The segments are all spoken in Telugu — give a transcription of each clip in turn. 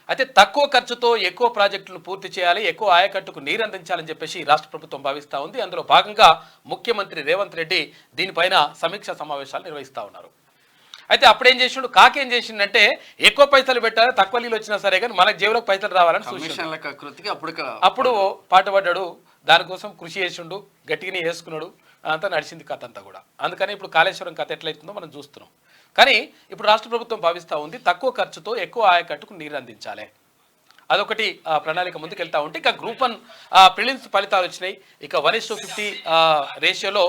అయితే తక్కువ ఖర్చుతో ఎక్కువ ప్రాజెక్టులను పూర్తి చేయాలి, ఎక్కువ ఆయకట్టుకు నీరు అందించాలని చెప్పేసి రాష్ట్ర ప్రభుత్వం భావిస్తూ ఉంది. అందులో భాగంగా ముఖ్యమంత్రి రేవంత్ రెడ్డి దీనిపైన సమీక్షా సమావేశాలు నిర్వహిస్తూ ఉన్నారు. అయితే అప్పుడేం చేసిండు, కాకేం చేసిండంటే ఎక్కువ పైసలు పెట్టాలి, తక్కువ నీళ్ళు వచ్చినా సరే కానీ మనకు జేబులోకి పైసలు రావాలని అప్పుడు పాటుపడ్డాడు. దానికోసం కృషి చేసిండు, గట్టిగానే వేసుకున్నాడు, అంతా నడిచింది కథ అంతా కూడా. అందుకని ఇప్పుడు కాళేశ్వరం కథ ఎట్లయితుందో మనం చూస్తున్నాం. కానీ ఇప్పుడు రాష్ట్ర ప్రభుత్వం భావిస్తూ ఉంది తక్కువ ఖర్చుతో ఎక్కువ ఆయకట్టుకు నీరు అందించాలి. అదొకటి ప్రణాళిక ముందుకెళ్తా ఉంటే ఇక గ్రూప్ 1 ప్రిలిమ్స్ ఫలితాలు వచ్చినాయి. ఇక 1:50 రేషియోలో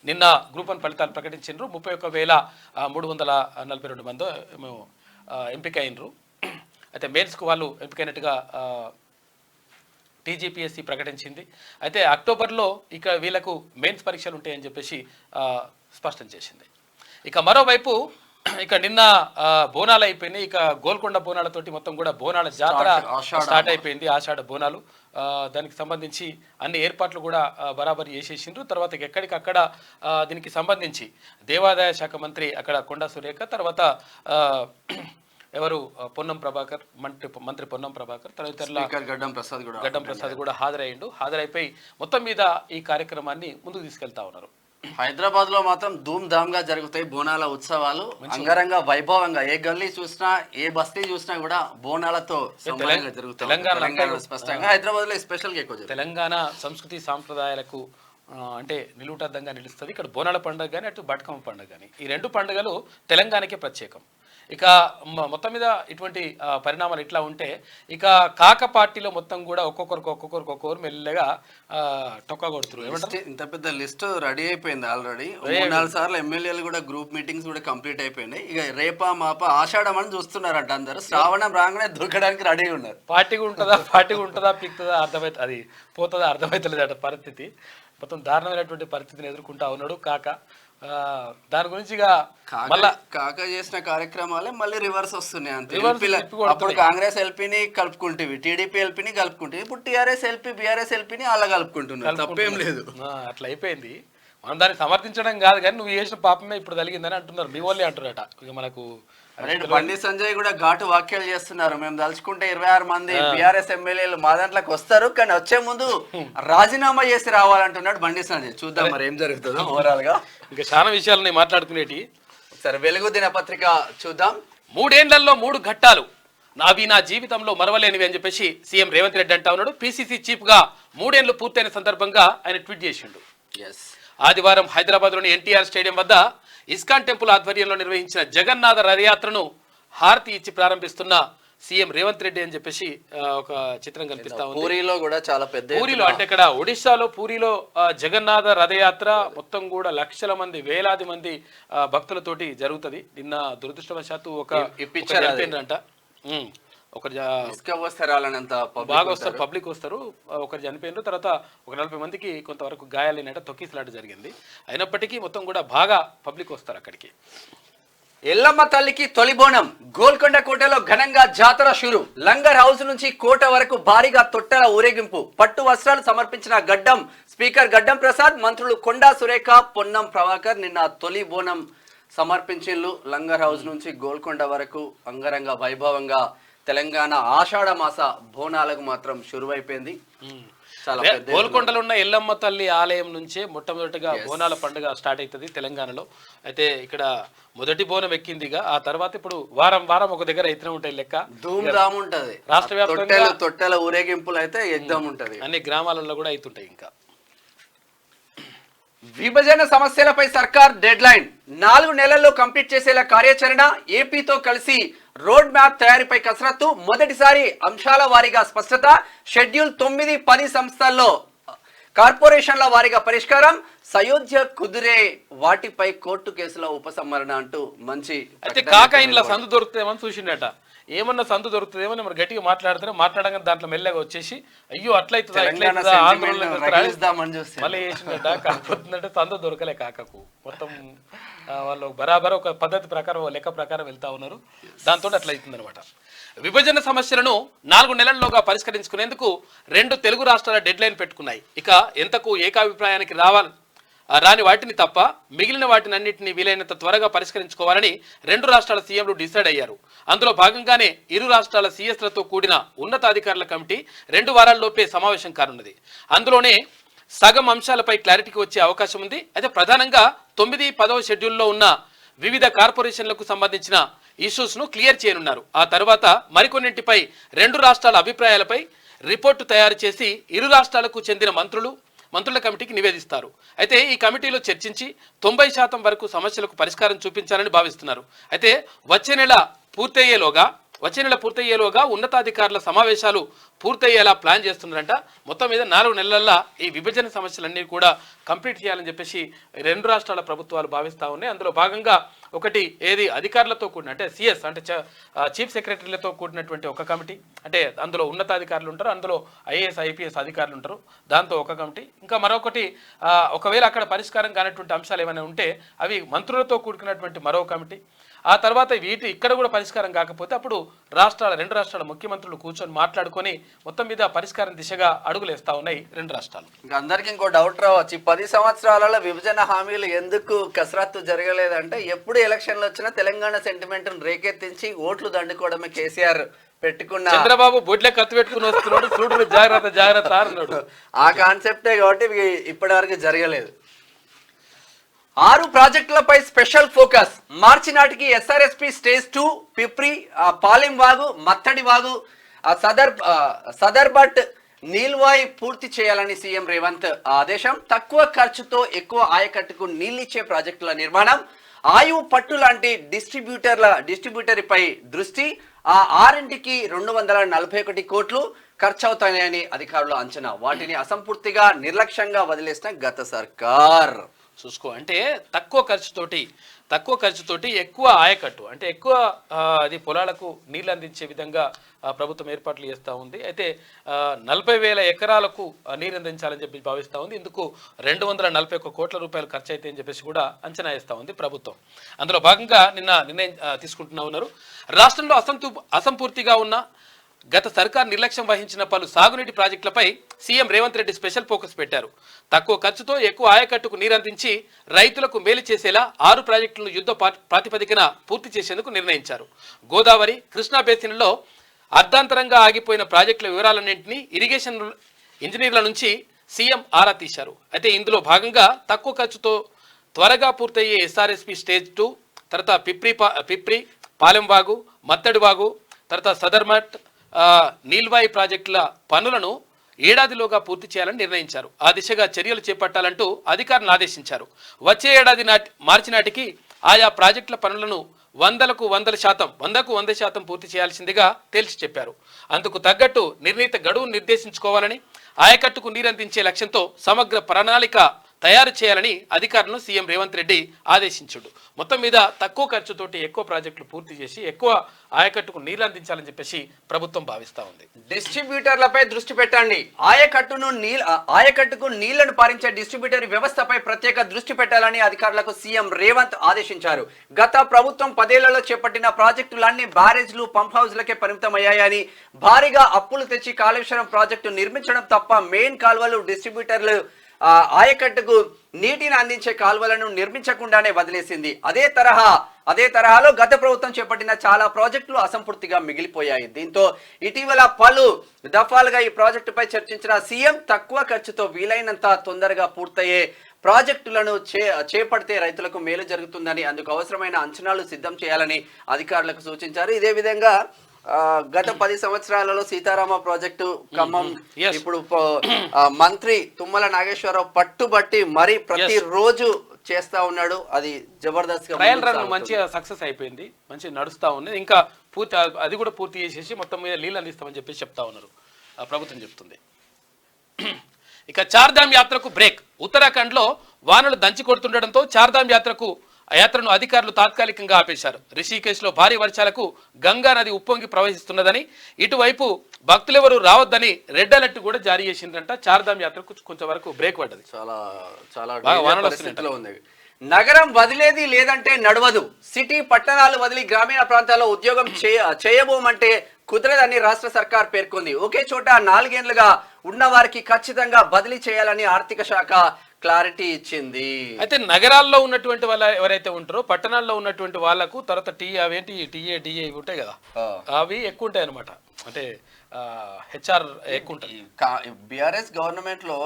నిన్న గ్రూప్ 1 ఫలితాలు ప్రకటించారు. 31,342 మంది ఎంపిక అయినరు. అయితే మెయిన్స్కు వాళ్ళు ఎంపికైనట్టుగా టీజీపీఎస్సీ ప్రకటించింది. అయితే అక్టోబర్లో ఇక వీళ్ళకు మెయిన్స్ పరీక్షలు ఉంటాయని చెప్పేసి స్పష్టం చేసింది. ఇక మరోవైపు ఇక నిన్న బోనాలు అయిపోయినాయి. ఇక గోల్కొండ బోనాలతోటి మొత్తం కూడా బోనాల జాతర స్టార్ట్ అయిపోయింది. ఆషాఢ బోనాలు, దానికి సంబంధించి అన్ని ఏర్పాట్లు కూడా బరాబరి చేసేసిండ్రు. తర్వాత ఎక్కడికక్కడ దీనికి సంబంధించి దేవాదాయ శాఖ మంత్రి అక్కడ కొండా సురేఖ, తర్వాత ఎవరు పొన్నం ప్రభాకర్, మంత్రి పొన్నం ప్రభాకర్, తదితరుల గడ్డం ప్రసాద్ కూడా హాజరైపోయి మొత్తం మీద ఈ కార్యక్రమాన్ని ముందుకు తీసుకెళ్తా ఉన్నారు. హైదరాబాద్ లో మాత్రం ధూమ్ ధామ్ గా జరుగుతాయి బోనాల ఉత్సవాలు. అంగరంగ వైభవంగా ఏ గల్లీ చూసినా ఏ బస్తీ చూసినా కూడా బోనాలతో తెలంగాణ స్పష్టంగా హైదరాబాద్ లో స్పెషల్ గా ఎక్కువ తెలంగాణ సంస్కృతి సాంప్రదాయాలకు అంటే నిలువుటద్దంగా నిలుస్తుంది. ఇక్కడ బోనాల పండుగ కానీ అటు బతుకమ్మ పండుగ కానీ ఈ రెండు పండుగలు తెలంగాణకే ప్రత్యేకం. ఇక మొత్తం మీద ఇటువంటి పరిణామాలు ఇట్లా ఉంటే ఇక కాక పార్టీలో మొత్తం కూడా ఒక్కొక్కరు మెల్లగా టొక్క కొడుతున్నారు. ఏమంటారు, ఇంత పెద్ద లిస్ట్ రెడీ అయిపోయింది ఆల్రెడీ. 3-4 సార్లు ఎమ్మెల్యేలు కూడా గ్రూప్ మీటింగ్స్ కూడా కంప్లీట్ అయిపోయినాయి. ఇక రేపా మాప ఆషాఢం అని చూస్తున్నారంట అందరూ. శ్రావణం రాగానే దొరకడానికి రెడీ ఉన్నారు. పార్టీ ఉంటుందా పిక్తుందా అర్థమైతే అది పోతుందా అర్థమవుతలేదట పరిస్థితి. మొత్తం దారుణమైనటువంటి పరిస్థితిని ఎదుర్కొంటా ఉన్నాడు కాక. దాని గురించి కాక చేసిన కార్యక్రమాలే మళ్ళీ రివర్స్ వస్తున్నాయి అంతే. అప్పుడు కాంగ్రెస్ ఎల్పీని కలుపుకుంటేవి, టీడీపీ ఎల్పీని కలుపుకుంటే ఇప్పుడు టీఆర్ఎస్ ఎల్పీ బీఆర్ఎస్ ఎల్పీని అలా కలుపుకుంటున్నారు. తప్పేం లేదు, అట్లా అయిపోయింది. మనం దాన్ని సమర్థించడం కాదు కానీ నువ్వు చేసిన పాపమే ఇప్పుడు తగిలిందని అంటున్నారు. మీ వాళ్ళే అంటున్నారట. ఇక మనకు బండి సంజయ్ కూడా ఘాటు వ్యాఖ్యలు చేస్తున్నారు. మేము తలుచుకుంటే 26 మంది బీఆర్ఎస్ ఎమ్మెల్యేలు మా దాంట్లోకి వస్తారు, కానీ వచ్చే ముందు రాజీనామా చేసి రావాలంటున్నాడు బండి సంజయ్. చూద్దాం మరి ఏం జరుగుతుందో. ఓవరాల్ గా ఇంకా చాలా విషయాలు మాట్లాడుకునేటి. సరే, వెలుగు దినపత్రిక చూద్దాం. 3 ఏళ్లలో 3 ఘట్టాలు నావి నా జీవితంలో మరవలేనివి అని చెప్పేసి సీఎం రేవంత్ రెడ్డి అంటా ఉన్నాడు. పీసీసీ చీఫ్ గా 3 ఏళ్లు పూర్తయిన సందర్భంగా ఆయన ట్వీట్ చేసిండు. ఆదివారం హైదరాబాద్ లోని ఎన్టీఆర్ స్టేడియం వద్ద ఇస్కాన్ టెంపుల్ ఆధ్వర్యంలో నిర్వహించిన జగన్నాథ రథయాత్రను హారతి ఇచ్చి ప్రారంభిస్తున్న సీఎం రేవంత్ రెడ్డి అని చెప్పేసి ఒక చిత్రం కనిపిస్తా ఉంది. పూరిలో కూడా చాలా పెద్ద, పూరిలో అంటే ఇక్కడ ఒడిశాలో పూరిలో జగన్నాథ రథయాత్ర మొత్తం కూడా లక్షల మంది వేలాది మంది భక్తులతోటి జరుగుతుంది. నిన్న దురదృష్టవశాత్తు ఒక చనిపోయిందంట. బాగా వస్తారు, పబ్లిక్ వస్తారు. ఒకరు చనిపోయినారు, తర్వాత ఒక 40 మందికి కొంతవరకు గాయాలైనట్టు తొక్కిసలాట జరిగింది. అయినప్పటికీ మొత్తం కూడా బాగా పబ్లిక్ వస్తారు అక్కడికి. ఎల్లమ్మ తల్లికి తొలి బోనం. గోల్కొండ కోటలో ఘనంగా జాతర షురు. లంగర్ హౌస్ నుంచి కోట వరకు భారీగా తొట్టెల ఊరేగింపు. పట్టు వస్త్రాలు సమర్పించిన స్పీకర్ గడ్డం ప్రసాద్, మంత్రులు కొండా సురేఖ, పొన్నం ప్రభాకర్ నిన్న తొలి బోనం సమర్పించిండ్రు. లంగర్ హౌస్ నుంచి గోల్కొండ వరకు అంగరంగ వైభవంగా తెలంగాణ ఆషాఢ మాస బోనాలకు మాత్రం షురువైపోయింది. గోల్కొండలో ఉన్న ఎల్లమ్మ తల్లి ఆలయం నుంచే మొట్టమొదటిగా బోనాల పండుగ స్టార్ట్ అవుతుంది తెలంగాణలో. అయితే ఇక్కడ మొదటి బోనం ఎక్కిందిగా, ఆ తర్వాత ఇప్పుడు వారం వారం ఒక దగ్గర అయితేనే ఉంటాయి లెక్క. ధూమ్ ధామ్ ఉంటది. రాష్ట్ర వ్యాప్తంగా తొట్టెల ఊరేగింపులు అయితే ఎగ్జామ్ ఉంటది. అన్ని గ్రామాలలో కూడా అవుతుంటాయి. ఇంకా విభజన సమస్యలపై సర్కార్ డెడ్ లైన్. 4 నెలల్లో కంప్లీట్ చేసేలా కార్యాచరణ. ఏపీతో కలిసి రోడ్ మ్యాప్ తయారీపై కసరత్తు. మొదటిసారి అంశాల వారీగా స్పష్టత. షెడ్యూల్ 9-10 సంస్థల్లో కార్పొరేషన్ల వారీగా పరిష్కారం. సయోధ్య కుదిరే వాటిపై కోర్టు కేసులో ఉపసంహరణ అంటూ మంచి. అయితే కాక ఇంట్లో సందు దొరుకుతామని చూసిండట. ఏమన్నా సందు దొరుకుతుందేమో మరి గట్టిగా మాట్లాడగానే దాంట్లో మెల్లగా వచ్చేసి అయ్యో అట్లయితుందా మళ్ళీ చేసిందట. కాకపోతుందంటే సందు దొరకలే కాకకు. మొత్తం వాళ్ళు బరాబర్ ఒక పద్ధతి ప్రకారం లెక్క ప్రకారం వెళ్తా ఉన్నారు. దాంతో అట్లా అవుతుంది అనమాట. విభజన సమస్యలను 4 నెలల్లోగా పరిష్కరించుకునేందుకు 2 తెలుగు రాష్ట్రాల డెడ్ లైన్ పెట్టుకున్నాయి. ఇక ఎంతకు ఏకాభిప్రాయానికి రాని వాటిని తప్ప మిగిలిన వాటిని అన్నింటినీ వీలైనంత త్వరగా పరిష్కరించుకోవాలని రెండు రాష్ట్రాల సీఎంలు డిసైడ్ అయ్యారు. అందులో భాగంగానే ఇరు రాష్ట్రాల సీఎస్లతో కూడిన ఉన్నతాధికారుల కమిటీ 2 వారాల్లోపే సమావేశం కానున్నది. అందులోనే సగం అంశాలపై క్లారిటీకి వచ్చే అవకాశం ఉంది. అయితే ప్రధానంగా 9, 10వ షెడ్యూల్లో ఉన్న వివిధ కార్పొరేషన్లకు సంబంధించిన ఇష్యూస్ను క్లియర్ చేయనున్నారు. ఆ తర్వాత మరికొన్నింటిపై 2 రాష్ట్రాల అభిప్రాయాలపై రిపోర్టు తయారు చేసి ఇరు రాష్ట్రాలకు చెందిన మంత్రుల కమిటీకి నివేదిస్తారు. అయితే ఈ కమిటీలో చర్చించి 90% వరకు సమస్యలకు పరిష్కారం చూపించాలని భావిస్తున్నారు. అయితే వచ్చే నెల పూర్తయ్యేలోగా ఉన్నతాధికారుల సమావేశాలు పూర్తయ్యేలా ప్లాన్ చేస్తున్నారంట. మొత్తం మీద 4 నెలల్లో ఈ విభజన సమస్యలన్నీ కూడా కంప్లీట్ చేయాలని చెప్పేసి 2 రాష్ట్రాల ప్రభుత్వాలు భావిస్తూ ఉన్నాయి. అందులో భాగంగా ఒకటి ఏది అధికారులతో కూడిన అంటే సిఎస్ అంటే చీఫ్ సెక్రటరీలతో కూడినటువంటి ఒక కమిటీ, అంటే అందులో ఉన్నతాధికారులు ఉంటారు, అందులో ఐఏఎస్ ఐపీఎస్ అధికారులు ఉంటారు, దాంతో ఒక కమిటీ. ఇంకా మరొకటి ఒకవేళ అక్కడ పరిష్కారం కానటువంటి అంశాలు ఏమైనా ఉంటే అవి మంత్రులతో కూడుకున్నటువంటి మరో కమిటీ. ఆ తర్వాత ఇక్కడ కూడా పరిష్కారం కాకపోతే అప్పుడు 2 రాష్ట్రాల ముఖ్యమంత్రులు కూర్చొని మాట్లాడుకొని మొత్తం మీద పరిష్కారం దిశగా అడుగులేస్తా ఉన్నాయి 2 రాష్ట్రాలు. ఇంకా అందరికి ఇంకో డౌట్ రావచ్చు, 10 సంవత్సరాలలో విభజన హామీలు ఎందుకు కసరత్తు జరగలేదంటే ఎప్పుడు ఎలక్షన్లు వచ్చినా తెలంగాణ సెంటిమెంట్ రేకెత్తించి ఓట్లు దండుకోవడమే కేసీఆర్ పెట్టుకున్న. చంద్రబాబు బొడ్లే కత్తి పెట్టుకుని వస్తున్నాడు, చూడు జాగ్రత్త అన్నాడు. ఆ కాన్సెప్టే కాబట్టి ఇప్పటి వరకు జరగలేదు. 6 ప్రాజెక్టులపై స్పెషల్ ఫోకస్. మార్చి నాటికి ఎస్ఆర్ఎస్పి స్టేజ్ 2, పిప్రి, పాలెంవాగు, మత్తడివాగు, సదర్బట్, నీల్వాయ్ పూర్తి చేయాలని సీఎం రేవంత్ ఆదేశం. తక్కువ ఖర్చుతో ఎక్కువ ఆయకట్టుకు నీళ్ళిచ్చే ప్రాజెక్టుల నిర్మాణం, ఆయువు పట్టు లాంటి డిస్ట్రిబ్యూటరీపై దృష్టి. ఆ 6కి 241 కోట్లు ఖర్చవుతాయని అధికారులు అంచనా. వాటిని అసంపూర్తిగా నిర్లక్ష్యంగా వదిలేసిన గత సర్కార్. చూసుకో అంటే తక్కువ ఖర్చుతోటి ఎక్కువ ఆయకట్టు అంటే ఎక్కువ అది పొలాలకు నీళ్ళు అందించే విధంగా ప్రభుత్వం ఏర్పాట్లు చేస్తూ ఉంది. అయితే 40,000 ఎకరాలకు నీరు అందించాలని చెప్పి భావిస్తూ ఉంది. ఇందుకు 241 కోట్ల రూపాయలు ఖర్చు అయితే అని చెప్పేసి కూడా అంచనా వేస్తూ ఉంది ప్రభుత్వం. అందులో భాగంగా నిర్ణయం తీసుకుంటున్నా ఉన్నారు. రాష్ట్రంలో అసంపూర్తిగా ఉన్న గత సర్కార్ నిర్లక్ష్యం వహించిన పలు సాగునీటి ప్రాజెక్టులపై CM Revanth Reddy special focus పెట్టారు. తక్కువ ఖర్చుతో ఎక్కువ ఆయకట్టుకు నీరందించి రైతులకు మేలు చేసేలా 6 ప్రాజెక్టులను యుద్ధ ప్రాతిపదికన పూర్తి చేసేందుకు నిర్ణయించారు. గోదావరి, కృష్ణా బేసిన్లలో అర్ధాంతరంగా ఆగిపోయిన ప్రాజెక్టుల వివరాలన్నింటినీ ఇరిగేషన్ ఇంజనీర్ల నుంచి సీఎం ఆరా తీశారు. అయితే ఇందులో భాగంగా తక్కువ ఖర్చుతో త్వరగా పూర్తయ్యే ఎస్ఆర్ఎస్పి స్టేజ్ 2, తర్వాత పిప్రి, పాలెంవాగు, మత్తడివాగు, తర్వాత సదర్మట్, నీల్వాయి ప్రాజెక్టుల పనులను ఏడాదిలోగా పూర్తి చేయాలని నిర్ణయించారు. ఆ దిశగా చర్యలు చేపట్టాలంటూ అధికారులను ఆదేశించారు. వచ్చే ఏడాది మార్చి నాటికి ఆయా ప్రాజెక్టుల పనులను 100% పూర్తి చేయాల్సిందిగా తేల్చి చెప్పారు. అందుకు తగ్గట్టు నిర్ణీత గడువును నిర్దేశించుకోవాలని, ఆయకట్టుకు నీరందించే లక్ష్యంతో సమగ్ర ప్రణాళిక తయారు చేయాలని అధికారులను సీఎం రేవంత్ రెడ్డి ఆదేశించాడు. మొత్తం మీద తక్కువ ఖర్చుతోటి ఎక్కువ ప్రాజెక్టులు పూర్తి చేసి ఎక్కువ ఆయకట్టుకు నీళ్ళు అందించాలని చెప్పేసి ప్రభుత్వం భావిస్తూ ఉంది. డిస్ట్రిబ్యూటర్లపై దృష్టి పెట్టండి. ఆయకట్టుకు నీళ్లను పారించే డిస్ట్రిబ్యూటరీ వ్యవస్థపై ప్రత్యేక దృష్టి పెట్టాలని అధికారులకు సీఎం రేవంత్ ఆదేశించారు. గత ప్రభుత్వం 10 ఏళ్లలో చేపట్టిన ప్రాజెక్టులన్నీ బ్యారేజ్లు, పంప్ హౌజ్లకే పరిమితమయ్యాయని, భారీగా అప్పులు తెచ్చి కాళేశ్వరం ప్రాజెక్టు నిర్మించడం తప్ప మెయిన్ కాల్వలు, డిస్ట్రిబ్యూటర్లు ఆయకట్టుకు నీటిని అందించే కాల్వలను నిర్మించకుండానే వదిలేసింది. అదే తరహాలో గత ప్రభుత్వం చేపట్టిన చాలా ప్రాజెక్టులు అసంపూర్తిగా మిగిలిపోయాయి. దీంతో ఇటీవల పలు దఫాలుగా ఈ ప్రాజెక్టుపై చర్చించిన సీఎం తక్కువ ఖర్చుతో వీలైనంత తొందరగా పూర్తయ్యే ప్రాజెక్టులను చేపడితే రైతులకు మేలు జరుగుతుందని, అందుకు అవసరమైన అంచనాలు సిద్ధం చేయాలని అధికారులకు సూచించారు. ఇదే విధంగా గత 10 సంవత్సరాలలో సీతారామ ప్రాజెక్టు ఖమ్మం, ఇప్పుడు మంత్రి తుమ్మల నాగేశ్వరరావు పట్టుబట్టి మరి ప్రతిరోజు చేస్తా ఉన్నాడు. అది జబర్దస్త్ ట్రయల్ రన్ మంచిగా సక్సెస్ అయిపోయింది, మంచిగా నడుస్తా ఉంది. ఇంకా అది కూడా పూర్తి చేసేసి మొత్తం మీద నీళ్ళు అందిస్తామని చెప్పేసి చెప్తా ఉన్నారు, ప్రభుత్వం చెప్తుంది. ఇక చార్ధామ్ యాత్రకు బ్రేక్. ఉత్తరాఖండ్లో వానలు దంచి కొడుతుండటంతో చార్ధామ్ యాత్రను అధికారులు తాత్కాలికంగా ఆపేశారు. రిషికేశ్లో భారీ వర్షాలకు గంగా నది ఉప్పొంగి ప్రవహిస్తున్నదని, ఇటువైపు భక్తులెవరూ రావద్దని రెడ్ అలర్ట్ కూడా జారీ చేసిందంట. చార్ధామ్ యాత్రకు కొంచెం వరకు బ్రేక్ పడ్డది. చాలా ఉంది. నగరం వదిలేది లేదంటే నడవదు. సిటీ పట్టణాలు వదిలి గ్రామీణ ప్రాంతాల్లో ఉద్యోగం చేయబోమంటే కుదరదని రాష్ట్ర సర్కార్ పేర్కొంది. ఒకే చోట 4 ఏళ్లుగా ఉన్న వారికి ఖచ్చితంగా బదిలీ చేయాలని ఆర్థిక శాఖ క్లారిటీ ఇచ్చింది. అయితే నగరాల్లో ఉన్నటువంటి వాళ్ళ ఎవరైతే ఉంటారో పట్టణాల్లో ఉన్నటువంటి వాళ్ళకు తర్వాత అవేంటి టీఏ డిఏ ఇవి ఉంటాయి కదా, అవి ఎక్కువ ఉంటాయి అనమాట. అంటే హెచ్ఆర్ ఎక్కువ ఉంటుంది. బిఆర్ఎస్ గవర్నమెంట్ లో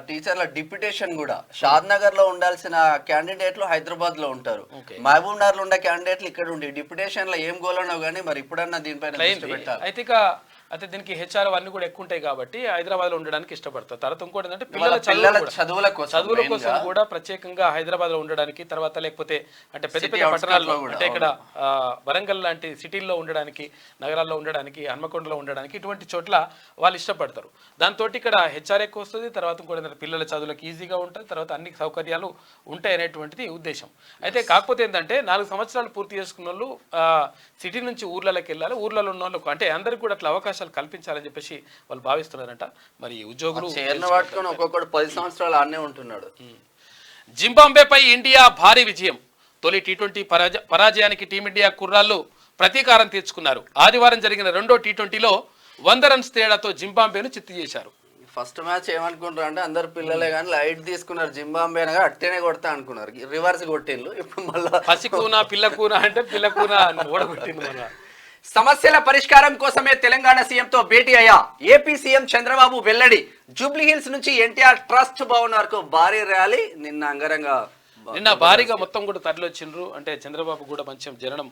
టీచర్ల డిప్యుటేషన్ కూడా షాద్ నగర్ లో ఉండాల్సిన క్యాండిడేట్లు హైదరాబాద్ లో ఉంటారు, మహబూబ్ నగర్ లో ఉండే క్యాండిడేట్లు ఇక్కడ ఉండి డిప్యుటేషన్ లో ఏం గోలనో గానీ మరి ఇప్పుడన్నా దీనిపైన పెట్టాలి. అయితే దీనికి హెచ్ఆర్ అవన్నీ కూడా ఎక్కువ ఉంటాయి కాబట్టి హైదరాబాద్ లో ఉండడానికి ఇష్టపడతారు. తర్వాత ఇంకోటి ఏంటంటే పిల్లల చదువుల కోసం కూడా ప్రత్యేకంగా హైదరాబాద్ లో ఉండడానికి, తర్వాత లేకపోతే అంటే పెద్ద పెద్ద పట్టణాల్లో అంటే ఇక్కడ వరంగల్ లాంటి సిటీల్లో ఉండడానికి, నగరాల్లో ఉండడానికి, హన్మకొండలో ఉండడానికి ఇటువంటి చోట్ల వాళ్ళు ఇష్టపడతారు. దాంతో ఇక్కడ హెచ్ఆర్ ఎక్కువ వస్తుంది. తర్వాత ఇంకోటి ఏంటంటే పిల్లల చదువులకు ఈజీగా ఉంటుంది, తర్వాత అన్ని సౌకర్యాలు ఉంటాయి అనేటువంటిది ఉద్దేశం. అయితే కాకపోతే ఏంటంటే 4 సంవత్సరాలు పూర్తి చేసుకున్న వాళ్ళు సిటీ నుంచి ఊర్లలోకి వెళ్ళాలి. ఊర్లలో ఉన్న వాళ్ళకు అంటే అందరికీ కూడా అట్లా అవకాశాలు కల్పించాలని చెప్పేసి వాళ్ళు భావిస్తున్నారంట. మరి ఉద్యోగులు ఒక్కొక్కడు 10 సంవత్సరాలు ఆడనే ఉంటున్నాడు. జింబాబ్వేపై ఇండియా భారీ విజయం. తొలి టీ20 పరాజయానికి టీమిండియా కుర్రాళ్ళు ప్రతీకారం తీర్చుకున్నారు. ఆదివారం జరిగిన రెండో టీ20లో 100 రన్స్ తేడాతో జింబాబ్వేను చిత్తు చేశారు. ఫస్ట్ మ్యాచ్ ఏమనుకుంటారు అంటే అందరు పిల్లలే కానీ లైట్ తీసుకున్నారు, జింబాబ్వే అనగా అట్టేనే కొడతా అనుకున్నారు, రివర్స్ కొట్టిండ్రు. ఇప్పుడు మళ్ళీ పసికూన పిల్లకూన అంటే పిల్లకూన ఓడగొట్టింది. సమస్యల పరిష్కారం కోసమే తెలంగాణ సీఎంతో భేటీ అయ్యా. ఏపీ సీఎం చంద్రబాబు వెల్లడి. జూబ్లీ హిల్స్ నుంచి ఎన్టీఆర్ ట్రస్ట్ భవన్ వరకు భారీ ర్యాలీ నిన్న భారీగా మొత్తం కూడా తరలి వచ్చిండ్రు. అంటే చంద్రబాబు కూడా మంచి జననం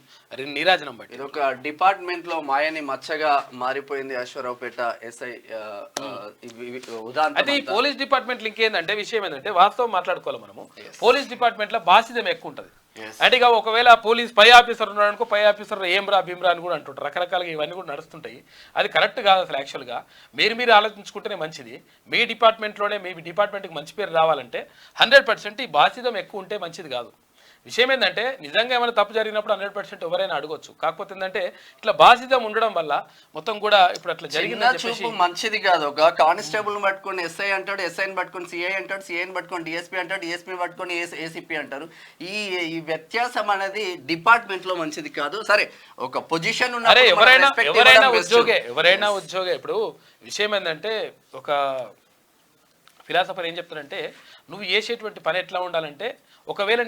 నీరాజనం బట్టి ఇది ఒక డిపార్ట్మెంట్ లో మాయని మచ్చగా మారిపోయింది. అశ్వరావుపేట ఎస్ఐ అయితే ఈ పోలీస్ డిపార్ట్మెంట్ లింక్ ఏంటంటే విషయం ఏంటంటే వాస్తవం మాట్లాడుకోవాలి మనము. పోలీస్ డిపార్ట్మెంట్ లో బాధ్యత ఎక్కువ ఉంటుంది. అంటే ఇక ఒకవేళ పోలీస్ పై ఆఫీసర్ ఉన్నాడు అనుకో, పై ఆఫీసర్ ఏమ్రా భీమ్రా అని కూడా అంటుంటారు. రకరకాలుగా ఇవన్నీ కూడా నడుస్తుంటాయి. అది కరెక్ట్ కాదు అసలు. యాక్చువల్గా మీరు ఆలోచించుకుంటేనే మంచిది. మీ డిపార్ట్మెంట్లోనే మీ డిపార్ట్మెంట్కి మంచి పేరు రావాలంటే 100% ఈ బాధ్యత ఎక్కువ ఉంటే మంచిది కాదు. విషయం ఏంటంటే నిజంగా ఏమైనా తప్పు జరిగినప్పుడు 100% ఎవరైనా అడగొచ్చు. కాకపోతే ఏంటంటే ఇట్లా బాధ్యత ఉండడం వల్ల మొత్తం కూడా ఇప్పుడు అట్లా జరిగింది మంచిది కాదు. ఒక కానిస్టేబుల్ పట్టుకొని ఎస్ఐ అంటాడు, ఎస్ఐని పట్టుకొని సిఐ అంటాడు, సిఐని పట్టుకొని డిఎస్పీ అంటాడు, డిఎస్పీ పట్టుకొని ఏసీపీ అంటారు. ఈ వ్యత్యాసం అనేది డిపార్ట్మెంట్ లో మంచిది కాదు. సరే ఒక పొజిషన్ ఉన్న ఎవరైనా ఉద్యోగే. ఇప్పుడు విషయం ఏంటంటే ఒక ఫిలాసఫర్ ఏం చెప్తారంటే నువ్వు చేసేటువంటి పని ఎట్లా ఉండాలంటే ఒకవేళ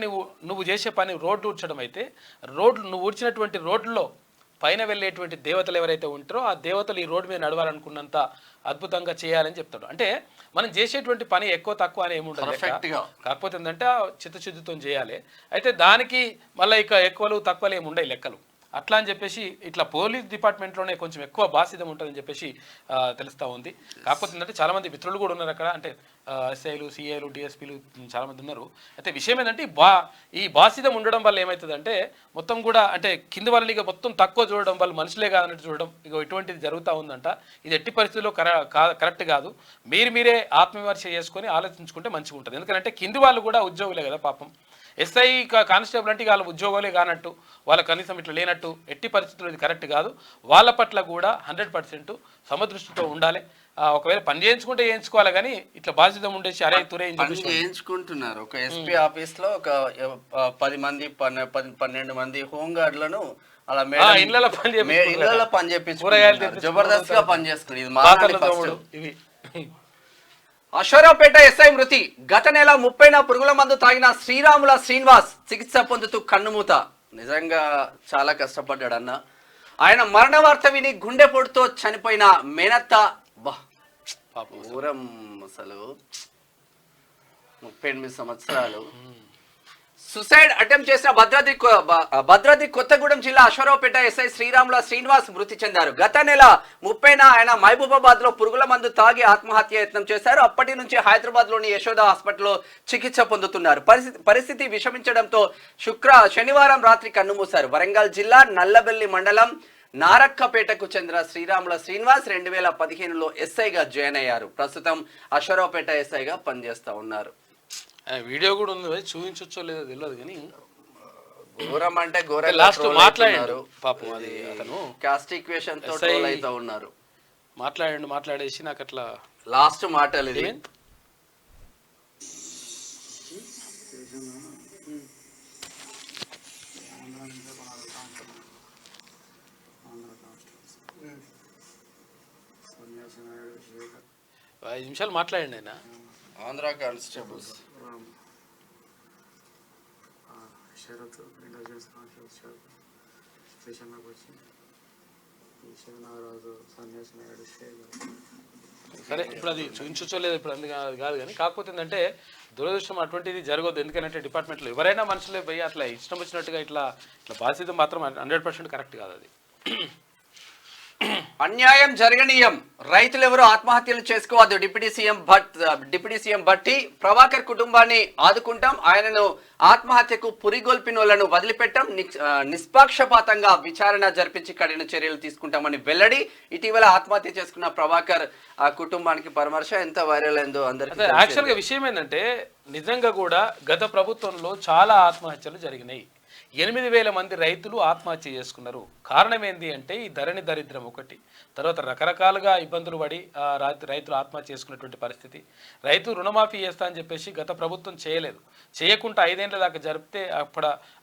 నువ్వు చేసే పని రోడ్లు ఊడ్చడం అయితే నువ్వు ఊడ్చినటువంటి రోడ్లలో పైన వెళ్ళేటువంటి దేవతలు ఎవరైతే ఉంటారో ఆ దేవతలు ఈ రోడ్డు మీద నడవాలనుకున్నంత అద్భుతంగా చేయాలని చెప్తాడు. అంటే మనం చేసేటువంటి పని ఎక్కువ తక్కువ అని ఏముంటుంది, కాకపోతే ఏంటంటే చిత్తశుద్ధితో చేయాలి. అయితే దానికి మళ్ళీ ఇక ఎక్కువలు తక్కువలు ఏమి ఉండవు లెక్కలు. అట్లా అని చెప్పేసి ఇట్లా పోలీస్ డిపార్ట్మెంట్లోనే కొంచెం ఎక్కువ బాధ్యత ఉంటుందని చెప్పేసి తెలుస్తూ ఉంది. కాకపోతే ఏంటంటే చాలామంది మిత్రులు కూడా ఉన్నారు అక్కడ. అంటే ఎస్ఐలు, సిఐలు, డిఎస్పీలు చాలామంది ఉన్నారు. అయితే విషయం ఏంటంటే ఈ బాధ్యత ఉండడం వల్ల ఏమవుతుందంటే మొత్తం కూడా అంటే కింది వాళ్ళని ఇక మొత్తం తక్కువ చూడడం, వాళ్ళు మనుషులే కాదన్నట్టు చూడడం, ఇక ఇటువంటిది జరుగుతూ ఉందంట. ఇది ఎట్టి పరిస్థితుల్లో కరెక్ట్ కాదు. మీరే ఆత్మవిమర్శ చేసుకొని ఆలోచించుకుంటే మంచిగా ఉంటుంది. ఎందుకంటే కింది వాళ్ళు కూడా ఉద్యోగులే కదా పాపం. ఎస్ఐ కానిస్టేబుల్ అంటే వాళ్ళ ఉద్యోగాలే కానట్టు, వాళ్ళ కనీసం ఇట్లా లేనట్టు ఎట్టి పరిస్థితుల్లో ఇది కరెక్ట్ కాదు. వాళ్ళ పట్ల కూడా 100% సమదృష్టితో ఉండాలి. ఒకవేళ పని చేయించుకుంటే చేయించుకోవాలి కానీ ఇట్లా బాధ్యత ఉండేసి అరే తురే చేయించుకుంటున్నారు. ఒక ఎస్పీ ఆఫీస్ లో ఒక 10 మంది 12 మంది హోంగార్డులను అలా ఇళ్లలో పని చేయించుకుంటున్నారు. జబర్దస్త్ గా పని చేస్తున్నారు. ఇది అశ్వరావుపేట ఎస్ఐ మృతి. గత నెల 30న పురుగుల మందు తాగిన శ్రీరాముల శ్రీనివాస్ చికిత్స పొందుతూ కన్నుమూత. నిజంగా చాలా కష్టపడ్డాడు అన్న. ఆయన మరణ వార్త విని గుండెపోటుతో చనిపోయిన మేనత్త ఊరం అసలు 38 సంవత్సరాలు సుసైడ్ అటెంప్ట్ చేసిన భద్రాద్రి కొత్తగూడెం జిల్లా అశ్వరావుపేట ఎస్ఐ శ్రీరాముల శ్రీనివాస్ మృతి చెందారు. గత నెల 30న ఆయన మహబూబాబాద్ లో పురుగుల మందు తాగి ఆత్మహత్య యత్నం చేశారు. అప్పటి నుంచి హైదరాబాద్ లోని యశోద హాస్పిటల్లో చికిత్స పొందుతున్నారు. పరిస్థితి విషమించడంతో శనివారం రాత్రి కన్నుమూశారు. వరంగల్ జిల్లా నల్లబెల్లి మండలం నారక్కపేటకు చెందిన శ్రీరాముల శ్రీనివాస్ 2015లో ఎస్ఐగా జాయిన్ అయ్యారు. ప్రస్తుతం అశ్వరావుపేట ఎస్ఐగా పనిచేస్తా ఉన్నారు. వీడియో కూడా ఉంది, చూపించొచ్చో లేదో తెలియదు కానీ ఘోరం అంటే ఘోరం. లాస్ట్ మాట్లాడారు పాపం, అది అతను కాస్ట్ ఈక్వేషన్ తో ట్రోల్ అవుతా ఉన్నారు. మాట్లాడేసి నాకు అట్లా లాస్ట్ మాటలు ఇది. ఐదు నిమిషాలు మాట్లాడండి ఆయన. ఆంధ్ర కానిస్టేబుల్స్ శరత్ ఇంటెలిజెన్స్ శరత్ స్టేషన్లోకి వచ్చి శివనాగరాజు సన్యాసి నాయుడు సరే ఇప్పుడు అది చూపించలేదు ఇప్పుడు అందుకు కాదు కానీ కాకపోతే ఏంటంటే దురదృష్టం అటువంటిది జరగదు. ఎందుకంటే డిపార్ట్మెంట్లో ఎవరైనా మనుషులే పోయి అట్లా ఇష్టం వచ్చినట్టుగా ఇట్లా బాధ్యత మాత్రం 100% కరెక్ట్ కాదు అది. అన్యాయం జరగనీయం, రైతులు ఎవరు ఆత్మహత్యలు చేసుకోవద్దు. డిప్యూటీ సీఎం భట్టి ప్రభాకర్ కుటుంబాన్ని ఆదుకుంటాం, ఆయనను ఆత్మహత్యకు పురిగొల్పినోళ్లను వదిలిపెట్టాం, నిష్పాక్షపాతంగా విచారణ జరిపించి కఠిన చర్యలు తీసుకుంటామని వెల్లడి. ఇటీవల ఆత్మహత్య చేసుకున్న ప్రభాకర్ కుటుంబానికి పరామర్శ ఎంత వైరల్ అయిందో అందరికీ. యాక్చువల్గా విషయం ఏంటంటే నిజంగా కూడా గత ప్రభుత్వంలో చాలా ఆత్మహత్యలు జరిగినాయి. 8,000 మంది రైతులు ఆత్మహత్య చేసుకున్నారు. కారణం ఏంటి అంటే ఈ ధరణి దరిద్రం ఒకటి, తర్వాత రకరకాలుగా ఇబ్బందులు పడి రైతులు ఆత్మహత్య చేసుకున్నటువంటి పరిస్థితి. రైతు రుణమాఫీ చేస్తా అని చెప్పేసి గత ప్రభుత్వం చేయలేదు. చేయకుండా 5 ఏళ్ల దాకా జరిపితే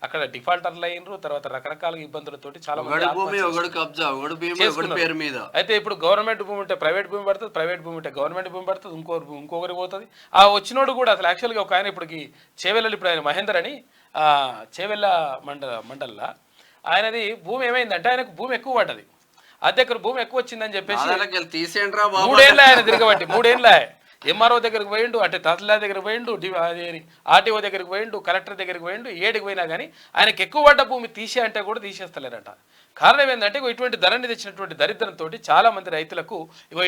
అక్కడ డిఫాల్టర్లు అయినరు. తర్వాత రకరకాల ఇబ్బందులతోటి చాలా మంది అయితే ఇప్పుడు గవర్నమెంట్ భూమి ఉంటే ప్రైవేట్ భూమి పడుతుంది, ప్రైవేట్ భూమి ఉంటే గవర్నమెంట్ భూమి పడుతుంది, ఇంకొకరికి పోతుంది. ఆ వచ్చినోడు కూడా అసలు యాక్చువల్గా ఒక ఆయన ఇప్పటికి చేవెళ్ళి ఇప్పుడు ఆయన మహేందర్ అని చేవెళ్ళ మండల్లో ఆయనది భూమి ఏమైందంటే ఆయనకు భూమి ఎక్కువ పడ్డది. అద్దెకరు భూమి ఎక్కువ వచ్చిందని చెప్పేసి 3 ఏళ్ళ ఆయన తిరగబట్టి 3 ఏళ్ళ ఎంఆర్ఓ దగ్గరికి పోయిండు, అంటే తహసీల్దార్ దగ్గరికి పోయిండు, ఆర్టీఓ దగ్గరికి పోయిండు, కలెక్టర్ దగ్గరికి పోయిండు, ఏడికి పోయినా కానీ ఆయనకు ఎక్కువ పడ్డ భూమి తీసే అంటే కూడా తీసేస్తలేరట. కారణం ఏంటంటే ఇటువంటి ధరని తెచ్చినటువంటి దరిద్రంతో చాలా మంది రైతులకు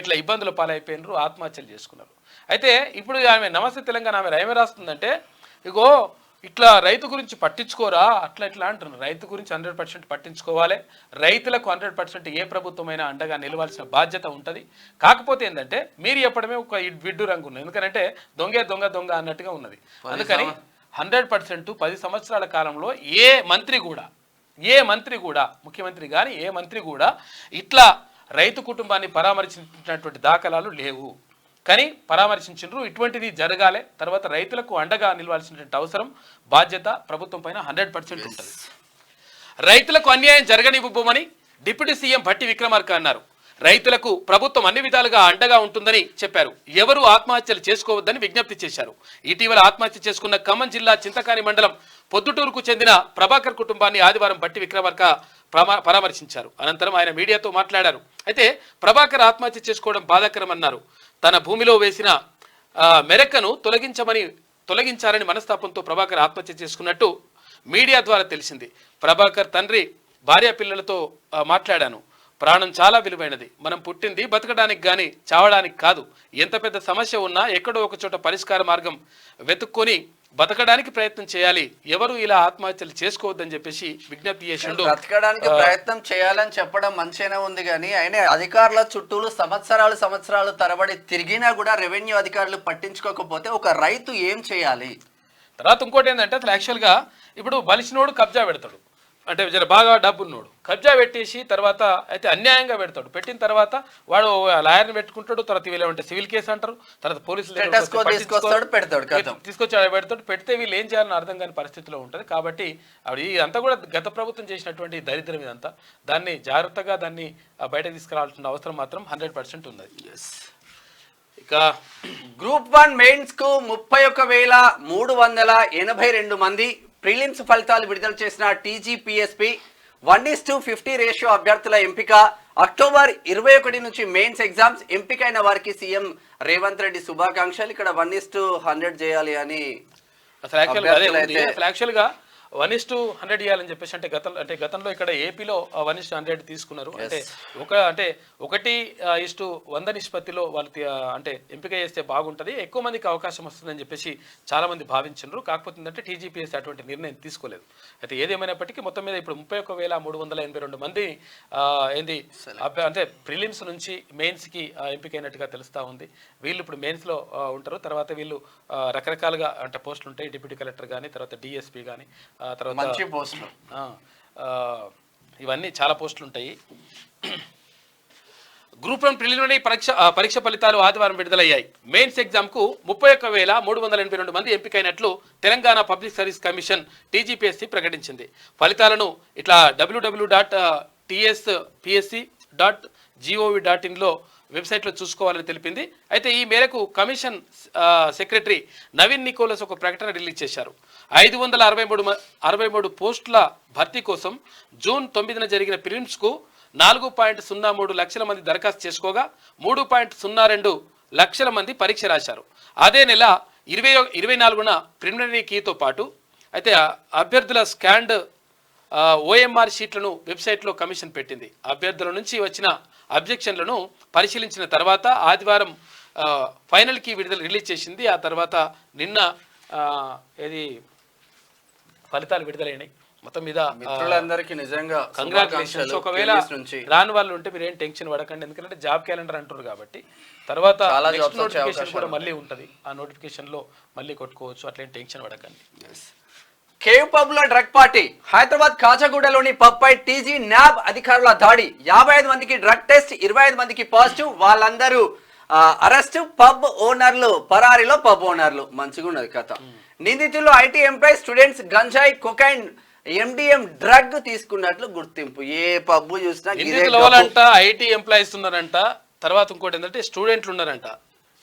ఇట్లా ఇబ్బందులు పాలైపోయినారు, ఆత్మహత్యలు చేసుకున్నారు. అయితే ఇప్పుడు ఆమె నమస్తే తెలంగాణ ఆమె ఏమి రాస్తుందంటే ఇగో ఇట్లా రైతు గురించి పట్టించుకోరా అట్లా ఇట్లా అంటున్నారు. రైతు గురించి 100% పట్టించుకోవాలి. రైతులకు 100% ఏ ప్రభుత్వమైనా అండగా నిలవాల్సిన బాధ్యత ఉంటుంది. కాకపోతే ఏంటంటే మీరు చెప్పడమే ఒక విడ్డు రంగు ఉన్నది. ఎందుకంటే దొంగ దొంగ దొంగ అన్నట్టుగా ఉన్నది. అందుకని 100% 10 సంవత్సరాల కాలంలో ఏ మంత్రి కూడా ముఖ్యమంత్రి కానీ ఏ మంత్రి కూడా ఇట్లా రైతు కుటుంబాన్ని పరామర్శించినటువంటి దాఖలాలు లేవు. కానీ పరామర్శించారు. ఇటువంటిది జరగాలి. తర్వాత రైతులకు అండగా నిలవాల్సినటువంటి అవసరం బాధ్యత ప్రభుత్వం పైన 100% ఉంటుంది. రైతులకు అన్యాయం జరగనివ్వబోమని డిప్యూటీ సీఎం భట్టి విక్రమార్క అన్నారు. రైతులకు ప్రభుత్వం అన్ని విధాలుగా అండగా ఉంటుందని చెప్పారు. ఎవరు ఆత్మహత్యలు చేసుకోవద్దని విజ్ఞప్తి చేశారు. ఇటీవల ఆత్మహత్య చేసుకున్న ఖమ్మం జిల్లా చింతకాని మండలం పొద్దుటూరుకు చెందిన ప్రభాకర్ కుటుంబాన్ని ఆదివారం భట్టి విక్రమార్క పరామర్శించారు. అనంతరం ఆయన మీడియాతో మాట్లాడారు. అయితే ప్రభాకర్ ఆత్మహత్య చేసుకోవడం బాధాకరమన్నారు. తన భూమిలో వేసిన మెరకను తొలగించారని మనస్తాపంతో ప్రభాకర్ ఆత్మహత్య చేసుకున్నట్టు మీడియా ద్వారా తెలిసింది. ప్రభాకర్ తండ్రి భార్య పిల్లలతో మాట్లాడాను. ప్రాణం చాలా విలువైనది. మనం పుట్టింది బతకడానికి కానీ చావడానికి కాదు. ఎంత పెద్ద సమస్య ఉన్నా ఎక్కడో ఒక చోట పరిష్కార మార్గం వెతుక్కొని బతకడానికి ప్రయత్నం చేయాలి. ఎవరు ఇలా ఆత్మహత్యలు చేసుకోవద్దని చెప్పేసి విజ్ఞప్తి చేసిండు. బతకడానికి ప్రయత్నం చేయాలని చెప్పడం మంచిగానే ఉంది కానీ ఆయన అధికారుల చుట్టూలు సంవత్సరాలు తరబడి తిరిగినా కూడా రెవెన్యూ అధికారులు పట్టించుకోకపోతే ఒక రైతు ఏం చేయాలి? తర్వాత ఇంకోటి ఏంటంటే అసలు యాక్చువల్గా ఇప్పుడు బలిసినోడు కబ్జా పెడతాడు, అంటే జర బాగా డబ్బున్నోడు కబ్జా పెట్టేసి తర్వాత అయితే అన్యాయంగా పెడతాడు. పెట్టిన తర్వాత వాడు లాయర్ని పెట్టుకుంటాడు. తర్వాత వీళ్ళు సివిల్ కేసు అంటారు. తర్వాత పోలీసులు తీసుకొచ్చి పెడతాడు. పెడితే వీళ్ళు ఏం చేయాలని అర్థం కాని పరిస్థితిలో ఉంటుంది. కాబట్టి ఆవిడ ఇదంతా కూడా గత ప్రభుత్వం చేసినటువంటి దరిద్రం ఇదంతా. దాన్ని జాగ్రత్తగా దాన్ని బయటకు తీసుకురావాల్సిన అవసరం మాత్రం 100% ఉన్నది. ఇక గ్రూప్ 1 మెయిన్స్ కు 31,382 మంది ప్రిలిమ్స్ ఫలితాలు విడుదల చేసిన టీజీపీఎస్పీ 1:50 రేషియో అభ్యర్థుల ఎంపిక. అక్టోబర్ 21 నుంచి మెయిన్స్ ఎగ్జామ్స్. ఎంపికైన వారికి సీఎం రేవంత్ రెడ్డి శుభాకాంక్షలు. ఇక్కడ 1:100 చేయాలి అని అసలు యాక్చువల్గా 1:100 ఇవ్వాలని చెప్పేసి అంటే గతంలో ఇక్కడ ఏపీలో 1:100 తీసుకున్నారు. అంటే 1:100 నిష్పత్తిలో వాళ్ళు అంటే ఎంపిక చేస్తే బాగుంటుంది, ఎక్కువ మందికి అవకాశం వస్తుందని చెప్పేసి చాలా మంది భావించారు. కాకపోతే ఏంటంటే టీజీపీఎస్ అటువంటి నిర్ణయం తీసుకోలేదు. అయితే ఏదేమైనప్పటికీ మొత్తం మీద ఇప్పుడు 31,382 మంది అంటే ప్రిలిమ్స్ నుంచి మెయిన్స్కి ఎంపికైనట్టుగా తెలుస్తూ ఉంది. వీళ్ళు ఇప్పుడు మెయిన్స్లో ఉంటారు. తర్వాత వీళ్ళు రకరకాలుగా అంటే పోస్టులు ఉంటాయి. డిప్యూటీ కలెక్టర్ కానీ, తర్వాత డిఎస్పీ కానీ, తర్వాత మంచి పోస్టులు, ఇవన్నీ చాలా పోస్టులు ఉంటాయి. గ్రూప్ 1 ప్రిలిమినరీ పరీక్ష ఫలితాలు ఆదివారం విడుదలయ్యాయి. మెయిన్స్ ఎగ్జామ్కు 31,382 మంది ఎంపికైనట్లు Telangana public service commission TGPSC ప్రకటించింది. ఫలితాలను ఇట్లా www.tspsc.gov.in వెబ్సైట్లో చూసుకోవాలని తెలిపింది. అయితే ఈ మేరకు కమిషన్ సెక్రటరీ నవీన్ నికోలస్ ఒక ప్రకటన రిలీజ్ చేశారు. 563 పోస్టుల భర్తీ కోసం జూన్ 9న జరిగిన ప్రిలిమ్స్కు 4.03 లక్షల మంది దరఖాస్తు చేసుకోగా 3.02 లక్షల మంది పరీక్ష రాశారు. అదే నెల 24న ప్రిలిమినరీ కీతో పాటు అయితే అభ్యర్థుల స్కాండ్ ఓఎంఆర్ షీట్లను వెబ్సైట్లో కమిషన్ పెట్టింది. అభ్యర్థుల నుంచి వచ్చిన అబ్జెక్షన్లను పరిశీలించిన తర్వాత ఆదివారం ఫైనల్ కీ రిలీజ్ చేసింది. ఆ తర్వాత నిన్న ఫలితాలు విడుదలైనాయి. మొత్తం మీద మిత్రులందరికీ నిజంగా కంగ్రాచులేషన్స్. ఒకవేళ రాని వాళ్ళు ఉంటే మీరు ఏం టెన్షన్ పడకండి, ఎందుకంటే జాబ్ క్యాలెండర్ అంటారు కాబట్టి తర్వాత నోటిఫికేషన్ కూడా మళ్ళీ ఉంటుంది. ఆ నోటిఫికేషన్ లో మళ్ళీ కొట్టుకోవచ్చు, అట్లేం టెన్షన్ పడకండి. కేవ్ పబ్ లో డ్రగ్ పార్టీ. హైదరాబాద్ కాజాగూడలోని పబ్ పై టీజీ న్యాబ్ అధికారుల దాడి. 55 మందికి డ్రగ్ టెస్ట్, 25 మందికి పాజిటివ్. వాళ్ళందరూ అరెస్ట్. పబ్ ఓనర్లు పరారీలో. పబ్ ఓనర్లు మంచిగా ఉన్నది కథ. నిందితులు ఐటీ ఎంప్లాయ్, స్టూడెంట్స్ గంజాయి, కొకైన్, ఎండిఎం డ్రగ్ తీసుకున్నట్లు గుర్తింపు. ఏ పబ్బు చూసినా ఐటీ ఎంప్లాయీస్ ఉన్నారంట, తర్వాత ఇంకోటి ఏంటంటే స్టూడెంట్లు ఉన్నారంట.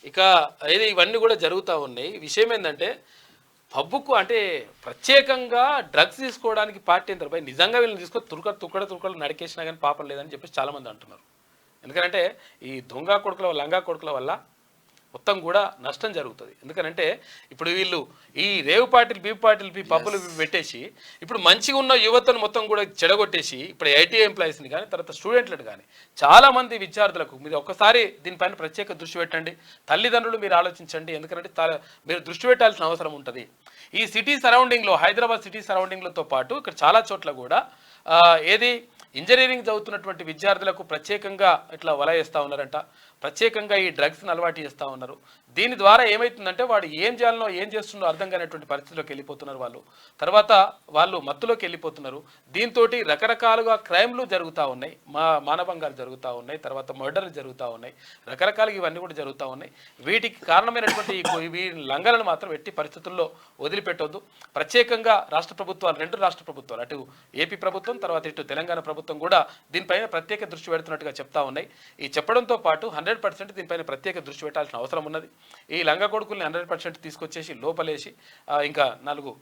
ఇక ఇవన్నీ కూడా జరుగుతూ ఉన్నాయి. విషయం ఏంటంటే పబ్బుకు అంటే ప్రత్యేకంగా డ్రగ్స్ తీసుకోవడానికి పార్టీ ఎంత భయ, నిజంగా వీళ్ళని తీసుకొని తుక్కడలు నడికేసినా కానీ పాపం లేదని చెప్పేసి చాలామంది అంటున్నారు. ఎందుకంటే ఈ దొంగ కొడుకుల లంగా కొడుకుల వల్ల మొత్తం కూడా నష్టం జరుగుతుంది. ఎందుకంటే ఇప్పుడు వీళ్ళు ఈ రేవు పార్టీలు, బీప్ పార్టీలు, పబ్బులు పెట్టేసి ఇప్పుడు మంచిగా ఉన్న యువతను మొత్తం కూడా చెడగొట్టేసి ఇప్పుడు ఐటీ ఎంప్లాయీస్ని కానీ తర్వాత స్టూడెంట్లను కానీ చాలామంది విద్యార్థులకు మీరు ఒక్కసారి దీనిపైన ప్రత్యేక దృష్టి పెట్టండి. తల్లిదండ్రులు మీరు ఆలోచించండి, ఎందుకంటే మీరు దృష్టి పెట్టాల్సిన అవసరం ఉంటుంది. ఈ సిటీ సరౌండింగ్లో, హైదరాబాద్ సిటీ సరౌండింగ్లతో పాటు ఇక్కడ చాలా చోట్ల కూడా ఇంజనీరింగ్ చదువుతున్నటువంటి విద్యార్థులకు ప్రత్యేకంగా ఇట్లా వల వేస్తూ ఉన్నారంట. ప్రత్యేకంగా ఈ డ్రగ్స్ని అలవాటు చేస్తూ ఉన్నారు. దీని ద్వారా ఏమవుతుందంటే వాడు ఏం చేయాలనో ఏం చేస్తుందో అర్థం కానిటువంటి పరిస్థితిలోకి వెళ్ళిపోతున్నారు వాళ్ళు. తర్వాత వాళ్ళు మత్తులోకి వెళ్ళిపోతున్నారు. దీంతో రకరకాలుగా క్రైమ్లు జరుగుతూ ఉన్నాయి, మానభంగాలు జరుగుతూ ఉన్నాయి, తర్వాత మర్డర్లు జరుగుతూ ఉన్నాయి, రకరకాలుగా ఇవన్నీ కూడా జరుగుతూ ఉన్నాయి. వీటికి కారణమైనటువంటి ఈ లంఘనలను మాత్రం ఎట్టి పరిస్థితుల్లో వదిలిపెట్టొద్దు. ప్రత్యేకంగా రాష్ట్ర ప్రభుత్వాలు, 2 రాష్ట్ర ప్రభుత్వాలు, అటు ఏపీ ప్రభుత్వం తర్వాత ఇటు తెలంగాణ ప్రభుత్వం కూడా దీనిపైన ప్రత్యేక దృష్టి పెడుతున్నట్టుగా చెప్తా ఉన్నాయి. ఈ చెప్పడంతో పాటు 100% దీనిపైన ప్రత్యేక దృష్టి పెట్టాల్సిన అవసరం ఉన్నది. ఈ లంగ కొడుకుల్ని 100% తీసుకొచ్చేసి లోపలేసి ఇంకా 4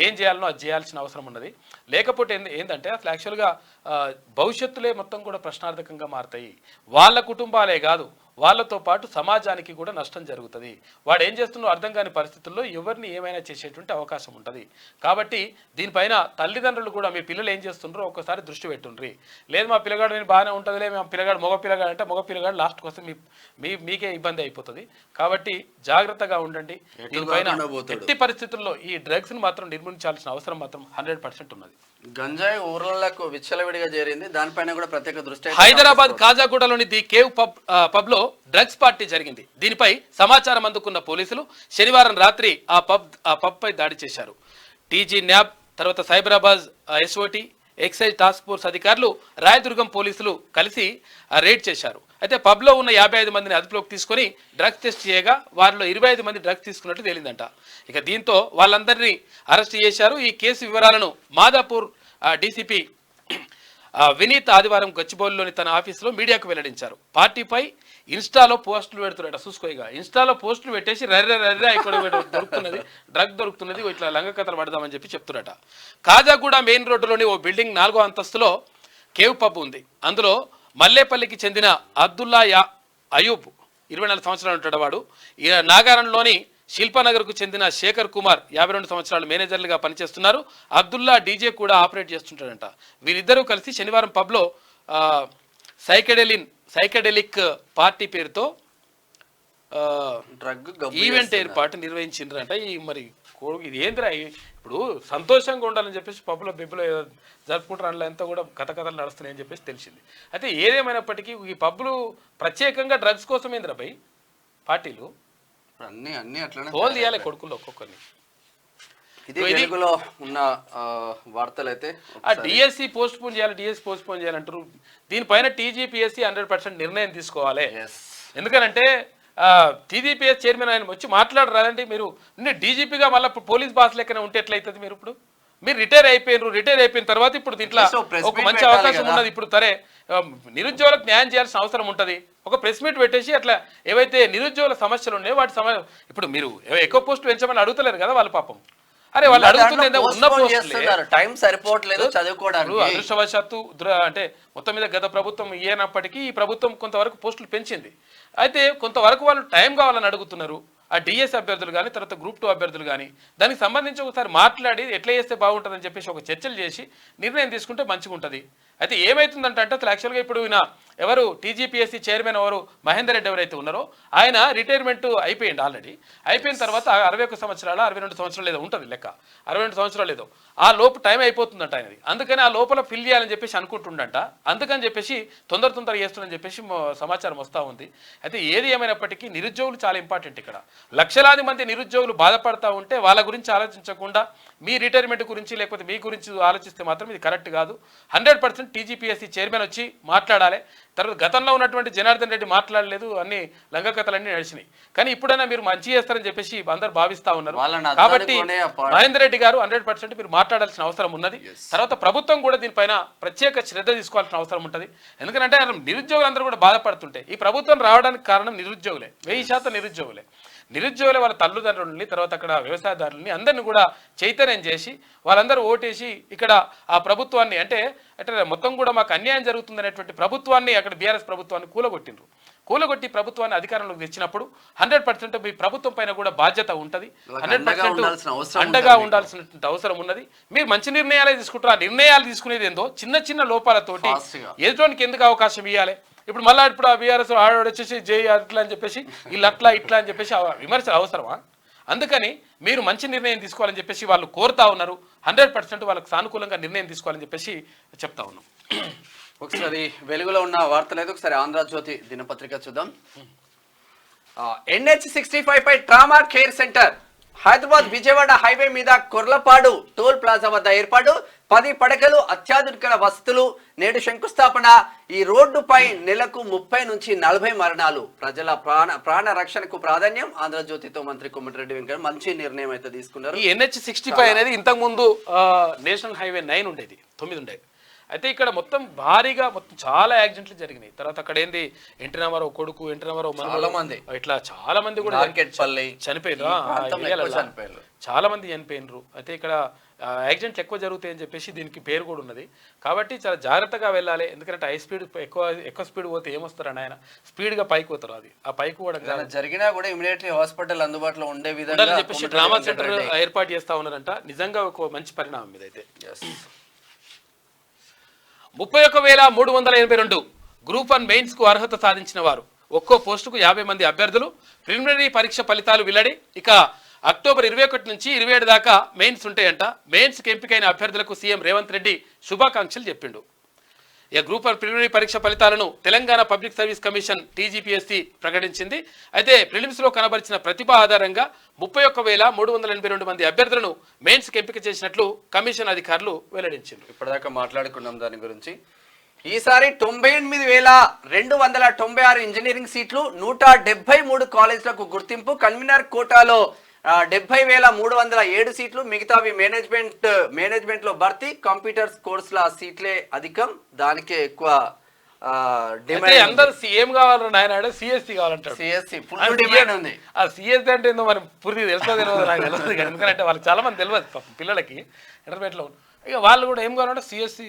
ఏం చేయాలనో అది చేయాల్సిన అవసరం ఉన్నది. లేకపోతే ఏంటంటే అసలు యాక్చువల్గా భవిష్యత్తులే మొత్తం కూడా ప్రశ్నార్థకంగా మారుతాయి. వాళ్ళ కుటుంబాలే కాదు, వాళ్ళతో పాటు సమాజానికి కూడా నష్టం జరుగుతుంది. వాడు ఏం చేస్తున్నో అర్థం కాని పరిస్థితుల్లో ఎవరిని ఏమైనా చేసేటువంటి అవకాశం ఉంటుంది. కాబట్టి దీనిపైన తల్లిదండ్రులు కూడా మీ పిల్లలు ఏం చేస్తుండ్రో ఒక్కసారి దృష్టి పెట్టుండ్రి. లేదు మా పిల్లగాడు నేను బాగానే ఉంటుందిలే, మా పిల్లగాడు మగ పిల్లగాడు అంటే మగ పిల్లగాడు లాస్ట్ కోసం మీకే ఇబ్బంది అయిపోతుంది. కాబట్టి జాగ్రత్తగా ఉండండి. దీనిపైన ఎట్టి పరిస్థితుల్లో ఈ డ్రగ్స్ని మాత్రం నిర్మూలించాల్సిన అవసరం మాత్రం 100% ఉన్నది. గంజాయి ఊర్లకు విచ్చలవిడిగా చేరింది, దానిపైన కూడా ప్రత్యేక దృష్టి. హైదరాబాద్ కాజాగూడలోని ది కేవ్ పబ్ లో డ్రగ్స్ పార్టీ జరిగింది. దీనిపై సమాచారం అందుకున్న పోలీసులు శనివారం రాత్రి ఆ పబ్ పై దాడి చేశారు. టీజీ న్యాబ్ తర్వాత Cyberabad SOT excise task force అధికారులు రాయదుర్గం పోలీసులు కలిసి రేడ్ చేశారు. అయితే పబ్లో ఉన్న 55 మందిని అదుపులోకి తీసుకొని డ్రగ్స్ టెస్ట్ చేయగా వారిలో 25 మంది డ్రగ్స్ తీసుకున్నట్టు తేలిందంట. ఇక దీంతో వాళ్ళందరినీ అరెస్ట్ చేశారు. ఈ కేసు వివరాలను మాదాపూర్ డీసీపీ వినీత్ ఆదివారం గచ్చిబౌలిలోని తన ఆఫీసులో మీడియాకు వెల్లడించారు. పార్టీపై ఇన్స్టాలో పోస్టులు పెడుతున్నారట. చూసుకోగా ఇన్స్టాలో పోస్టులు పెట్టేసి రర్ర ఇక్కడ దొరుకుతున్నది, డ్రగ్ దొరుకుతున్నది, ఇట్లా లంగ కథలు పడదామని చెప్తున్నట. కాజాగూడ మెయిన్ రోడ్డులోని ఓ బిల్డింగ్ 4వ అంతస్తులో కేవ్ పబ్ ఉంది. అందులో మల్లేపల్లికి చెందిన అబ్దుల్లా అయూబ్ 24 సంవత్సరాలు ఉంటాడు. వాడు నాగారంలోని శిల్పానగర్కు చెందిన శేఖర్ కుమార్ 52 సంవత్సరాలు మేనేజర్లుగా పనిచేస్తున్నారు. అబ్దుల్లా డీజే కూడా ఆపరేట్ చేస్తుంటాడంట. వీరిద్దరూ కలిసి శనివారం పబ్లో సైకెడెలిక్ పార్టీ పేరుతో డ్రగ్ ఈవెంట్ ఏర్పాటు నిర్వహించిండ్రంట. మరి ఇది ఏంద్రా, ఇప్పుడు సంతోషంగా ఉండాలని చెప్పేసి పబ్బులో బిబ్బులో జరుపుకుంటారు, అందులో ఎంత కూడా కథలు నడుస్తున్నాయని చెప్పేసి తెలిసింది. అయితే ఏదేమైనప్పటికీ ఈ పబ్బులు ప్రత్యేకంగా డ్రగ్స్ కోసం ఏంద్రా భయ్ పార్టీలు అన్ని అట్లా హోల్ తీయాలి కొడుకుల్లో ఒక్కొక్కరిని. ఇది ఉన్న వార్తలు అయితే డిఎస్సి పోస్ట్ పోన్ చేయాలంటారు. దీనిపైన టీజీపీఎస్సీ 100% నిర్ణయం తీసుకోవాలి. ఎందుకనంటే టీజీపీఎస్ చైర్మన్ ఆయన వచ్చి మాట్లాడరాదండి. మీరు డీజీపీగా మళ్ళీ పోలీస్ బాస్ లెక్కనే ఉంటే ఎట్లయితుంది? మీరు ఇప్పుడు మీరు రిటైర్ అయిపోయిన తర్వాత ఇప్పుడు దీంట్లో So, press ఒక meet మంచి పెట్టాలి అవకాశం కదా. ఉన్నది. ఇప్పుడు సరే నిరుద్యోగులకు న్యాయం చేయాల్సిన అవసరం ఉంటుంది. ఒక ప్రెస్ మీట్ పెట్టేసి అట్లా ఏవైతే నిరుద్యోగుల సమస్యలు ఉన్నాయో వాటి ఇప్పుడు మీరు ఎక్కువ పోస్టులు పెంచమని అడుగుతలేరు కదా వాళ్ళు పాపం. అరే వాళ్ళు అడుగుతుంది ఉన్న పోస్టులు టైం సరిపోవట్లేదు చదువుకోవడానికి. అదృష్టవశాత్తు అంటే మొత్తం మీద గత ప్రభుత్వం ఇయ్యనప్పటికీ ఈ ప్రభుత్వం కొంతవరకు పోస్టులు పెంచింది. అయితే కొంతవరకు వాళ్ళు టైం కావాలని అడుగుతున్నారు. ఆ డిఎస్ అభ్యర్థులు కానీ తర్వాత గ్రూప్ 2 అభ్యర్థులు కానీ దానికి సంబంధించి ఒకసారి మాట్లాడి ఎట్లా చేస్తే బాగుంటుందని చెప్పేసి ఒక చర్చలు చేసి నిర్ణయం తీసుకుంటే మంచిగా ఉంటుంది. అయితే ఏమవుతుందంటే అసలు యాక్చువల్గా ఇప్పుడు ఈయన ఎవరు టీజీపీఎస్సీ చైర్మన్ ఎవరు మహేందర్ రెడ్డి ఎవరైతే ఉన్నారో ఆయన రిటైర్మెంట్ అయిపోయింది ఆల్రెడీ. అయిపోయిన తర్వాత 61 సంవత్సరాలు 62 సంవత్సరాలు ఏదో ఉంటుంది లెక్క, 62 సంవత్సరాలు ఏదో ఆ లోపు టైం అయిపోతుందంట ఆయనది. అందుకని ఆ లోపల ఫిల్ చేయాలని చెప్పేసి అనుకుంటుండంట. అందుకని చెప్పేసి తొందర చేస్తుందని చెప్పేసి సమాచారం వస్తూ ఉంది. అయితే ఏది ఏమైనప్పటికీ నిరుద్యోగులు చాలా ఇంపార్టెంట్. ఇక్కడ లక్షలాది మంది నిరుద్యోగులు బాధపడతా ఉంటే వాళ్ళ గురించి ఆలోచించకుండా మీ రిటైర్మెంట్ గురించి లేకపోతే మీ గురించి ఆలోచిస్తే మాత్రం ఇది కరెక్ట్ కాదు. 100% టీజీపీఎస్సీ చైర్మన్ వచ్చి మాట్లాడాలి. తర్వాత గతంలో ఉన్నటువంటి జనార్దన్ రెడ్డి మాట్లాడలేదు, అన్ని లంగకథలన్నీ నడిచినాయి. కానీ ఇప్పుడైనా మీరు మంచి చేస్తారని చెప్పేసి అందరు భావిస్తా ఉన్నారు. కాబట్టి మహేందర్ రెడ్డి గారు 100% మీరు మాట్లాడాల్సిన అవసరం ఉన్నది. తర్వాత ప్రభుత్వం కూడా దీనిపైన ప్రత్యేక శ్రద్ధ తీసుకోవాల్సిన అవసరం ఉంటుంది. ఎందుకంటే నిరుద్యోగులందరూ కూడా బాధపడుతుంటే ఈ ప్రభుత్వం రావడానికి కారణం నిరుద్యోగులే, 1000% నిరుద్యోగులే వాళ్ళ తల్లిదండ్రులని తర్వాత అక్కడ వ్యవసాయదారులని అందరినీ కూడా చైతన్యం చేసి వాళ్ళందరూ ఓటేసి ఇక్కడ ఆ ప్రభుత్వాన్ని అంటే మొత్తం కూడా మాకు అన్యాయం జరుగుతుందనేటువంటి ప్రభుత్వాన్ని అక్కడ బీఆర్ఎస్ ప్రభుత్వాన్ని కూలగొట్టి ప్రభుత్వాన్ని అధికారంలోకి తెచ్చినప్పుడు 100% మీ ప్రభుత్వం పైన కూడా బాధ్యత ఉంటుంది. 100% అండగా ఉండాల్సినటువంటి అవసరం ఉన్నది. మీరు మంచి నిర్ణయాలే తీసుకుంటారు. ఆ నిర్ణయాలు తీసుకునేది ఏందో చిన్న లోపాలతోటి ఎదుటోనికి ఎందుకు అవకాశం ఇవ్వాలి? ఇప్పుడు మళ్ళీ ఇప్పుడు ఆ బీఆర్ఎస్ ఆడవాడు వచ్చేసి జై అట్లా అని చెప్పేసి వీళ్ళు అట్లా ఇట్లా అని చెప్పేసి విమర్శలు అవసరమా? అందుకని మీరు మంచి నిర్ణయం తీసుకోవాలని చెప్పేసి వాళ్ళు కోరుతా ఉన్నారు. 100% వాళ్ళకి సానుకూలంగా నిర్ణయం తీసుకోవాలని చెప్పేసి చెప్తా ఉన్నాం. ఒకసారి వెలుగులో ఉన్న వార్తలు అయితే ఒకసారి ఆంధ్రజ్యోతి దినపత్రిక చూద్దాం. NH65 పై trauma care centre Hyderabad Vijayawada highway మీద కొర్లపాడు టోల్ ప్లాజా వద్ద ఏర్పాటు 10 పడకలు అత్యాధునిక వసతులు నేడు శంకుస్థాపన. ఈ రోడ్డుపై నెలకు 30 నుంచి 40 మరణాలు. ప్రజల ప్రాణ రక్షణకు ప్రాధాన్యం. ఆంధ్రజ్యోతితో మంత్రి కోమటిరెడ్డి వెంకట మంచి నిర్ణయం అయితే తీసుకున్నారు. ఈ NH65 అనేది ఇంతకు ముందు నేషనల్ హైవే 9 ఉండేది, 9 ఉండేది. అయితే ఇక్కడ మొత్తం భారీగా చాలా యాక్సిడెంట్లు జరిగినాయి. తర్వాత అక్కడ ఏంది ఎన్టీ రామారావు కొడుకు, ఎన్టీ రామారావు ఇట్లా చాలా మంది కూడా చనిపోయారు, చాలా మంది చనిపోయినరు. అయితే ఇక్కడ యాక్సిడెంట్లు ఎక్కువ జరుగుతాయని చెప్పేసి దీనికి పేరు కూడా ఉన్నది. కాబట్టి చాలా జాగ్రత్తగా వెళ్ళాలి. ఎందుకంటే హై స్పీడ్ ఎక్కువ స్పీడ్ పోతే ఏమొస్తారని ఆయన స్పీడ్గా పైకి పోతారు. అది ఆ పైకి కూడా జరిగినా కూడా ఇమీడియట్లీ హాస్పిటల్ అందుబాటులో ఉండే విధంగా చెప్పేసి ట్రామా సెంటర్ ఏర్పాటు చేస్తా ఉన్నారంట. నిజంగా ఒక మంచి పరిణామం ఇదైతే. 31,382 గ్రూప్ 1 మెయిన్స్ కు అర్హత సాధించిన వారు. ఒక్కో పోస్టుకు 50 మంది అభ్యర్థులు. ప్రిలిమినరీ పరీక్ష ఫలితాలు వెల్లడి. ఇక అక్టోబర్ 21 నుంచి 27 దాకా మెయిన్స్ ఉంటాయంట. మెయిన్స్ కి ఎంపికైన అభ్యర్థులకు సీఎం రేవంత్ రెడ్డి శుభాకాంక్షలు చెప్పిండు. ఇక గ్రూప్ 1 ప్రిలిమినరీ పరీక్ష ఫలితాలను Telangana public service commission TGPSC ప్రకటించింది. అయితే ప్రిలిమ్స్ లో కనబరిచిన ప్రతిభ ఆధారంగా 31,382 మంది అభ్యర్థులను మెయిన్స్ కి ఎంపిక చేసినట్లు కమిషన్ అధికారులు వెల్లడించారు. ఇప్పటిదాకా మాట్లాడుకున్నాం దాని గురించి. ఈసారి 98,296 ఇంజనీరింగ్ సీట్లు, 173 కాలేజీలకు గుర్తింపు. కన్వీనర్ కోటాలో 70,307 సీట్లు, మిగతావి మేనేజ్మెంట్ లో భర్తీ. కంప్యూటర్స్ కోర్సుల సీట్లే అధికం, దానికే ఎక్కువ డిమాండ్. అందరూ సీఎం కావాలని ఆయన సిఎస్సి కావాలంటారు. సిఎస్సి ఫుల్ డిమాండ్ ఉంది. ఆ సిఎస్సి అంటే ఏందో మరి పూర్తి తెలియదు నాకు తెలియదు. ఎందుకంటే వాళ్ళకి చాలా మంది తెలియదు పిల్లలకి ఇంటర్మీడియట్ లో. ఇక వాళ్ళు కూడా ఏం కావాలంటే సిఎస్సి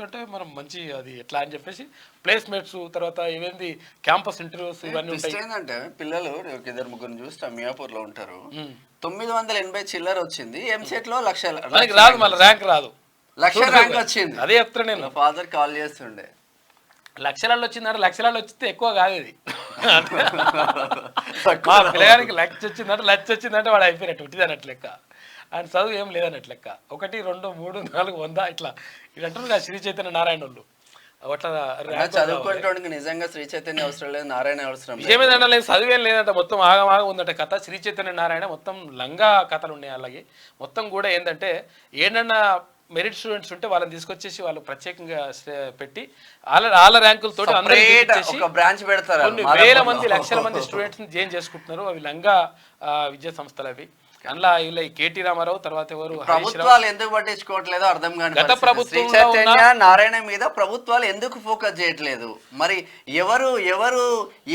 అంటే మనం మంచి అది ఎట్లా అని చెప్పేసి ప్లేస్మెంట్స్ తర్వాత ఇవేంది క్యాంపస్ ఇంటర్వ్యూస్ ఇవన్నీ ఉంటాయి. ఏంటంటే పిల్లలు 2-3 చూస్తా మియాపూర్ లో ఉంటారు. 980 చిల్లర వచ్చింది. ఎంసెట్ లో 1,00,000 రాదు, మళ్ళీ ర్యాంక్ రాదు, 1,00,000 ర్యాంక్ వచ్చింది. అదే చెప్తాను నేను. ఫాదర్ కాల్ చేస్తుండే లక్షలలో వచ్చిందంటే లక్షలలో వచ్చితే ఎక్కువ కాదు ఇది. మా పిల్లగానికి లక్ష వచ్చిందంటే వాడు అయిపోయినట్టు ఉట్టిదన్నట్టు లెక్క. ఆయన చదువు ఏం లేదన్నట్టు లెక్క. 1, 2, 3, 4, 100 ఇట్లా ఇది అంటారు కదా శ్రీ చైతన్య నారాయణ వాళ్ళు. అట్లా చదువుకోవడానికి నిజంగా శ్రీ చైతన్య అవసరం లేదు, నారాయణ అవసరం. ఏమేదంటే లేదు, చదివేం లేదంట, మొత్తం ఆగమాగ ఉందట కథ. శ్రీ చైతన్య నారాయణ మొత్తం లంగా కథలు ఉన్నాయి. అలాగే మొత్తం కూడా ఏంటంటే ఏంటన్నా మెరిట్ స్టూడెంట్స్ ఉంటే వాళ్ళని తీసుకొచ్చేసి వాళ్ళు ప్రత్యేకంగా పెట్టి వాళ్ళ ర్యాంకులతో బ్రాంచ్ పెడతారు. కొన్ని వేల మంది 1,00,000 మంది స్టూడెంట్స్ జాయిన్ చేసుకుంటున్నారు. అవి లంగా విద్యా సంస్థలు అవి. అందులో ఇలా కేటీ రామారావు తర్వాత ఎవరు హరీష్ రావు. ప్రభుత్వాలు ఎందుకు పట్టించుకోవట్లేదో అర్థం కాని గత పరిస్థితి. ప్రభుత్వంలో శ్రీ చైతన్య నారాయణ మీద ప్రభుత్వాలు ఎందుకు ఫోకస్ చేయట్లేదు? మరి ఎవరు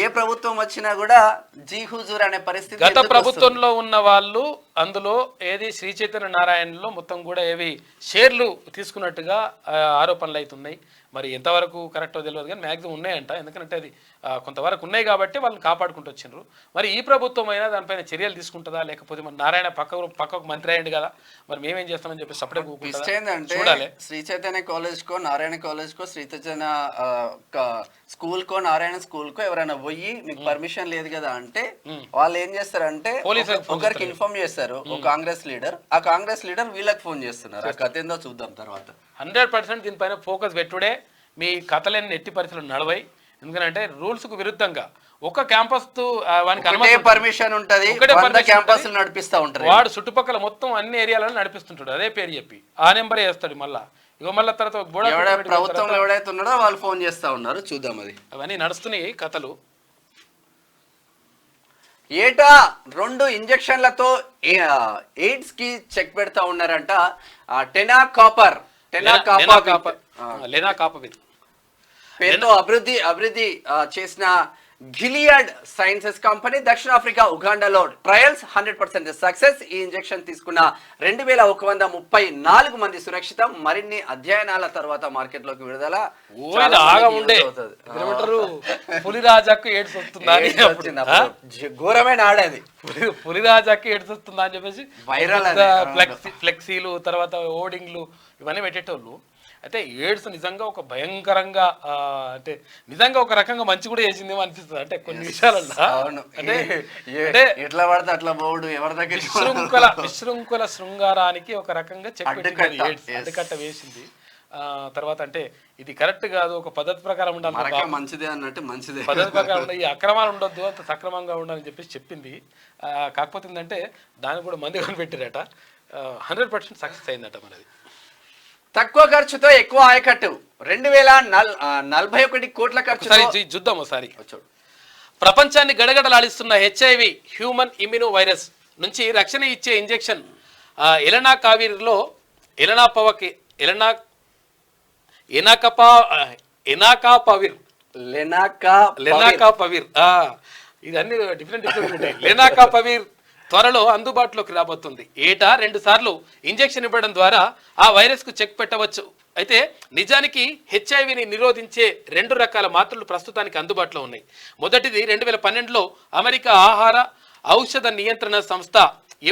ఏ ప్రభుత్వం వచ్చినా కూడా జీ హుజూర్ అనే పరిస్థితి గత ఎందుకు వస్తుంది? ప్రభుత్వంలో ఉన్న వాళ్ళు అందులో ఏది శ్రీ చైతన్య నారాయణలో మొత్తం కూడా ఏవి షేర్లు తీసుకున్నట్టుగా ఆరోపణలు అవుతున్నాయి. మరి ఎంతవరకు కరెక్టో తెలియదు కానీ మ్యాక్సిమం ఉన్నాయంట. ఎందుకంటే అది కొంతవరకు ఉన్నాయి కాబట్టి వాళ్ళని కాపాడుకుంటూ వచ్చిండ్రు. మరి ఈ ప్రభుత్వం అయినా దానిపైన చర్యలు తీసుకుంటుందా, లేకపోతే మరి నారాయణ పక్కకు మంత్రి అయ్యిండు కదా, మరి మేమేం చేస్తామని చెప్పి సపరేట్ చూడాలి. శ్రీ చైతన్య కాలేజ్ కో నారాయణ కాలేజ్ కో శ్రీ చైతన్య స్కూల్ కో నారాయణ స్కూల్ కో ఎవరైనా పోయి మీకు పర్మిషన్ లేదు కదా అంటే వాళ్ళు ఏం చేస్తారంటే ఒకరికి ఇన్ఫార్మ్ చేస్తారు, ఒక కాంగ్రెస్ లీడర్. ఆ కాంగ్రెస్ లీడర్ వీళ్ళకి ఫోన్ చేస్తున్నారు. ఆ కథ ఏందో చూద్దాం తర్వాత. 100% దీనిపైన ఫోకస్ పెట్టుడే. మీ కథలేని ఎట్టి పరిస్థితులు నడవై. ఎందుకంటే రూల్స్ కు విరుద్ధంగా ఒక క్యాంపస్ పర్మిషన్ ఉంటది, క్యాంపస్ నడిపిస్తా ఉంటారు. వాడు చుట్టుపక్కల మొత్తం అన్ని ఏరియాలలో నడిపిస్తుంటాడు. అదే పేరు చెప్పి ఆ నెంబరే వేస్తాడు. మళ్ళా మళ్ళీ తర్వాత ప్రభుత్వంలో ఎవడైతే ఉన్నాడో వాళ్ళు ఫోన్ చేస్తా ఉన్నారు. చూద్దాం అది. అవన్నీ నడుస్తున్నాయి కథలు. ఏటా 2 ఇంజెక్షన్లతో ఎయిడ్స్ కి చెక్ పెడతా ఉన్నారంట. టెనాకాపర్ పేరుతో అభివృద్ధి చేసిన గిలియడ్ సైన్సెస్ కంపెనీ దక్షిణాఫ్రికా ఉగాండాలో ట్రయల్స్ 100% సక్సెస్. ఈ ఇంజెక్షన్ తీసుకున్న 2134 మంది సురక్షితం. మరిన్ని అధ్యయనాల తర్వాత మార్కెట్ లోకి విడుదల. పులిరాజాకు ఎయిడ్స్ వస్తుందా, ఘోరమైన ఆడేది. పులిరాజాకి ఎయిడ్స్ వస్తుందా అని చెప్పేసి వైరల్ ఫ్లెక్సీలు తర్వాత హోర్డింగ్లు ఇవన్నీ పెట్టేటోళ్ళు. అయితే ఎయిడ్స్ నిజంగా ఒక భయంకరంగా అంటే నిజంగా ఒక రకంగా మంచి కూడా చేసిందేమో అనిపిస్తుంది. అంటే కొన్ని విషయాలలో అంటే ఎట్లా పడితే అట్లా పోడు ఎవరి దగ్గర విశృంఖల శృంగారానికి ఒక రకంగా అడ్డుకట్ట వేసింది. తర్వాత అంటే ఇది కరెక్ట్ కాదు, ఒక పద్ధతి ప్రకారం ఉండాలి, మంచిదే అన్నట్టు మంచిదే పద్ధతి ప్రకారం ఉండాలి, ఈ అక్రమాలు ఉండొద్దు, అంత సక్రమంగా ఉండాలని చెప్పేసి చెప్పింది. కాకపోతే ఏంటంటే దానికి కూడా మంది కనిపెట్టారట. 100% సక్సెస్ అయిందట. మనది తక్కువ ఖర్చుతో ఎక్కువ ఆయకట్టు 2041 కోట్ల ఖర్చు. చూద్దాం ఒకసారి. ప్రపంచాన్ని గడగడలాడిస్తున్న HIV హ్యూమన్ ఇమ్యూనో వైరస్ నుంచి రక్షణ ఇచ్చే ఇంజెక్షన్ ఎలనాకావిర్లో లెనాకాపవిర్ ఇదన్నీ డిఫరెంట్ ఉంటాయి. లెనాకాపవిర్ త్వరలో అందుబాటులోకి రాబోతుంది. ఏటా 2 సార్లు ఇంజెక్షన్ ఇవ్వడం ద్వారా ఆ వైరస్ కు చెక్ పెట్టవచ్చు. అయితే నిజానికి హెచ్ఐవిని నిరోధించే 2 రకాల మాత్రలు ప్రస్తుతానికి అందుబాటులో ఉన్నాయి. మొదటిది 2012లో అమెరికా ఆహార ఔషధ నియంత్రణ సంస్థ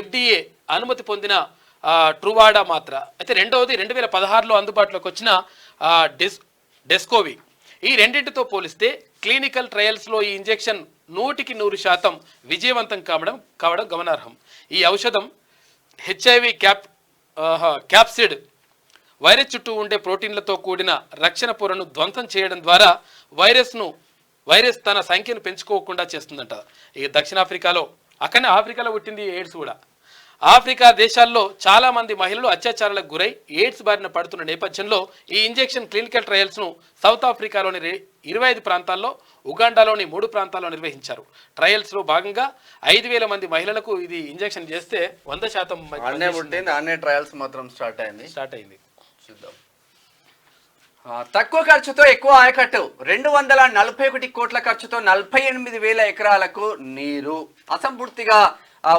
FDA అనుమతి పొందిన ట్రువాడా మాత్ర. అయితే రెండవది 2016లో అందుబాటులోకి వచ్చిన డెస్కోవి. ఈ రెండింటితో పోలిస్తే క్లినికల్ ట్రయల్స్లో ఈ ఇంజెక్షన్ 100% విజయవంతం కావడం గమనార్హం. ఈ ఔషధం HIV క్యాప్సిడ్ వైరస్ చుట్టూ ఉండే ప్రోటీన్లతో కూడిన రక్షణ పొరను ధ్వంసం చేయడం ద్వారా వైరస్ తన సంఖ్యను పెంచుకోకుండా చేస్తుందంట. ఈ దక్షిణాఫ్రికాలో అక్కడనే ఆఫ్రికాలో పుట్టింది ఎయిడ్స్ కూడా. ఆఫ్రికా దేశాల్లో చాలా మంది మహిళలు అత్యాచారాలకు గురై ఎయిడ్స్ బారిన పడుతున్న నేపథ్యంలో ఈ ఇంజెక్షన్ క్లినికల్ ట్రయల్స్ను సౌత్ ఆఫ్రికాలోని 25 ప్రాంతాల్లో, ఉగాండాలోని 3 ప్రాంతాల్లో నిర్వహించారు. ట్రయల్స్లో భాగంగా 5,000 మంది మహిళలకు ఇది ఇంజెక్షన్ చేస్తే 100% ట్రయల్స్ మాత్రం స్టార్ట్ అయింది. చూద్దాం. తక్కువ ఖర్చుతో ఎక్కువ ఆయకట్టు 241 కోట్ల ఖర్చుతో 48,000 ఎకరాలకు నీరు. అసంపూర్తిగా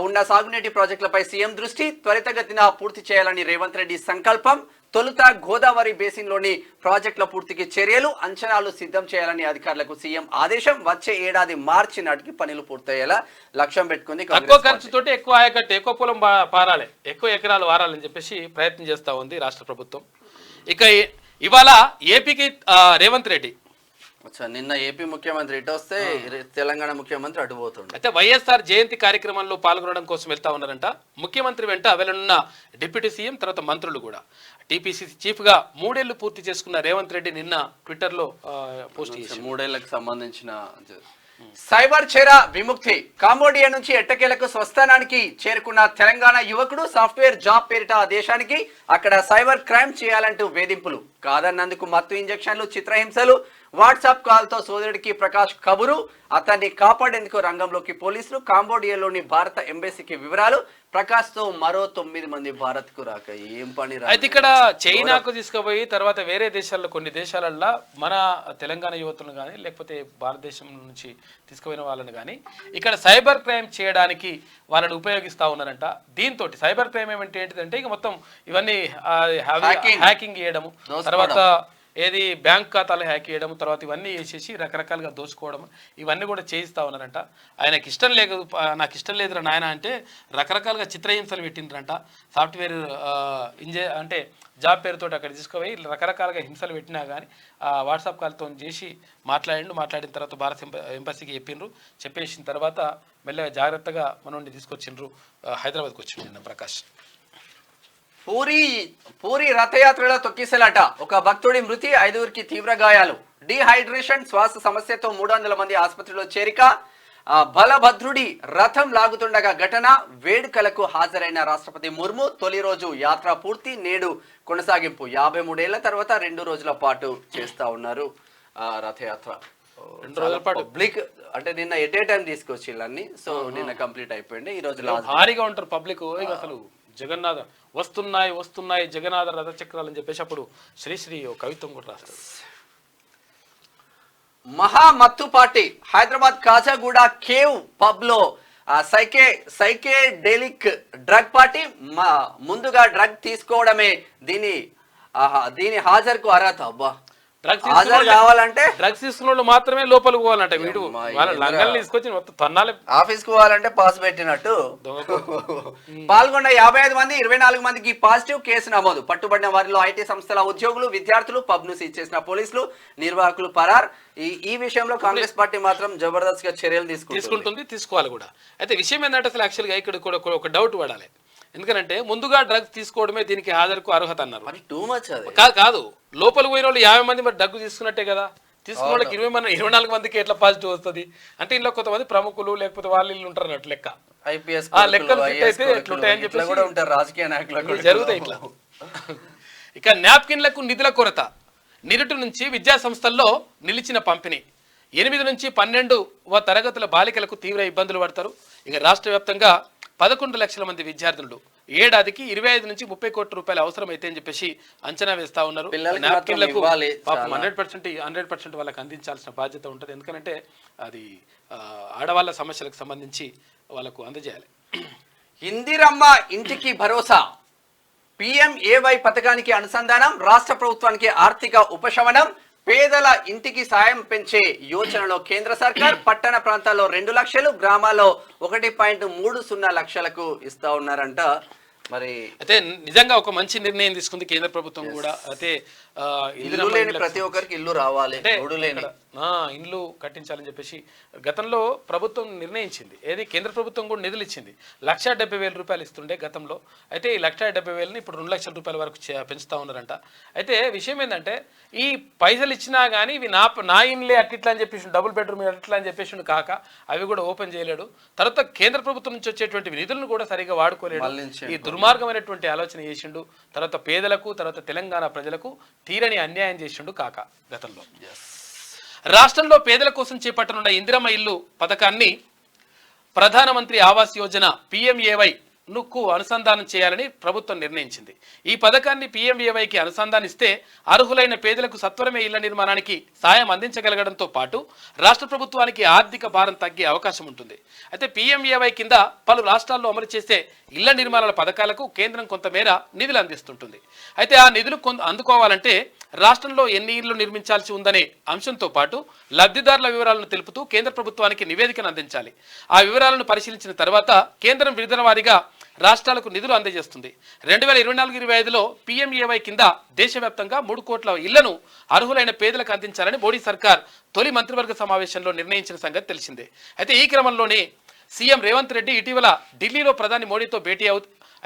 ఉన్న సాగునీటి ప్రాజెక్టులపై సీఎం దృష్టి. త్వరితగతిన పూర్తి చేయాలని రేవంత్ రెడ్డి సంకల్పం. తొలుత గోదావరి బేసిన్లోని ప్రాజెక్టుల పూర్తికి చర్యలు, అంచనాలు సిద్ధం చేయాలని అధికారులకు సీఎం ఆదేశం. వచ్చే ఏడాది మార్చి నాటికి పనులు పూర్తయ్యేలా లక్ష్యం పెట్టుకుంది. తక్కువ ఖర్చుతోటి ఎక్కువ ఆయకట్టు, ఎక్కువ పొలం పారాలి, ఎక్కువ ఎకరాలు వారాలని చెప్పేసి ప్రయత్నం చేస్తా ఉంది రాష్ట్ర ప్రభుత్వం. ఇక ఇవాళ ఏపీకి రేవంత్ రెడ్డి నిన్న ఏపీ ముఖ్యమంత్రి ఇటు వస్తే తెలంగాణ ముఖ్యమంత్రి అటు పోతుండే. అయితే వైఎస్ఆర్ జయంతి కార్యక్రమంలో పాల్గొనడం కోసం వెళ్తా ఉన్నారంట. ముఖ్యమంత్రి వెంట వెళ్ళనున్న డిప్యూటీ సీఎం తర్వాత మంత్రులు కూడా. టీపీసీసీ చీఫ్ గా 3 ఏళ్లు పూర్తి చేసుకున్న రేవంత్ రెడ్డి నిన్న ట్విట్టర్ లో పోస్ట్ చేశారు. 3 ఏళ్లకు సంబంధించిన సైబర్ చేర విముక్తి. కాంబోడియా నుంచి ఎట్టకేలకు స్వస్థానానికి చేరుకున్న తెలంగాణ యువకుడు సాఫ్ట్వేర్ జాబ్ పేరిట ఆ దేశానికి అక్కడ సైబర్ క్రైమ్ చేయాలంటూ వేధింపులు, కాదన్నందుకు మత్తు ఇంజెక్షన్లు, చిత్రహింసలు, వాట్సాప్ కాల్తో సోదరుడికి ప్రకాష్ కబురు, అతన్ని కాపాడేందుకు రంగంలోకి పోలీసులు. కాంబోడియాలోని భారత ఎంబసీకి వివరాలు. ప్రకాష్ తో మరో 9 మంది భారత్ కు రాక ఏం పని రా. అయితే ఇక్కడ చైనాకు తీసుకుపోయి తర్వాత వేరే దేశాల్లో కొన్ని దేశాలల్లో మన తెలంగాణ యువతులను కానీ లేకపోతే భారతదేశం నుంచి తీసుకుపోయిన వాళ్ళని కానీ ఇక్కడ సైబర్ క్రైమ్ చేయడానికి వాళ్ళని ఉపయోగిస్తూ ఉన్నారంట. దీంతో సైబర్ క్రైమ్ ఏంటిదంటే ఇక మొత్తం ఇవన్నీ హ్యాకింగ్ చేయడము, తర్వాత ఏది బ్యాంక్ ఖాతాలు హ్యాక్ చేయడం, తర్వాత ఇవన్నీ వేసేసి రకరకాలుగా దోచుకోవడం, ఇవన్నీ కూడా చేయిస్తూ ఉన్నారంట. ఆయనకి ఇష్టం లేదు, నాకు ఇష్టం లేదురా నాయన అంటే రకరకాలుగా చిత్రహింసలు పెట్టిండ్రంట. సాఫ్ట్వేర్ అంటే జాబ్ పేరుతో అక్కడ తీసుకుపోయి రకరకాలుగా హింసలు పెట్టినా కానీ వాట్సాప్ కాల్తో చేసి మాట్లాడిన తర్వాత భారత ఎంబసీకి చెప్పేసిన తర్వాత మెల్లగా జాగ్రత్తగా మనోడిని తీసుకొచ్చిండ్రు, హైదరాబాద్కి వచ్చిండు ప్రకాష్. పూరి రథయాత్రలో తొక్కిసలాట, ఒక భక్తుడి మృతి, 5గురికి తీవ్ర గాయాలు. డిహైడ్రేషన్, శ్వాస సమస్యతో 300 మంది ఆసుపత్రిలో చేరిక. బలభద్రుడి రథం లాగుతుండగా ఘటన, వేడుకలకు హాజరైన రాష్ట్రపతి ముర్ము. తొలి రోజు యాత్ర పూర్తి, నేడు కొనసాగింపు. 53 ఏళ్ల తర్వాత 2 రోజుల పాటు చేస్తా ఉన్నారు రథయాత్ర. 2 రోజుల పాటు పబ్లిక్ అంటే నిన్న ఎట్ ఏ టైం తీసుకొచ్చి అన్ని, సో నిన్న కంప్లీట్ అయిపోయింది. ఈ రోజు భారీగా ఉంటారు పబ్లిక్. అసలు జగన్నాథ వస్తున్నాయి జగన్నాథ రథచక్రాలు అని చెప్పేసి అప్పుడు శ్రీశ్రీ కవిత్వం కూడా రాస్తారు. మహామత్తు party, Hyderabad Khajaguda cave pub లో సైకేడెలిక్ డ్రగ్ పార్టీ. ముందుగా డ్రగ్ తీసుకోవడమే దీని హాజరుకు అర్హత. అబ్బా, డ్రగ్స్ తీసుకున్న మాత్రమే లోపలికి పోవాలంటే వీడు లంగల్ తీసుకొచ్చి మొత్తం తన్నాలి. ఆఫీస్ కు పోవాలంటే పాస్ పెట్టినట్టు. పాల్గొన్న 55 మంది, 24 మందికి పాజిటివ్, కేసు నమోదు. పట్టుబడిన వారిలో ఐటీ సంస్థల ఉద్యోగులు, విద్యార్థులు. పబ్ ను సీజ్ చేసిన పోలీసులు, నిర్వాహకులు పరార్. ఈ విషయంలో కాంగ్రెస్ పార్టీ మాత్రం జబర్దస్త్ గా చర్యలు తీసుకోవాలి కూడా. అయితే విషయం ఏంటంటే అసలు యాక్చువల్ గా ఇక్కడ కూడా ఒక డౌట్ పడాలి. ఎందుకంటే ముందుగా డ్రగ్స్ తీసుకోవడమే దీనికి హాజరుకు అర్హత అన్నారు. కాదు, లోపలికి పోయిన వాళ్ళు 50 మంది మరి డ్రగ్ తీసుకున్నట్టే కదా. తీసుకున్న వాళ్ళకి 24 మందికి ఎట్లా పాజిటివ్ వస్తుంది అంటే ఇంట్లో కొంతమంది ప్రముఖులు లేకపోతే వాళ్ళు ఉంటారు అన్నట్టు లెక్క. ఐపీఎస్ లెక్కలు అయితే ఎట్లుంటాయని చెప్పి రాజకీయ నాయకులు జరుగుతాయి ఇట్లా. ఇక నాప్కిన్లకు నిధుల కొరత, నిరుటి నుంచి విద్యా సంస్థల్లో నిలిచిన పంపిణీ. 8 నుంచి 12వ తరగతుల బాలికలకు తీవ్ర ఇబ్బందులు పడతారు. ఇక రాష్ట్ర వ్యాప్తంగా 11 లక్షల మంది విద్యార్థులు ఏడాదికి 25 నుంచి 30 కోట్ల రూపాయలు అవసరమైతే అని చెప్పేసి అంచనా వేస్తా ఉన్నారు. నాప్కిన్లకు 100% వాళ్ళకి అందించాల్సిన బాధ్యత ఉంటుంది. ఎందుకంటే అది ఆడవాళ్ళ సమస్యలకు సంబంధించి వాళ్ళకు అందజేయాలి. ఇందిరమ్మ ఇంటికి భరోసా, PMAY పథకానికి అనుసంధానం, రాష్ట్ర ప్రభుత్వానికి ఆర్థిక ఉపశమనం. పేదల ఇంటికి సాయం పెంచే యోచనలో కేంద్ర సర్కార్. పట్టణ ప్రాంతాల్లో 2 లక్షలు, గ్రామాల్లో 1.30 లక్షలకు ఇస్తా ఉన్నారంట. మరి అయితే నిజంగా ఒక మంచి నిర్ణయం తీసుకుంది కేంద్ర ప్రభుత్వం కూడా. అయితే ఇల్లు లేని ప్రతి ఒక్కరికి ఇల్లు రావాలి, ఇండ్లు కట్టించాలని చెప్పేసి గతంలో ప్రభుత్వం నిర్ణయించింది. ఏది కేంద్ర ప్రభుత్వం కూడా నిధులు ఇచ్చింది. 1,70,000 రూపాయలు ఇస్తుండే గతంలో. అయితే ఈ 1,70,000ని ఇప్పుడు 2 లక్షల రూపాయల వరకు పెంచుతా ఉన్నారంట. అయితే విషయం ఏంటంటే ఈ పైసలు ఇచ్చినా కానీ ఇవి నా ఇండ్లే అట్లా అని చెప్పేసి డబుల్ బెడ్రూమ్ అట్లా అని చెప్పేసి కాక అవి కూడా ఓపెన్ చేయలేడు. తర్వాత కేంద్ర ప్రభుత్వం నుంచి వచ్చేటువంటి నిధులను కూడా సరిగా వాడుకోలేడు. ఈ దుర్మార్గమైనటువంటి ఆలోచన చేసిండు. తర్వాత పేదలకు, తర్వాత తెలంగాణ ప్రజలకు తీరని అన్యాయం చేసిండు కాక గతంలో. రాష్ట్రంలో పేదల కోసం చేపట్టనున్న ఇందిరమ్మ ఇల్లు పథకాన్ని ప్రధానమంత్రి ఆవాస్ యోజన PMAY కు అనుసంధానం చేయాలని ప్రభుత్వం నిర్ణయించింది. ఈ పథకాన్ని PMAYకి అనుసంధానిస్తే అర్హులైన పేదలకు సత్వరమే ఇళ్ల నిర్మాణానికి సాయం అందించగలగడంతో పాటు రాష్ట్ర ప్రభుత్వానికి ఆర్థిక భారం తగ్గే అవకాశం ఉంటుంది. అయితే PMAY కింద పలు రాష్ట్రాల్లో అమలు చేసే ఇళ్ల నిర్మాణాల పథకాలకు కేంద్రం కొంతమేర నిధులు అందిస్తుంటుంది. అయితే ఆ నిధులు అందుకోవాలంటే రాష్ట్రంలో ఎన్ని ఇళ్లు నిర్మించాల్సి ఉందనే అంశంతో పాటు లబ్ధిదారుల వివరాలను తెలుపుతూ కేంద్ర ప్రభుత్వానికి నివేదికను అందించాలి. ఆ వివరాలను పరిశీలించిన తర్వాత కేంద్రం విడుదల వారీగా రాష్ట్రాలకు నిధులు అందజేస్తుంది. 2024-25లో PMAY కింద దేశవ్యాప్తంగా 3 కోట్ల ఇళ్లను అర్హులైన పేదలకు అందించాలని మోడీ సర్కార్ తొలి మంత్రివర్గ సమావేశంలో నిర్ణయించిన సంగతి తెలిసిందే. అయితే ఈ క్రమంలోనే సీఎం రేవంత్ రెడ్డి ఇటీవల ఢిల్లీలో ప్రధాని మోడీతో భేటీ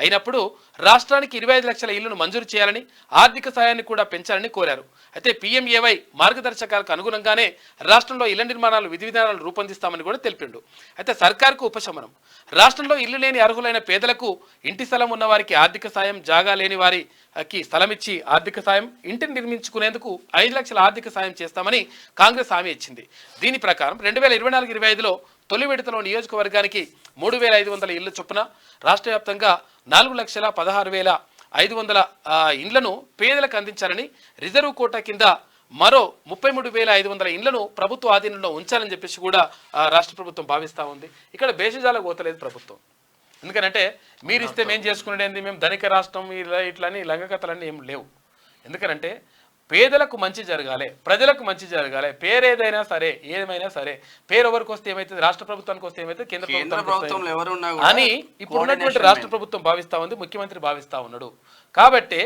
అయినప్పుడు రాష్ట్రానికి 25 లక్షల ఇళ్లను మంజూరు చేయాలని, ఆర్థిక సాయాన్ని కూడా పెంచాలని కోరారు. అయితే PMAY మార్గదర్శకాలకు అనుగుణంగానే రాష్ట్రంలో ఇళ్ల నిర్మాణాలు విధి విధానాలు రూపొందిస్తామని కూడా తెలిపిండు. అయితే సర్కార్కు ఉపశమనం. రాష్ట్రంలో ఇల్లు లేని అర్హులైన పేదలకు ఇంటి స్థలం ఉన్న వారికి ఆర్థిక సాయం, జాగా లేని వారికి స్థలం ఇచ్చి ఆర్థిక సాయం, ఇంటిని నిర్మించుకునేందుకు 5 లక్షల ఆర్థిక సాయం చేస్తామని కాంగ్రెస్ హామీ ఇచ్చింది. దీని ప్రకారం 2024-25లో తొలి విడతలో నియోజకవర్గానికి 3,500 ఇళ్ల చొప్పున రాష్ట్ర వ్యాప్తంగా 4,16,500 ఇండ్లను పేదలకు అందించాలని, రిజర్వ్ కోటా కింద మరో 33,500 ఇండ్లను ప్రభుత్వ ఆధీనంలో ఉంచాలని చెప్పేసి కూడా రాష్ట్ర ప్రభుత్వం భావిస్తూ ఉంది. ఇక్కడ భేషజాలకు పోతలేదు ప్రభుత్వం. ఎందుకంటే మీరు ఇస్తే మేము చేసుకునేది, మేము ధనిక రాష్ట్రం ఇట్లని లంగకథలన్నీ ఏం లేవు. ఎందుకంటే పేదలకు మంచి జరగాలి, ప్రజలకు మంచి జరగాలి. పేరు ఏదైనా సరే, ఏమైనా సరే, పేరు ఎవరికి వస్తే ఏమైతుంది, రాష్ట్ర ప్రభుత్వానికి వస్తే ఏమైతే కేంద్ర ప్రభుత్వం అని ఇప్పుడు ఉన్నటువంటి రాష్ట్ర ప్రభుత్వం భావిస్తా ఉంది, ముఖ్యమంత్రి భావిస్తా ఉన్నాడు. కాబట్టి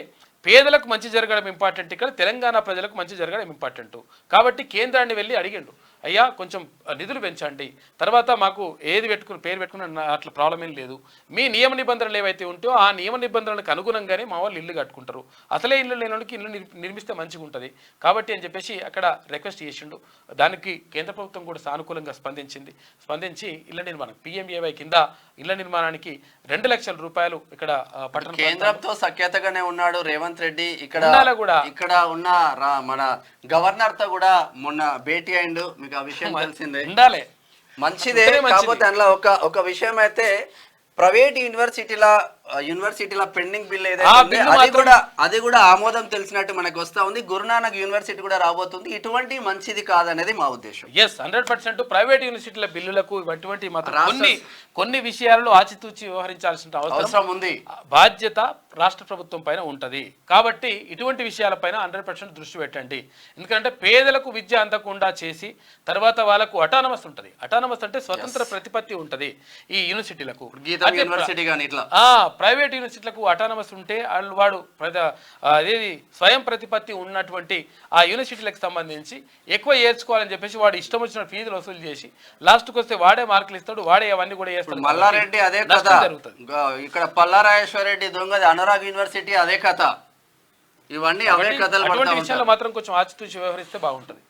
పేదలకు మంచి జరగడం ఇంపార్టెంట్, ఇక్కడ తెలంగాణ ప్రజలకు మంచి జరగడం ఇంపార్టెంట్. కాబట్టి కేంద్రాన్ని వెళ్ళి అడిగిండు, అయ్యా కొంచెం నిధులు పెంచండి, తర్వాత మాకు ఏది పెట్టుకుని పేరు పెట్టుకుని అట్లా ప్రాబ్లం ఏం లేదు, మీ నియమ నిబంధనలు ఏవైతే ఉంటాయో ఆ నియమ నిబంధనలకు అనుగుణంగానే మా వాళ్ళు ఇల్లు కట్టుకుంటారు, అసలే ఇల్లు లేని వాళ్ళకి ఇల్లు నిర్మిస్తే మంచిగా ఉంటుంది కాబట్టి అని చెప్పేసి అక్కడ రిక్వెస్ట్ చేసిండు. దానికి కేంద్ర ప్రభుత్వం కూడా సానుకూలంగా స్పందించి ఇళ్ల నిర్మాణం PMAY కింద ఇళ్ల నిర్మాణానికి 2 లక్షల రూపాయలు ఇక్కడ పట్టణ కేంద్రంతో సఖ్యతగానే ఉన్నాడు రేవంత్ రెడ్డి. ఇక్కడ ఉన్న మన గవర్నర్ తో కూడా మొన్న భేటీ అయిండు, మీకు ఆ విషయం తెలిసిందే. ఉండాలి, మంచిదే. కాకపోతే అందులో ఒక విషయం అయితే, ప్రైవేట్ యూనివర్సిటీల పెండింగ్ బిల్ ఏదైతే అది కూడా ఆమోదం తెలిసినట్టు మనకు వస్తా ఉంది. గురునానక్ యూనివర్సిటీ కూడా రాబోతుంది. ఇటువంటి మంచిది కాదనేది మా ఉద్దేశం. 100% ప్రైవేట్ యూనివర్సిటీల బిల్లులకు ఇటువంటి కొన్ని విషయాలలో ఆచితూచి వ్యవహరించాల్సిన అవసరం ఉంది. బాధ్యత రాష్ట్ర ప్రభుత్వం పైన ఉంటది. కాబట్టి ఇటువంటి విషయాలపైన 100% దృష్టి పెట్టండి. ఎందుకంటే పేదలకు విద్య అందకుండా చేసి తర్వాత వాళ్ళకు అటానమస్ ఉంటది. అటానమస్ అంటే స్వతంత్ర ప్రతిపత్తి ఉంటది ఈ యూనివర్సిటీలకు. ప్రైవేట్ యూనివర్సిటీలకు అటానమస్ ఉంటే వాడు అదేది స్వయం ప్రతిపత్తి ఉన్నటువంటి ఆ యూనివర్సిటీలకు సంబంధించి ఎక్కువ ఏర్చుకోవాలని చెప్పేసి వాడు ఇష్టం వచ్చిన ఫీజులు వసూలు చేసి లాస్ట్కి వస్తే వాడే మార్కులు ఇస్తాడు, వాడే అవన్నీ కూడా చేస్తాడు. మల్లారెడ్డి అదే కథ, ఇక్కడ పల్లారాజేశ్వర రెడ్డి దొంగది అనురాగ్ యూనివర్సిటీ అదే కథ. ఇవన్నీ అవే కథలు. అటువంటి విషయాల్లో మాత్రం కొంచెం ఆచితూచి వ్యవహరిస్తే బాగుంటది.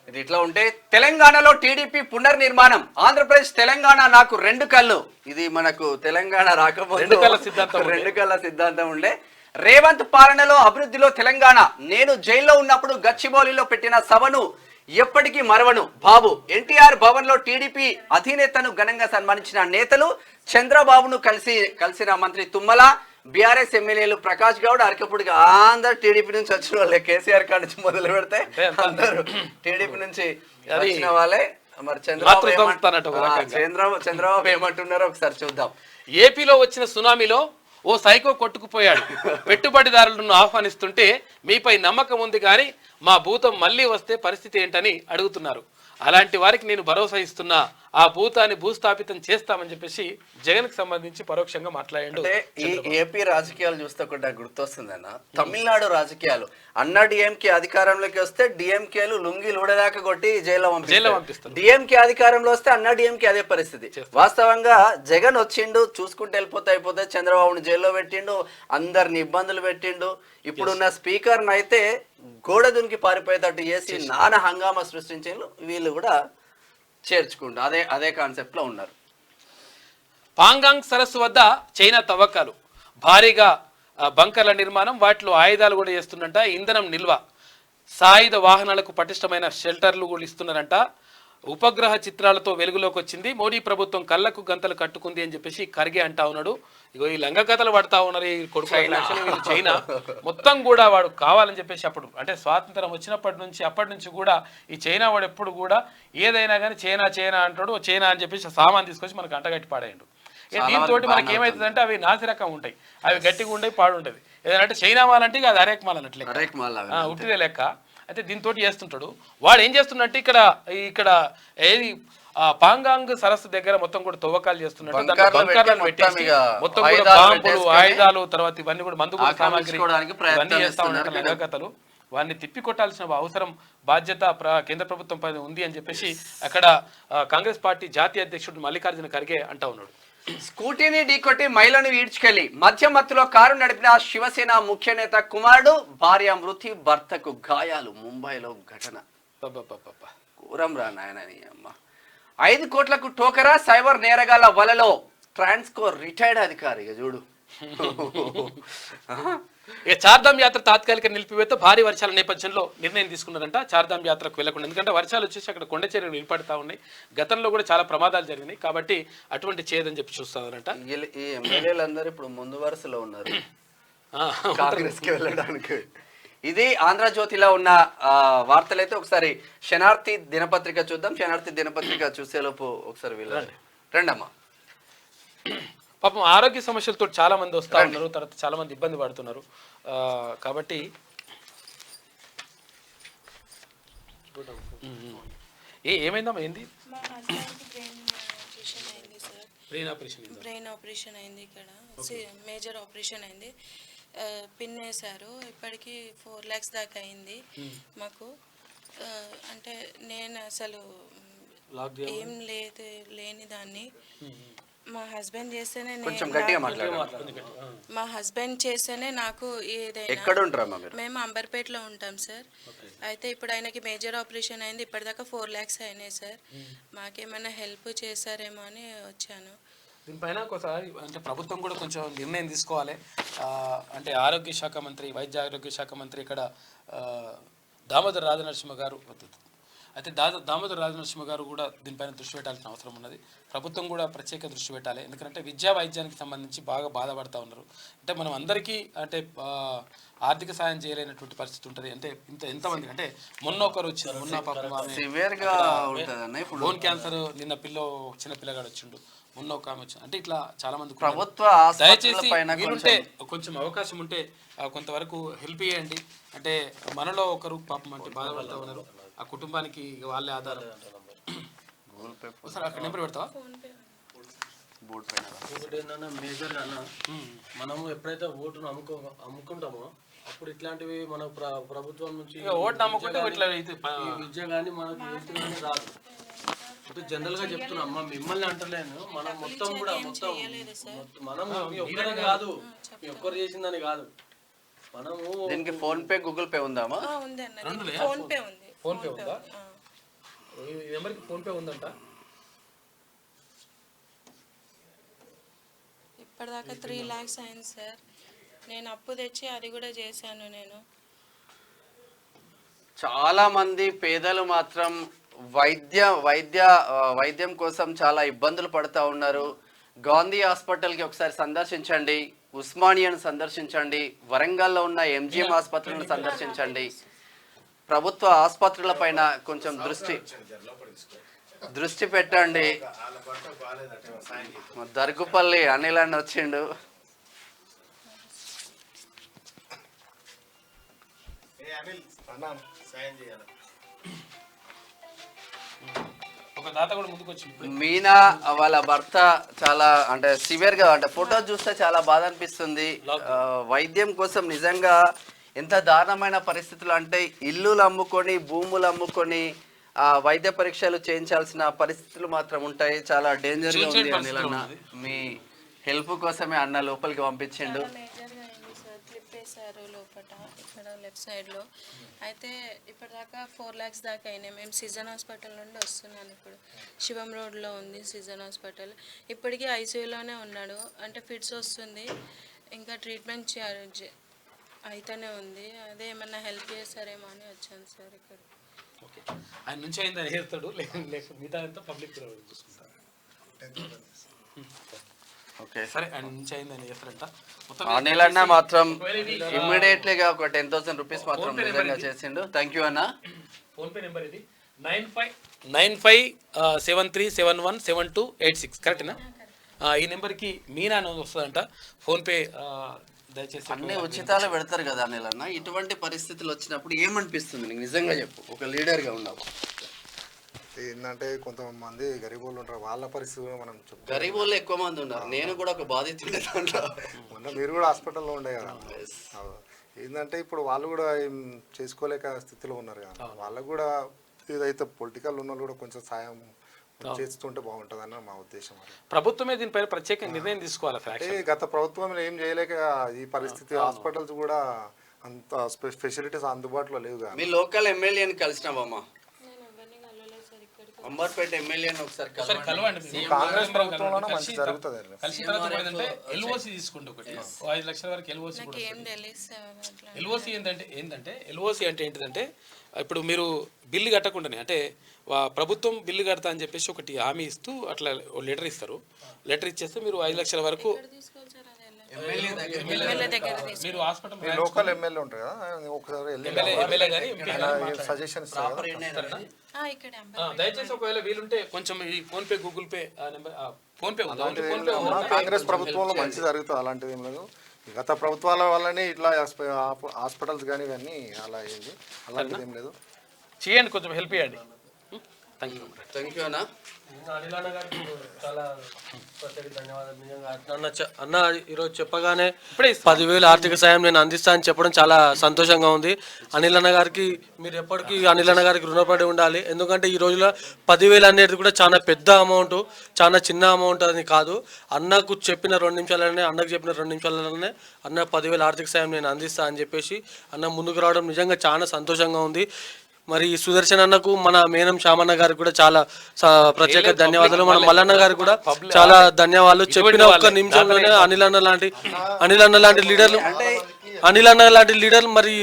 ఇది ఇట్లా ఉంటే తెలంగాణలో టీడీపీ పునర్నిర్మాణం. ఆంధ్రప్రదేశ్ తెలంగాణ నాకు 2 కళ్ళు. ఇది మనకు తెలంగాణ రాకపోతే 2 కళ్ళ సిద్ధాంతం ఉండే. రేవంత్ పాలనలో అభివృద్ధిలో తెలంగాణ. నేను జైల్లో ఉన్నప్పుడు గచ్చిబౌలిలో పెట్టిన సభను ఎప్పటికీ మరవను. బాబు ఎన్టీఆర్ భవన్ లో టీడీపీ అధినేతను ఘనంగా సన్మానించిన నేతలు, చంద్రబాబును కలిసిన మంత్రి తుమ్మల, బీఆర్ఎస్ ఎమ్మెల్యేలు ప్రకాష్ గౌడ్, అరకపుడికి అందరు టీడీపీ నుంచి వచ్చిన వాళ్ళే. కేసీఆర్ కాడ నుంచి మొదలు పెడితే అందరు టీడీపీ నుంచి వచ్చిన వాళ్ళే. మరి చంద్రబాబు ఏమంటున్నారో ఒకసారి చూద్దాం. ఏపీలో వచ్చిన సునామీలో ఓ సైకో కొట్టుకుపోయాడు. పెట్టుబడిదారులను ఆహ్వానిస్తుంటే మీపై నమ్మకం ఉంది కానీ మా భూతం మళ్ళీ వస్తే పరిస్థితి ఏంటని అడుగుతున్నారు. అలాంటి వారికి నేను భరోసా ఇస్తున్నా, ఆ భూతాన్ని భూస్థాపితం చేస్తామని చెప్పేసి జగన్ కి సంబంధించి పరోక్షంగా మాట్లాడాడు. ఈ ఏపీ రాజకీయాలు చూస్తే కూడా గుర్తొస్తుందన్న తమిళనాడు రాజకీయాలు. అన్న డిఎంకే అధికారంలోకి వస్తే డిఎంకేలు లుంగిలు ఊడదాకా కొట్టి జైల్లో పంపిస్తారు. డిఎంకే అధికారంలో వస్తే అన్న డిఎంకే అదే పరిస్థితి. వాస్తవంగా జగన్ వచ్చిండు, చూసుకుంటే అయిపోతే చంద్రబాబుని జైల్లో పెట్టిండు, అందరిని ఇబ్బందులు పెట్టిండు. ఇప్పుడున్న స్పీకర్ అయితే గోడ దునికి పారిపోయేటట్టు చేసి నానా హంగామా సృష్టించారు. వీళ్ళు కూడా చేర్చుకుంటూ అదే కాన్సెప్ట్ లో ఉన్నారు. పాంగాంగ్ సరస్సు వద్ద చైనా తవ్వకాలు, భారీగా బంకర్ల నిర్మాణం, వాటిలో ఆయుధాలు కూడా చేస్తుందంట. ఇంధనం నిల్వ, సాయుధ వాహనాలకు పటిష్టమైన షెల్టర్లు కూడా ఇస్తున్నారంట. ఉపగ్రహ చిత్రాలతో వెలుగులోకి వచ్చింది. మోడీ ప్రభుత్వం కళ్ళకు గంతలు కట్టుకుంది అని చెప్పేసి ఖర్గే అంటా ఉన్నాడు. ఇగో ఈ లంగ కథలు పడతా ఉన్నారు ఈ కొడుకు. చైనా మొత్తం కూడా వాడు కావాలని చెప్పేసి అప్పుడు అంటే స్వాతంత్రం వచ్చినప్పటి నుంచి అప్పటి నుంచి కూడా ఈ చైనా వాడు ఎప్పుడు కూడా ఏదైనా కానీ చైనా అంటాడు. చైనా అని చెప్పేసి సామాన్ తీసుకొచ్చి మనకు అంటగట్టి పాడేయండు. దీంతో మనకి ఏమవుతుందంటే అవి నాసిరకం ఉంటాయి, అవి గట్టిగా ఉంటాయి, పాడు ఉంటుంది. ఏదంటే చైనా మాల్ అంటే అది అరేక్ మాల్ అన్నట్లే, ఉట్టిదే లెక్క. అయితే దీంతో చేస్తుంటాడు. వాడు ఏం చేస్తున్నట్టు ఇక్కడ ఏది పాంగాంగ్ సరస్సు దగ్గర మొత్తం కూడా తవ్వకాలు చేస్తున్నట్టు బంకర్లను పెట్టేసి మొత్తం కూడా బాంబులు, ఆయుధాలు, తర్వాత ఇవన్నీ కూడా మందు కూడా సామాగ్రి ఇవన్నీ చేస్తా ఉన్నట్టు లెక్కకథలు. వారిని తిప్పి కొట్టాల్సిన అవసరం, బాధ్యత కేంద్ర ప్రభుత్వం పైన ఉంది అని చెప్పేసి అక్కడ కాంగ్రెస్ పార్టీ జాతీయ అధ్యక్షుడు మల్లికార్జున ఖర్గే అంటా ఉన్నాడు. స్కూటీని ఢీకొట్టి మహిళను ఈడ్చుకెళ్లి మధ్య మత్తులో కారు నడిపిన శివసేన ముఖ్య నేత కుమారుడు, భార్య మృతి, భర్తకు గాయాలు. ముంబైలో ఘటన. ఘోరం రా నాయనని అమ్మ. 5 కోట్లకు టోకరా, సైబర్ నేరగాళ్ల వలలో ట్రాన్స్కో రిటైర్డ్ అధికారి. చూడు. ఇక చార్ధామ్ యాత్ర తాత్కాలిక నిలిపివేత భారీ వర్షాల నేపథ్యంలో నిర్ణయం తీసుకున్నారంట చార్ధామ్ యాత్రకు వెళ్లకుండా. ఎందుకంటే వర్షాలు వచ్చేసి అక్కడ కొండ చర్యలు ఏర్పడతా ఉన్నాయి. గతంలో కూడా చాలా ప్రమాదాలు జరిగినాయి కాబట్టి అటువంటి చేయదని చెప్పి చూస్తారంట. ఈ ఎమ్మెల్యేలందరూ ఇప్పుడు ముందు వరుసలో ఉన్నారు కాంగ్రెస్ కి వెళ్ళడానికి. ఇది ఆంధ్రజ్యోతిలో ఉన్న వార్తలైతే ఒకసారి శనార్థి దినపత్రిక చూద్దాం. శనార్థి దినపత్రిక చూసేలోపు ఒకసారి వెళ్ళండి. రండమ్మా. పాపం ఆరోగ్య సమస్యలతో చాలా మంది వస్తూ ఉన్నారు, తర్వాత చాలా మంది ఇబ్బంది పడుతున్నారు. కాబట్టి ఏమైందమ్మా? ఏంది? బ్రెయిన్ ఆపరేషన్ అయింది. ఇక్కడ మేజర్ ఆపరేషన్ అయింది. పిన్ వేశారు. ఇప్పటికి 4 lakhs దాకా అయింది మాకు. అంటే నేను అసలు ఏం లేని దాన్ని మా హస్బెండ్ చేస్తేనే మా హస్బెండ్ చేస్తేనే నాకు ఏదైనా. మేము అంబర్పేటలో ఉంటాం సార్. అయితే ఇప్పుడు ఆయనకి మేజర్ ఆపరేషన్ అయింది. ఇప్పటిదాకా 4 lakhs అయినాయి సార్. మాకేమైనా హెల్ప్ చేశారేమో అని వచ్చాను. దీనిపైన ఒకసారి అంటే ప్రభుత్వం కూడా కొంచెం నిర్ణయం తీసుకోవాలి. అంటే ఆరోగ్య శాఖ మంత్రి, వైద్య ఆరోగ్య శాఖ మంత్రి ఇక్కడ దామోదర్ రాజనరసింహ గారు, అయితే దామోదర్ రాజనరసింహ గారు కూడా దీనిపైన దృష్టి పెట్టాల్సిన అవసరం ఉన్నది. ప్రభుత్వం కూడా ప్రత్యేక దృష్టి పెట్టాలి. ఎందుకంటే విద్యా వైద్యానికి సంబంధించి బాగా బాధపడతా ఉన్నారు. అంటే మనం అందరికీ అంటే ఆర్థిక సాయం చేయలేనటువంటి పరిస్థితి ఉంటుంది. అంటే ఎంతమంది అంటే మొన్న ఒకరు వచ్చింది, మొన్న బోన్ క్యాన్సర్, నిన్న చిన్న పిల్లగాడు వచ్చిండు, మొన్న ఒక ఆమె వచ్చింది. అంటే ఇట్లా చాలా మంది ప్రభుత్వ దయచేసి వీలుంటే కొంచెం అవకాశం ఉంటే కొంతవరకు హెల్ప్ చేయండి. అంటే మనలో ఒకరు పాపం అంటే బాధపడతా ఉన్నారు. ఆ కుటుంబానికి వాళ్ళే ఆధారం. అక్కడ నెంబర్ పెడతావా? మేజర్ అన్న, మనము ఎప్పుడైతే ఓటును అమ్ముకుంటామో అప్పుడు ఇట్లాంటివి మన ప్రభుత్వం నుంచి ఓటు నమ్ముకుంటే విద్య కానీ మనకు హెల్త్ కానీ రాదు. ఇప్పుడు జనరల్ గా చెప్తున్నా అమ్మా, మిమ్మల్ని అంటలేను, మనం మొత్తం కూడా మనం ఒక్కరే కాదు, ఒక్కరు చేసిందని కాదు. మనము దీనికి ఫోన్ పే, గూగుల్ పే ఉందామా? ఫోన్ పే ఉందా? ఈ నెంబర్కి ఫోన్ పే ఉందంట. ఇప్పటిదాకా 3 lakhs అయింది సార్. నేను అప్పు తెచ్చి అది కూడా చేశాను. నేను చాలా మంది పేదలు మాత్రం వైద్యం కోసం చాలా ఇబ్బందులు పడుతూ ఉన్నారు. గాంధీ హాస్పిటల్కి ఒకసారి సందర్శించండి, ఉస్మానియాను సందర్శించండి, వరంగల్లో ఉన్న ఎంజిఎం ఆసుపత్రులను సందర్శించండి. ప్రభుత్వ ఆసుపత్రుల పైన కొంచెం దృష్టి పెట్టండి. దర్గుపల్లి అనిల్ అని వచ్చిండు. మీనా వాళ్ళ భర్త చాలా అంటే సివియర్ గా, అంటే ఫోటో చూస్తే చాలా బాధ అనిపిస్తుంది. వైద్యం కోసం నిజంగా ఎంత దారుణమైన పరిస్థితులు అంటే ఇల్లులు అమ్ముకొని, భూములు అమ్ముకొని వైద్య పరీక్షలు చేయించాల్సిన పరిస్థితులు మాత్రం ఉంటాయి. చాలా డేంజర్ గా ఉంది అనిల్ అన్న. మీ హెల్ప్ కోసమే అన్న లోపలికి పంపించిండు. లోపల ఇక్కడ లెఫ్ట్ సైడ్లో అయితే ఇప్పటిదాకా 4 lakhs దాకా అయినాయి. మేము సీజన్ హాస్పిటల్ నుండి వస్తున్నాను. ఇప్పుడు శివం రోడ్లో ఉంది సీజన్ హాస్పిటల్. ఇప్పటికీ ఐసీయూలోనే ఉన్నాడు. అంటే ఫిట్స్ వస్తుంది, ఇంకా ట్రీట్మెంట్ అయితేనే ఉంది. అదే ఏమన్నా హెల్ప్ చేస్తారేమో అని వచ్చాను సార్ ఇక్కడ. ఓకే, ఆయన నుంచి అయిందని చేస్తాడు, లేకపోతే మిగతా అంతా పబ్లిక్ చూసుకుంటారు. ఓకే సరే, ఆయన నుంచి అయిందని చేస్తారంట. అనిల్ అన్న మాత్రం ఇమ్మీడియట్లీ గా ఒక 10,000 రూపీస్ మాత్రం నిజంగా చేసిండు. థ్యాంక్ యూ అన్న. ఫోన్పే నెంబర్ ఇది 9573717286 కరెక్టేనా? ఈ నెంబర్కి మీనా అని వస్తుందంట. ఫోన్పే దయచేసి అన్ని ఉచితాలు పెడతారు కదా అనిల్ అన్న. ఇటువంటి పరిస్థితులు వచ్చినప్పుడు ఏమనిపిస్తుంది నీకు? నిజంగా చెప్పు, ఒక లీడర్గా ఉన్నావు. ఏంటంటే కొంతమంది గరీబ్ వాళ్ళు ఉంటారు, వాళ్ళ పరిస్థితి మనం గరీబ్ వాళ్ళు ఎక్కువ మంది ఉన్నారు. నేను కూడా ఒక బాధితుడే దాంట్లో. మొన్న మీరు కూడా హాస్పిటల్లో ఉండే కదా. ఏంటంటే ఇప్పుడు వాళ్ళు కూడా ఏం చేసుకోలేక స్థితిలో ఉన్నారు కదా. వాళ్ళకు కూడా ఏదైతే పొలిటికల్ ఉన్న కూడా కొంచెం సాయం చేస్తుంటే బాగుంటుందని మా ఉద్దేశం. ప్రభుత్వమే దీనిపైన ప్రత్యేక నిర్ణయం తీసుకోవాలి అసలు అంటే గత ప్రభుత్వం ఏం చేయలేక ఈ పరిస్థితి, హాస్పిటల్స్ కూడా అంత ఫెసిలిటీస్ అందుబాటులో లేవు కదా. మీ లోకల్ ఎమ్మెల్యేని కలిసినావమ్మా? అంబర్పేట ఎమ్మెల్యేని ఒకసారి కలవండి. కాంగ్రెస్ ప్రభుత్వంలోనే మంచి జరుగుతుంది. కలిసిన తర్వాత ఏంటంటే ఎల్ఓసి తీసుకోండి, ఒకటి 5 లక్షల వరకు ఎల్ఓసి కూడా. ఎల్ఓసి ఏంటంటే ఎల్ఓసి అంటే ఏంటిదంటే ఇప్పుడు మీరు బిల్లు కట్టకుండానే, అంటే ప్రభుత్వం బిల్లు కడతా అని చెప్పేసి ఒకటి హామీ ఇస్తూ అట్లా లెటర్ ఇస్తారు. లెటర్ ఇచ్చేస్తే మీరు 5 లక్షల వరకు మీరు హాస్పిటల్ లోకల్ ఎమ్మెల్యే ఉంటారు కదా, ఒకసారి ఎమ్మెల్యే గానీ సజెషన్స్ దయచేసి ఒకవేళ వీలుంటే కొంచెం ఈ phone pay, Google pay number, phone pay Congress ప్రభుత్వంలో మంచి జరుగుతుంది, అలాంటిది ఏం లేదు. గత ప్రభుత్వాల వల్లనే ఇట్లా హాస్పిటల్స్ కానీ ఇవన్నీ అలా అయ్యింది, అలాంటిది ఏం లేదు. చేయండి, కొంచెం హెల్ప్ చేయండి. థ్యాంక్ యూ అన్న. అనిల్ అన్న గారికి చాలా ప్రత్యేక ధన్యవాదాలు. నిజంగా అన్న ఈరోజు చెప్పగానే 10,000 ఆర్థిక సాయం నేను అందిస్తా అని చెప్పడం చాలా సంతోషంగా ఉంది. అనిల్ అన్న గారికి మీరు ఎప్పటికీ అనిల్ అన్న గారికి రుణపడి ఉండాలి. ఎందుకంటే ఈ రోజుల్లో 10,000 అనేది కూడా చాలా పెద్ద అమౌంట్, చాలా చిన్న అమౌంట్ అని కాదు. అన్నకు చెప్పిన 2 నిమిషాలనే, అన్నకు చెప్పిన 2 నిమిషాలనే అన్న 10,000 ఆర్థిక సాయం నేను అందిస్తా అని చెప్పేసి అన్న ముందుకు రావడం నిజంగా చాలా సంతోషంగా ఉంది. మరి సుదర్శన్ అన్నకు, మన మేనం శ్యామన్న గారికి కూడా చాలా ప్రత్యేక ధన్యవాదాలు. మన మల్లన్న గారికి కూడా చాలా ధన్యవాదాలు. చెప్పిన ఒక్క నిమిషంలోనే అనిల్ అన్న లాంటి లీడర్లు మరి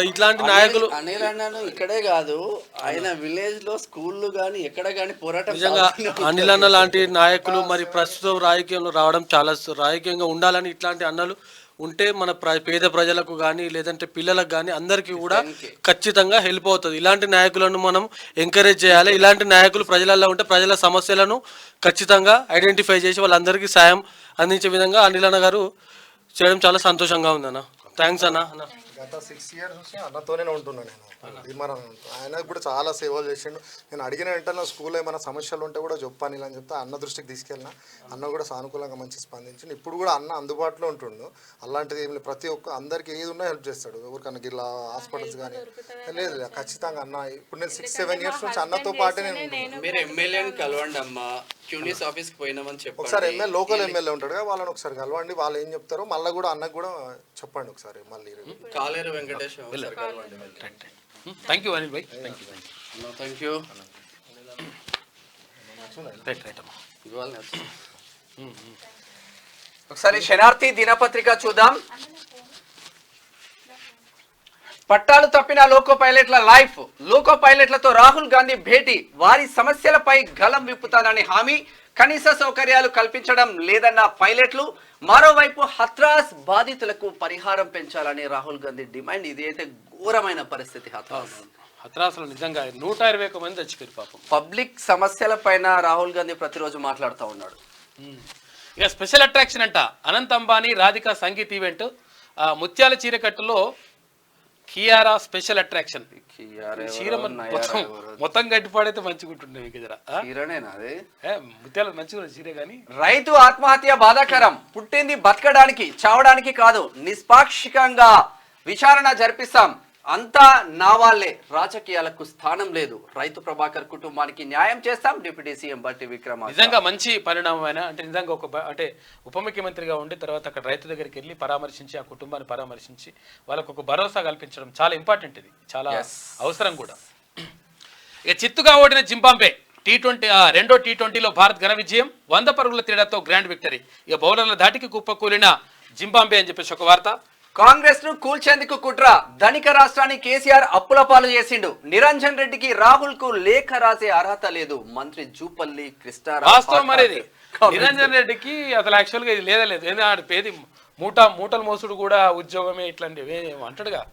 ఇట్లాంటి నాయకులు. అనిల్ అన్నను ఇక్కడే కాదు, ఆయన విలేజ్ లో స్కూళ్ళు గానీ ఎక్కడ గానీ పోరాటం. నిజంగా అనిల్ అన్న లాంటి నాయకులు మరి ప్రస్తుతం రాజకీయంలో రావడం చాలా, రాజకీయంగా ఉండాలని ఇట్లాంటి అన్నలు ఉంటే మన పేద ప్రజలకు కానీ లేదంటే పిల్లలకు కానీ అందరికీ కూడా ఖచ్చితంగా హెల్ప్ అవుతుంది. ఇలాంటి నాయకులను మనం ఎంకరేజ్ చేయాలి. ఇలాంటి నాయకులు ప్రజలలో ఉంటే ప్రజల సమస్యలను ఖచ్చితంగా ఐడెంటిఫై చేసి వాళ్ళందరికీ సాయం అందించే విధంగా అనిల్ అన్న గారు చేయడం చాలా సంతోషంగా ఉంది అన్న. థ్యాంక్స్ అన్న. గత 6 years నుంచి అన్నతోనే ఉంటున్నాను నేను. ఆయనకు కూడా చాలా సేవలు చేసిండు. నేను అడిగిన వెంటనే స్కూల్లో ఏమైనా సమస్యలు ఉంటే కూడా చెప్పాను ఇలా అని చెప్తే అన్న దృష్టికి తీసుకెళ్ళిన. అన్న కూడా సానుకూలంగా మంచి స్పందించిండు. ఇప్పుడు కూడా అన్న అందుబాటులో ఉంటుండు. అలాంటిది ఏమి ప్రతి ఒక్క అందరికి ఏది ఉన్నా హెల్ప్ చేస్తాడు. ఎవరికన్నా ఇలా హాస్పిటల్స్ కానీ లేదు ఖచ్చితంగా అన్న. ఇప్పుడు నేను 6-7 years నుంచి అన్నతో పాటే నేను. మీరు ఎమ్మెల్యేని కలవండి అమ్మా, క్యూనిస్ ఆఫీస్కి పోయినామని చెప్పి ఒకసారి లోకల్ ఎమ్మెల్యే ఉంటాడు కదా, వాళ్ళని ఒకసారి కలవండి. వాళ్ళు ఏం చెప్తారో మళ్ళీ కూడా అన్నకు కూడా చెప్పండి ఒకసారి. మళ్ళీ Kaleru Venkatesh thank you Anil bhai. Thank you. ఒకసారి శనార్థి దినపత్రిక చూద్దాం. పట్టాలు తప్పిన లోకో పైలట్ల లైఫ్. లోకో పైలట్లతో రాహుల్ గాంధీ భేటీ. వారి సమస్యలపై గలం విప్పుతానని హామీ. కనీస సౌకర్యాలు కల్పించడం లేదన్న పైలట్లు. మరోవైపు హత్రాస్ బాధితులకు పరిహారం పెంచాలని రాహుల్ గాంధీ డిమాండ్. ఇది అయితే ఘోరమైన పరిస్థితి. హత్రాస్లో నిజంగా 121 మంది చచ్చిపోయారు పాపం. పబ్లిక్ సమస్యల పైన రాహుల్ గాంధీ ప్రతిరోజు మాట్లాడుతూ ఉన్నాడు. ఇక స్పెషల్ అట్రాక్షన్ అంట అనంత్ అంబానీ రాధికా సంగీత్ ఈవెంట్. ముత్యాల చీరకట్టులో కియారా స్పెషల్ అట్రాక్షన్. చీర మొత్తం గట్టిపాడైతే మంచిగా ఉంటుండే. ముత్యాల మంచిగా చీర కానీ. రైతు ఆత్మహత్య బాధాకరం. పుట్టింది బతకడానికి, చావడానికి కాదు. నిష్పాక్షికంగా విచారణ జరిపిస్తాం. అంతా నా వాళ్ళే, రాజకీయాలకు స్థానం లేదు. రైతు ప్రభాకర్ కుటుంబానికి న్యాయం చేస్తాం. డిప్యూటీ సీఎం బట్టి విక్రమార్క. నిజంగా మంచి పరిణామమైన, అంటే నిజంగా అంటే ఉప ముఖ్యమంత్రిగా ఉండి తర్వాత అక్కడ రైతు దగ్గరికి వెళ్ళి పరామర్శించి ఆ కుటుంబాన్ని పరామర్శించి వాళ్ళకు ఒక భరోసా కల్పించడం చాలా ఇంపార్టెంట్. ఇది చాలా అవసరం కూడా. ఇక చిత్తుగా ఓడిన జింబాబ్వే రెండో T20లో భారత్ ఘన విజయం. 100 పరుగుల తేడాతో గ్రాండ్ విక్టరీ. ఇక బౌలర్ల ధాటికి కుప్పకూలిన జింబాబ్వే అని చెప్పేసి ఒక వార్త. కాంగ్రెస్ ను కూల్చేందుకు కుట్ర. ధనిక రాష్ట్రాన్ని కేసీఆర్ అప్పుల పాలు చేసిండు. నిరంజన్ రెడ్డికి, రాహుల్ కు లేఖ రాసే అర్హత లేదు. మంత్రి జూపల్లి కృష్ణ. వాస్తవం మరేది. నిరంజన్ రెడ్డికి అసలు యాక్చువల్ గా ఇది లేదు. ఏంటంటే పేది మూటలు మోసుడు కూడా ఉద్యోగమే ఇట్లాంటివి అంటాడుగా.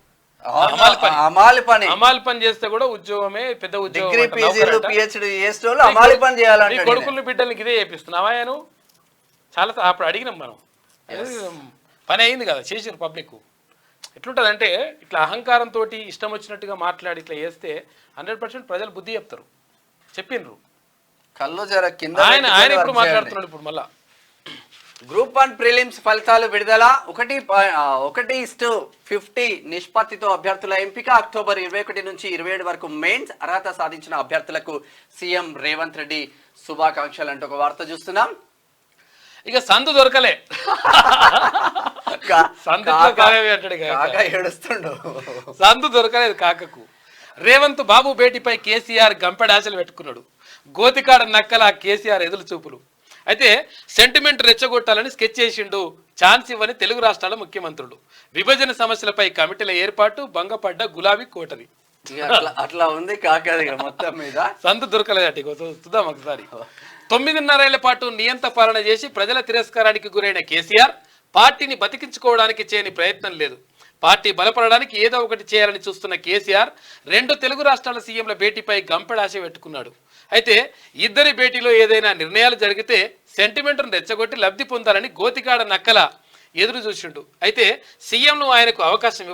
అమాలి పని చేస్తే కూడా ఉద్యోగమే, పెద్ద ఉద్యోగం. కొడుకులు బిడ్డలకి ఇదే చేపిస్తున్నావా? చాలా అప్పుడు అడిగినాం మనం. పని అయింది కదా, చేసారు పబ్లిక్. ఎట్లుంటుంది అంటే ఇట్లా అహంకారంతో ఇష్టం వచ్చినట్టుగా మాట్లాడి ఇట్లా చేస్తే 100% ప్రజలు బుద్ధి చెప్తారు. చెప్పిండ్రు. కళ్ళు జర కింద ఆయన ఇప్పుడు మాట్లాడుతున్నాడు. ఇప్పుడు మళ్ళా గ్రూప్ 1 ప్రిలిమ్స్ ఫలితాలు విడుదల 1:50 నిష్పత్తితో అభ్యర్థుల ఎంపిక. అక్టోబర్ 21 నుంచి 27 వరకు మెయిన్స్. అర్హత సాధించిన అభ్యర్థులకు సీఎం రేవంత్ రెడ్డి శుభాకాంక్షలు అంటూ ఒక వార్త చూస్తున్నాం. ఇక సందు దొరకలే, ఏడుస్తుండు. సందు దొరకలేదు కాకకు. రేవంత్ బాబు భేటీపై కేసీఆర్ గంపెడాశలు పెట్టుకున్నాడు. గోతికాడ నక్కల కేసీఆర్ ఎదురు చూపులు. అయితే సెంటిమెంట్ రెచ్చగొట్టాలని స్కెచ్ చేసిండు. ఛాన్స్ ఇవ్వని తెలుగు రాష్ట్రాల ముఖ్యమంత్రులు. విభజన సమస్యలపై కమిటీల ఏర్పాటు, భంగపడ్డ గులాబీ కోటరి. అట్లా ఉంది కాకది మొత్తం మీద. సందు దొరకలేదట. చూద్దాం ఒకసారి. 9.5 ఏళ్ల పాటు నియంత పాలన చేసి ప్రజల తిరస్కారానికి గురైన కేసీఆర్ పార్టీని బతికించుకోవడానికి చేయని ప్రయత్నం లేదు. పార్టీ బలపడడానికి ఏదో ఒకటి చేయాలని చూస్తున్న కేసీఆర్ 2 తెలుగు రాష్ట్రాల సీఎంల భేటీపై గంపెడాశ పెట్టుకున్నాడు. అయితే ఇద్దరి భేటీలో ఏదైనా నిర్ణయాలు జరిగితే సెంటిమెంట్ను రెచ్చగొట్టి లబ్ధి పొందాలని గోతికాడ నక్కల ఎదురు చూసిండు. అయితే సీఎంను ఆయనకు అవకాశం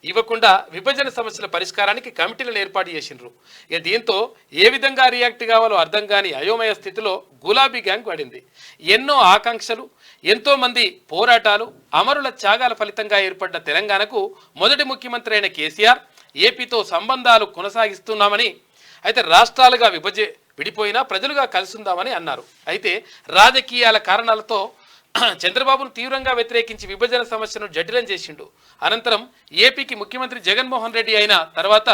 ఇవ్వకుండా విభజన సమస్యల పరిష్కారానికి కమిటీలను ఏర్పాటు చేసిండ్రు. ఇక దీంతో ఏ విధంగా రియాక్ట్ కావాలో అర్థం కాని అయోమయ స్థితిలో గులాబీ గ్యాంగ్ పడింది. ఎన్నో ఆకాంక్షలు, ఎంతో మంది పోరాటాలు, అమరుల త్యాగాల ఫలితంగా ఏర్పడ్డ తెలంగాణకు మొదటి ముఖ్యమంత్రి అయిన కేసీఆర్ ఏపీతో సంబంధాలు కొనసాగిస్తున్నామని, అయితే రాష్ట్రాలుగా విడిపోయినా ప్రజలుగా కలిసిందామని అన్నారు. అయితే రాజకీయాల కారణాలతో చంద్రబాబును తీవ్రంగా వ్యతిరేకించి విభజన సమస్యను జటిలం చేసిండు. అనంతరం ఏపీకి ముఖ్యమంత్రి జగన్మోహన్ రెడ్డి అయిన తర్వాత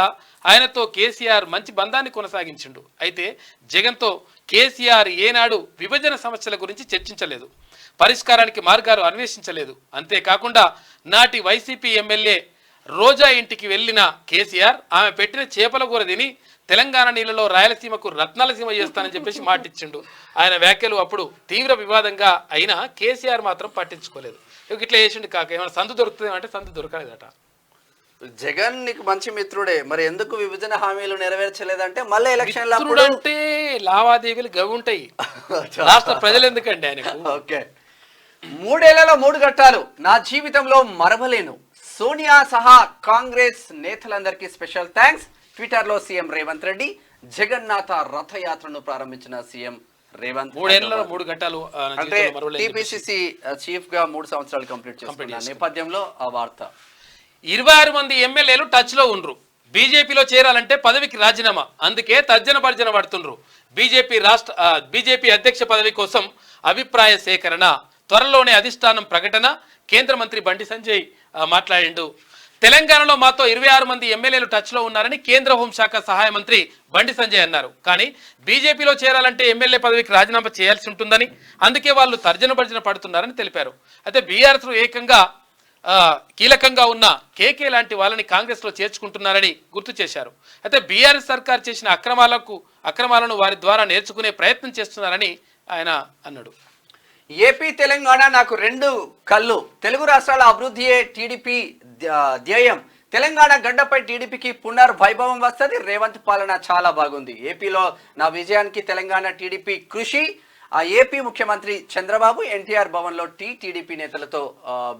ఆయనతో కేసీఆర్ మంచి బంధాన్ని కొనసాగించిండు. అయితే జగన్తో కేసీఆర్ ఏనాడు విభజన సమస్యల గురించి చర్చించలేదు, పరిష్కారానికి మార్గాలు అన్వేషించలేదు. అంతేకాకుండా నాటి వైసీపీ ఎమ్మెల్యే రోజా ఇంటికి వెళ్ళిన కేసీఆర్ ఆమె పెట్టిన చేపల కూర తిని తెలంగాణ నీళ్ళలో రాయలసీమకు రత్నాలసీమ చేస్తానని చెప్పేసి మాటిచ్చిండు. ఆయన వ్యాఖ్యలు అప్పుడు తీవ్ర వివాదంగా అయినా కేసీఆర్ మాత్రం పట్టించుకోలేదు. ఇట్లా చేసిండు కాక. ఏమైనా సందు దొరుకుతుంది అంటే సందు దొరకలేదట. జగన్ నీకు మంచి మిత్రుడే, మరి ఎందుకు విభజన హామీలు నెరవేర్చలేదంటే మళ్ళీ ఎలక్షన్ అంటే లావాదేవీలు గవి ఉంటాయి, రాష్ట్ర ప్రజలు ఎందుకండి ఆయనకు. ఓకే. 3 ఏళ్లలో 3 ఘట్టాలు నా జీవితంలో మరవలేను. సోనియా సహా కాంగ్రెస్ నేతలందరికీ స్పెషల్ థ్యాంక్స్. ట్విట్టర్లో సీఎం రేవంత్ రెడ్డి. జగన్నాథ రథయాత్రను ప్రారంభించిన సీఎం రేవంత్. 3 ఏళ్లలో 3 ఘట్టాలు అంటే టీపీసీసీ చీఫ్ గా 3 సంవత్సరాలు కంప్లీట్ చేసుకున్న నేపథ్యంలో ఆ వార్త. 26 మంది ఎమ్మెల్యేలు టచ్ లో ఉండ్రు. బీజేపీలో చేరాలంటే పదవికి రాజీనామా, అందుకే తర్జన భర్జన పడుతుండ్రు. బీజేపీ అధ్యక్ష పదవి కోసం అభిప్రాయ సేకరణ, త్వరలోనే అధిష్టానం ప్రకటన. కేంద్ర మంత్రి బండి సంజయ్ మాట్లాడిండు. తెలంగాణలో మాతో 26 మంది ఎమ్మెల్యేలు టచ్ లో ఉన్నారని కేంద్ర హోంశాఖ సహాయ మంత్రి బండి సంజయ్ అన్నారు. కానీ బీజేపీలో చేరాలంటే ఎమ్మెల్యే పదవికి రాజీనామా చేయాల్సి ఉంటుందని, అందుకే వాళ్ళు తర్జన భర్జన పడుతున్నారని తెలిపారు. అయితే బీఆర్ఎస్ ఏకంగా కీలకంగా ఉన్న కేకే లాంటి వాళ్ళని కాంగ్రెస్ లో చేర్చుకుంటున్నారని గుర్తు చేశారు. అయితే బీఆర్ఎస్ సర్కార్ చేసిన అక్రమాలను వారి ద్వారా నేర్చుకునే ప్రయత్నం చేస్తున్నారని ఆయన అన్నాడు. ఏపీ తెలంగాణ నాకు 2 కళ్ళు. తెలుగు రాష్ట్రాల అభివృద్ధియే టీడీపీ ధ్యేయం. తెలంగాణ గడ్డపై టీడీపీకి పునర్వైభవం వస్తుంది. రేవంత్ పాలన చాలా బాగుంది. ఏపీలో నా విజయానికి తెలంగాణ టీడీపీ కృషి. ఆ ఏపీ ముఖ్యమంత్రి చంద్రబాబు ఎన్టీఆర్ భవన్ లో టీడీపీ నేతలతో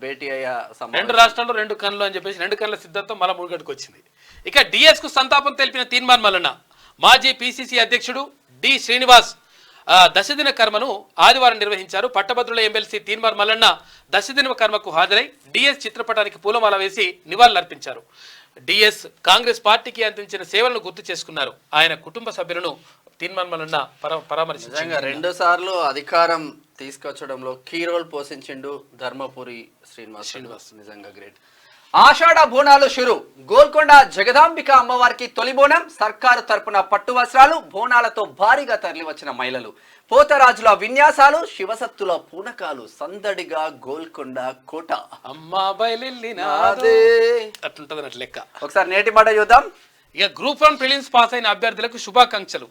భేటీ అయ్యే 2 రాష్ట్రాల్లో 2 కన్నులు అని చెప్పేసి 2 కన్నుల సిద్ధాంతం మళ్ళా ముడిగట్టుకు వచ్చింది. ఇక డిఎస్ కు సంతాపం తెలిపిన తీన్మార్ మల్లన్న. మాజీ పిసిసి అధ్యక్షుడు డి శ్రీనివాస్ దశదిన కర్మను ఆదివారం నిర్వహించారు. పట్టభద్రుల ఎమ్మెల్సీ తీన్మార్ మల్లన్న దశదిన కర్మకు హాజరై డిఎస్ చిత్రపటానికి పూలమాల వేసి నివాళులర్పించారు. డిఎస్ కాంగ్రెస్ పార్టీకి అందించిన సేవలను గుర్తు చేసుకున్నారు. ఆయన కుటుంబ సభ్యులను తీన్మార్ మల్లన్న పరామర్శించారు. 2 సార్లు అధికారం తీసుకొచ్చడంలో కీ రోల్ పోషించిండు ధర్మపురి శ్రీనివాస్. నిజంగా గ్రేట్. ఆషాఢ బోనాలు షురు. గోల్కొండ జగదాంబిక అమ్మవారికి తొలి బోనం. సర్కారు తరపున పట్టు వస్త్రాలు, బోనాలతో భారీగా తరలి వచ్చిన మహిళలు, పోతరాజుల విన్యాసాలు, శివసత్తుల పూనకాలు, సందడిగా గోల్కొండ కోట. అమ్మా బయలునాదే అట్లుంటది అన్నట్టు లెక్క. ఒకసారి నేటి మాట చూద్దాం. ఇక గ్రూప్ 1 ప్రిలిమ్స్ పాస్ అయిన అభ్యర్థులకు శుభాకాంక్షలు.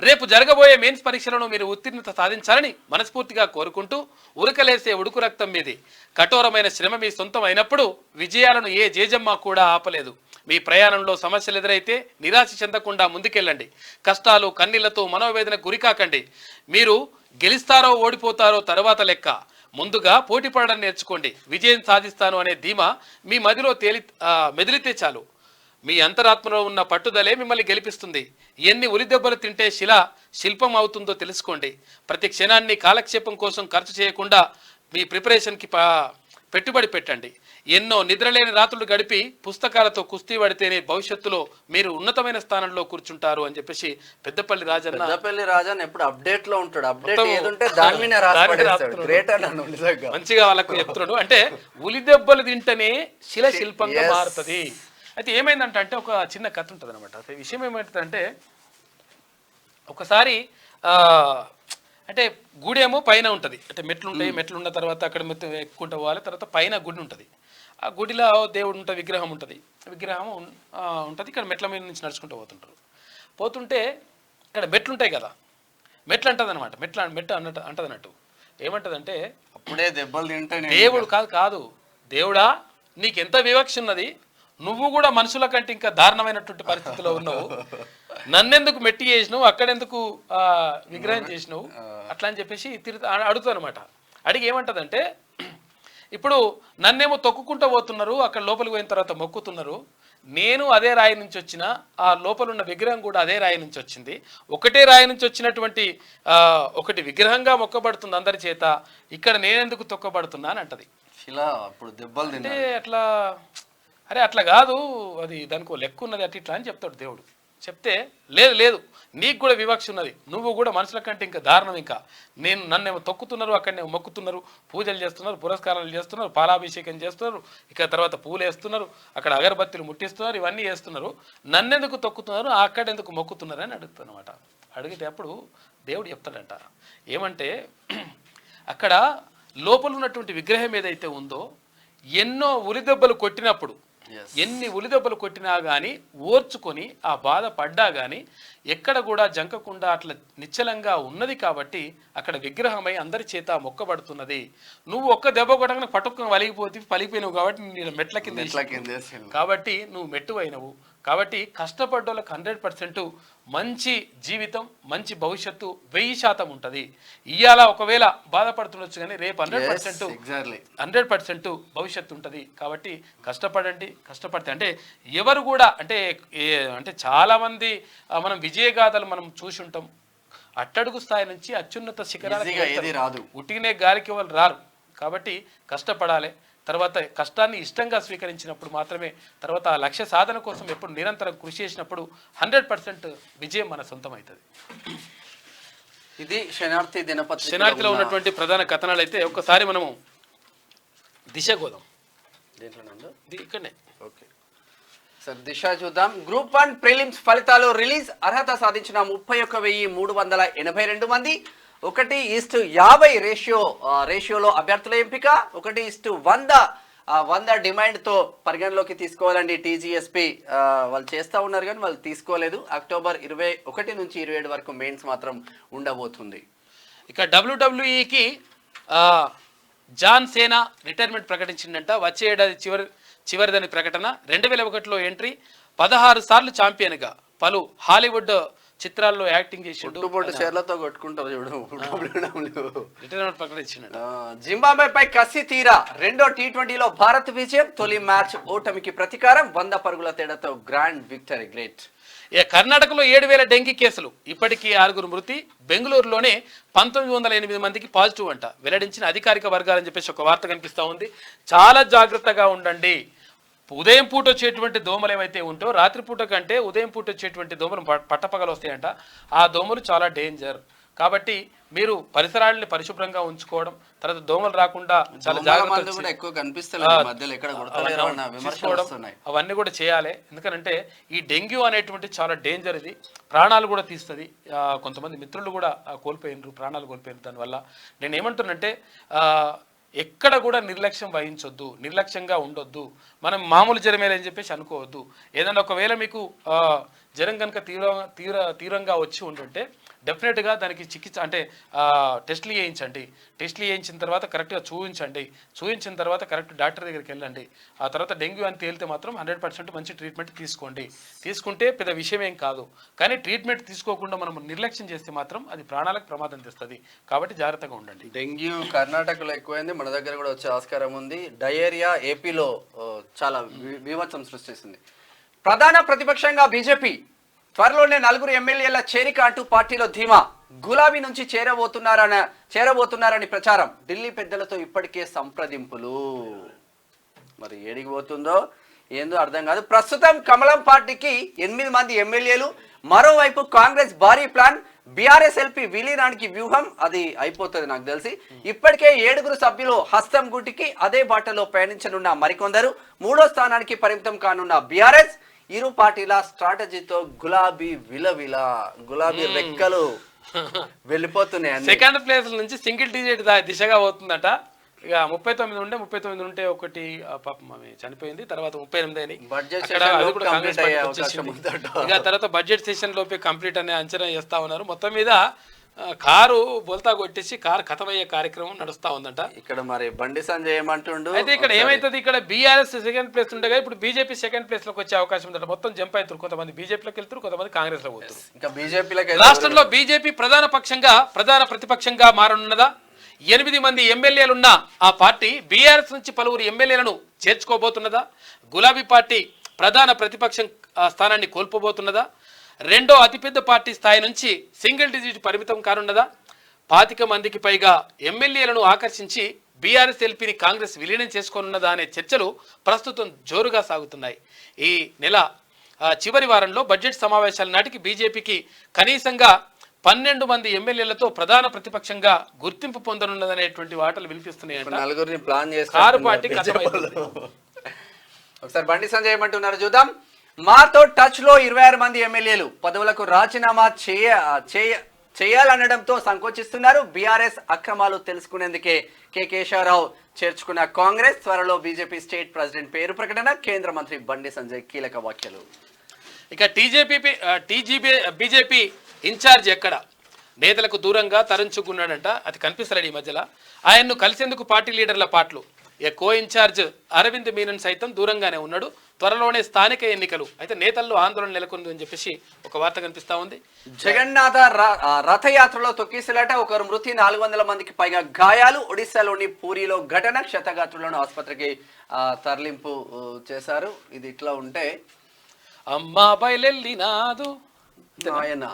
రేపు జరగబోయే మెయిన్స్ పరీక్షలను మీరు ఉత్తీర్ణత సాధించాలని మనస్ఫూర్తిగా కోరుకుంటూ, ఉరకలేసే ఉడుకు రక్తం మీది. కఠోరమైన శ్రమ మీ సొంతం అయినప్పుడు విజయాలను ఏ జేజమ్మ కూడా ఆపలేదు. మీ ప్రయాణంలో సమస్యలు ఎదురైతే నిరాశ చెందకుండా ముందుకెళ్ళండి. కష్టాలు కన్నీళ్లతో మనోవేదనకు గురికాకండి. మీరు గెలుస్తారో ఓడిపోతారో తర్వాత లెక్క. ముందుగా పోటీ పడడం నేర్చుకోండి. విజయం సాధిస్తాను అనే ధీమా మీ మదిలో మెదిలితే చాలు. మీ అంతరాత్మలో ఉన్న పట్టుదలే మిమ్మల్ని గెలిపిస్తుంది. ఎన్ని ఉలిదెబ్బలు తింటే శిల్పం అవుతుందో తెలుసుకోండి. ప్రతి క్షణాన్ని కాలక్షేపం కోసం ఖర్చు చేయకుండా మీ ప్రిపరేషన్కి పెట్టుబడి పెట్టండి. ఎన్నో నిద్రలేని రాత్రులు గడిపి పుస్తకాలతో కుస్తీ పడితేనే భవిష్యత్తులో మీరు ఉన్నతమైన స్థానంలో కూర్చుంటారు అని చెప్పేసి పెద్దపల్లి రాజన్న ఎప్పుడు అప్డేట్ లో ఉంటాడు. అప్డేట్ మొత్తం ఏదుంటే దాని మీద రాస్తాడు. గ్రేట్ అన్నాను నిజంగా. మంచిగా వాళ్ళకు చెప్తున్నాడు. అంటే ఉలి దెబ్బలు తింటేనే శిల శిల్పంగా మారుతుంది. అయితే ఏమైందంటే ఒక చిన్న కథ ఉంటుంది అనమాట. అయితే విషయం ఏమైతుందంటే ఒకసారి అంటే గుడి ఏమో పైన ఉంటుంది, అంటే మెట్లు ఉంటాయి. మెట్లు ఉన్న తర్వాత అక్కడ మొత్తం ఎక్కుంటూ పోవాలి. తర్వాత పైన గుడి ఉంటుంది. ఆ గుడిలో దేవుడు ఉంటుంది, విగ్రహం ఉంటుంది. విగ్రహం ఉంటుంది. ఇక్కడ మెట్ల మీద నుంచి నడుచుకుంటూ పోతుంటే ఇక్కడ మెట్లు ఉంటాయి కదా, మెట్లు అంటుంది అనమాట. మెట్టు అంటది అన్నట్టు. ఏమంటదంటే అప్పుడే దెబ్బలు తింటే దేవుడు కాదు దేవుడా నీకు ఎంత వివక్ష ఉన్నది, నువ్వు కూడా మనుషుల కంటే ఇంకా దారుణమైనటువంటి పరిస్థితిలో ఉన్నావు, నన్నెందుకు మెట్టి చేసినావు, అక్కడెందుకు విగ్రహం చేసినావు అట్లా అని చెప్పేసి అడుగుతాను అనమాట. అడిగి ఏమంటదంటే ఇప్పుడు నన్నేమో తొక్కుకుంటూ పోతున్నారు, అక్కడ లోపలికి పోయిన తర్వాత మొక్కుతున్నారు, నేను అదే రాయి నుంచి వచ్చిన, ఆ లోపల ఉన్న విగ్రహం కూడా అదే రాయి నుంచి వచ్చింది, ఒకటే రాయి నుంచి వచ్చినటువంటి ఒకటి విగ్రహంగా మొక్కబడుతుంది అందరి చేత, ఇక్కడ నేనెందుకు తొక్కబడుతున్నా అని అంటది. అప్పుడు దెబ్బలు అంటే అట్లా అరే అట్లా కాదు, అది దానికి లెక్క ఉన్నది అట్లా ఇట్లా అని చెప్తాడు దేవుడు. చెప్తే లేదు నీకు కూడా వివక్ష ఉన్నది, నువ్వు కూడా మనుషుల కంటే ఇంకా దారుణం, ఇంకా నన్నేమో తొక్కుతున్నారు, అక్కడనేమో మొక్కుతున్నారు, పూజలు చేస్తున్నారు, పురస్కారాలు చేస్తున్నారు, పాలాభిషేకం చేస్తున్నారు, ఇక తర్వాత పూలు వేస్తున్నారు, అక్కడ అగరబత్తులు ముట్టిస్తున్నారు, ఇవన్నీ చేస్తున్నారు, నన్నెందుకు తొక్కుతున్నారు, అక్కడెందుకు మొక్కుతున్నారు అని అడుగుతానమాట. అడిగితే అప్పుడు దేవుడు చెప్తాడంట ఏమంటే అక్కడ లోపల ఉన్నటువంటి విగ్రహం ఏదైతే ఉందో ఎన్నో ఉలిదెబ్బలు కొట్టినప్పుడు, ఎన్ని ఉలిదెబ్బలు కొట్టినా కానీ ఓర్చుకొని ఆ బాధ పడ్డా కానీ ఎక్కడ కూడా జంకకుండా అట్లా నిశ్చలంగా ఉన్నది కాబట్టి అక్కడ విగ్రహమై అందరి చేత మొక్కబడుతున్నది. నువ్వు ఒక్క దెబ్బ కొట్టగానే పట్టుకుని పలిగిపోయినావు కాబట్టి నేను మెట్ల కింద కాబట్టి నువ్వు మెట్టు అయినవు. కాబట్టి కష్టపడ్డోళ్ళకి 100% మంచి జీవితం, మంచి భవిష్యత్తు 1000% ఉంటుంది. ఇవాళ ఒకవేళ బాధపడుతుండొచ్చు కానీ రేపు 100% భవిష్యత్తు ఉంటుంది. కాబట్టి కష్టపడితే అంటే ఎవరు కూడా అంటే చాలామంది మనం విజయగాథలు మనం చూసి ఉంటాం. అట్టడుగు స్థాయి నుంచి అత్యున్నత శిఖరాలు ఉట్టినే గాలికి వాళ్ళు రారు. కాబట్టి కష్టపడాలి. తర్వాత కష్టాన్ని ఇష్టంగా స్వీకరించినప్పుడు మాత్రమే తర్వాత ఆ లక్ష్య సాధన కోసం ఎప్పుడు నిరంతరం కృషి చేసినప్పుడు 100% విజయం మన సొంతం అవుతుంది. ఇది శనార్థిలో ఉన్నటువంటి ప్రధాన కథనాలు. అయితే ఒక్కసారి మనము దిశ గోదాం ఇక్కడనే. ఓకే సార్, దిశ చూద్దాం. గ్రూప్ 1 ప్రిలిమ్స్ ఫలితాలు రిలీజ్. అర్హత సాధించిన 31,382 మంది. 1:50 రేషియోలో అభ్యర్థుల ఎంపిక. 1:100 డిమాండ్తో పరిగణలోకి తీసుకోవాలండి. టీజీఎస్పీ వాళ్ళు చేస్తూ ఉన్నారు కానీ వాళ్ళు తీసుకోలేదు. అక్టోబర్ 21 నుంచి 27 వరకు మెయిన్స్ మాత్రం ఉండబోతుంది. ఇక WWEకి జాన్ సేనా రిటైర్మెంట్ ప్రకటించిందంట. వచ్చే ఏడాది చివరిదని ప్రకటన. 2001లో ఎంట్రీ, 16 సార్లు ఛాంపియన్గా, పలు హాలీవుడ్ చిత్రాల్లో యాక్టింగ్ చేసిండు. జింబాబ్వేపై కసి తీరా. 2వ T20లో భారత్ విజయం. తొలి మ్యాచ్ ఓటమికి ప్రతీకారం. 100 పరుగుల తేడాతో గ్రాండ్ విక్టరీ. గ్రేట్. కర్ణాటకలో 7,000 డెంగీ కేసులు, ఇప్పటికీ 6 మృతి. బెంగళూరులోనే 1908 మందికి పాజిటివ్ అంట వెల్లడించిన అధికారిక వర్గాలని చెప్పేసి ఒక వార్త కనిపిస్తూ ఉంది. చాలా జాగ్రత్తగా ఉండండి. ఉదయం పూట వచ్చేటువంటి దోమలు ఏవైతే ఉంటో రాత్రిపూట కంటే ఉదయం పూట వచ్చేటువంటి దోమలు పట్టపగలు వస్తాయంట. ఆ దోమలు చాలా డేంజర్. కాబట్టి మీరు పరిసరాలని పరిశుభ్రంగా ఉంచుకోవడం, తర్వాత దోమలు రాకుండా చాలా జాగ్రత్తగా అవన్నీ కూడా చేయాలి. ఎందుకంటే ఈ డెంగ్యూ అనేటువంటి చాలా డేంజర్. ఇది ప్రాణాలు కూడా తీస్తుంది. కొంతమంది మిత్రులు కూడా ప్రాణాలు కోల్పోయినారు దానివల్ల. నేను ఏమంటున్నంటే ఎక్కడ కూడా నిర్లక్ష్యం వహించొద్దు, నిర్లక్ష్యంగా ఉండొద్దు. మనం మామూలు జ్వరమేలని అని చెప్పేసి అనుకోవద్దు. ఏదైనా ఒకవేళ మీకు జ్వరం కనుక తీవ్రంగా వచ్చి ఉంటుంటే డెఫినెట్గా దానికి చికిత్స టెస్టులు చేయించండి. టెస్టులు చేయించిన తర్వాత కరెక్ట్గా చూపించిన తర్వాత కరెక్ట్ డాక్టర్ దగ్గరికి వెళ్ళండి. ఆ తర్వాత డెంగ్యూ అని తేలితే మాత్రం 100% మంచి ట్రీట్మెంట్ తీసుకుంటే పెద్ద విషయం ఏం కాదు. కానీ ట్రీట్మెంట్ తీసుకోకుండా మనం నిర్లక్ష్యం చేస్తే మాత్రం అది ప్రాణాలకు ప్రమాదం తెస్తుంది. కాబట్టి జాగ్రత్తగా ఉండండి. డెంగ్యూ కర్ణాటకలో ఎక్కువైంది, మన దగ్గర కూడా వచ్చే ఆస్కారం ఉంది. డయేరియా ఏపీలో చాలా విమర్శం సృష్టిస్తుంది. ప్రధాన ప్రతిపక్షంగా బీజేపీ. త్వరలోనే 4 ఎమ్మెల్యేల చేరిక అంటూ పార్టీలో ధీమా. గులాబీ నుంచి చేరబోతున్నారని ప్రచారం. ఢిల్లీ పెద్దలతో ఇప్పటికే సంప్రదింపులు. మరి ఏడికి పోతుందో ఏందో అర్థం కాదు. ప్రస్తుతం కమలం పార్టీకి 8 మంది ఎమ్మెల్యేలు. మరోవైపు కాంగ్రెస్ భారీ ప్లాన్. బీఆర్ఎస్ ఎల్పీ విలీనానికి వ్యూహం అది అయిపోతుంది నాకు తెలిసి. ఇప్పటికే 7 సభ్యులు హస్తం గుటికి అదే బాటలో పయనించనున్న మరికొందరు. 3వ స్థానానికి పరిమితం కానున్న బీఆర్ఎస్. ఇరు పార్టీల స్ట్రాటజీతో గులాబీ గులాబీ రెక్కలు వెళ్ళిపోతున్నాయి. సెకండ్ ప్లేస్ నుంచి సింగిల్ డిజిట్ దిశగా పోతుందట. ఇక 39 ఉంటే ఒకటి పాపం ఆమె చనిపోయింది, తర్వాత 38 అని ఇక తర్వాత బడ్జెట్ సెషన్ లోపే కంప్లీట్ అనే అంచనా చేస్తా ఉన్నారు. మొత్తం మీద కారు బోల్తా కొట్టేసి కారు ఖతమయ్యే కార్యక్రమం నడుస్తా ఉందంట. ఇక్కడ మరి బండి సంజయ్ ఏమంటుండు అయితే ఇక్కడ ఏమైతుంది, ఇక్కడ బీఆర్ఎస్ సెకండ్ ప్లేస్ ఉండగా ఇప్పుడు బీజేపీ సెకండ్ ప్లేస్ లోకి వచ్చే అవకాశం ఉందంట. మొత్తం జంప్ అవుతారు, కొంతమంది బీజేపీలోకి వెళ్తారు, కొంతమంది కాంగ్రెస్ లో పోతారు. ఇంకా బీజేపీలోకి రాష్ట్రంలో బీజేపీ ప్రధాన ప్రతిపక్షంగా మారనున్నదా? 8 మంది ఎమ్మెల్యేలున్న ఆ పార్టీ బీఆర్ఎస్ నుంచి పలువురు ఎమ్మెల్యేలను చేర్చుకోబోతున్నదా? గులాబీ పార్టీ ప్రధాన ప్రతిపక్షం స్థానాన్ని కోల్పోబోతున్నదా? రెండో అతిపెద్ద పార్టీ స్థాయి నుంచి సింగిల్ డిజిట్ పరిమితం కానున్నదా? 25 మందికి పైగా ఎమ్మెల్యేలను ఆకర్షించి బీఆర్ఎస్ ఎల్పీని కాంగ్రెస్ విలీనం చేసుకోనున్నదా అనే చర్చలు ప్రస్తుతం జోరుగా సాగుతున్నాయి. ఈ నెల చివరి వారంలో బడ్జెట్ సమావేశాల నాటికి బీజేపీకి కనీసంగా 12 మంది ఎమ్మెల్యేలతో ప్రధాన ప్రతిపక్షంగా గుర్తింపు పొందనున్నదనేటువంటి వార్తలు వినిపిస్తున్నాయి. నలుగురిని ప్లాన్ కారు పార్టీ ఒకసారి బండి సంజయ్ ఏమంటున్నారు చూద్దాం. మాతో టచ్ లో 26 మంది ఎమ్మెల్యేలు పదవులకు రాజీనామా చేయాలనడంతో సంకోచిస్తున్నారు. బీఆర్ఎస్ అక్రమాలు తెలుసుకునేందుకే కె కేశవరావు చేర్చుకున్న కాంగ్రెస్. త్వరలో బీజేపీ స్టేట్ ప్రెసిడెంట్ పేరు ప్రకటన. కేంద్ర మంత్రి బండి సంజయ్ కీలక వ్యాఖ్యలు. ఇక బీజేపీ ఇన్ఛార్జ్ ఎక్కడ నేతలకు దూరంగా తరంచుకున్నాడంట. అది కనిపిస్తలేడు ఈ మధ్యలో. ఆయన్ను కలిసేందుకు పార్టీ లీడర్ల పాటలు. కో ఇన్ఛార్జ్ అరవింద్ మీనన్ సైతం దూరంగానే ఉన్నాడు. త్వరలోనే స్థానిక ఎన్నికలు. అయితే నేతల్లో ఆందోళన నెలకొందని చెప్పేసి ఒక వార్త కనిపిస్తా ఉంది. జగన్నాథ రథయాత్రలో తొక్కిసలాట. ఒకరు మృతి, 400 మందికి పైగా గాయాలు. ఒడిశాలోని పూరిలో ఘటన. క్షతగాత్రులను ఆసుపత్రికి తరలింపు చేశారు. ఇది ఇట్లా ఉంటే అమ్మా బయలెల్లినాదు ఆయన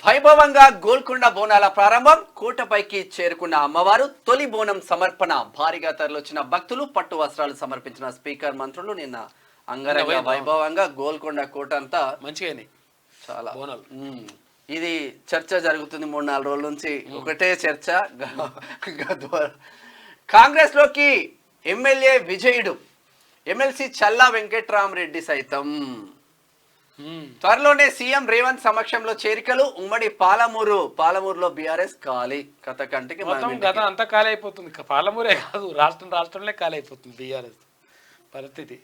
వైభవంగా గోల్కొండ బోనాల ప్రారంభం. కోటపైకి చేరుకున్న అమ్మవారు. తొలి బోనం సమర్పణ. భారీగా తరలివచ్చిన భక్తులు. పట్టు వస్త్రాలు సమర్పించిన స్పీకర్, మంత్రులు. నిన్న అంగరంగ వైభవంగా గోల్కొండ కోట అంతా మంచిగా చాలా బోనాలు. ఇది చర్చ జరుగుతుంది 3-4 రోజుల నుంచి. ఒకటే చర్చ. కాంగ్రెస్ లోకి ఎమ్మెల్యే విజయుడు. ఎమ్మెల్సీ చల్లా వెంకట్రామరెడ్డి సైతం. త్వరలోనే సీఎం రేవంత్ సమక్షంలో చేరికలు. ఉమ్మడి పాలమూరులో బీఆర్ఎస్ ఖాళీ. కథ కంటికి గత అంతా ఖాళీ అయిపోతుంది. పాలమూరే కాదు, రాష్ట్రంలో ఖాళీ అయిపోతుంది బీఆర్ఎస్ పరిస్థితి.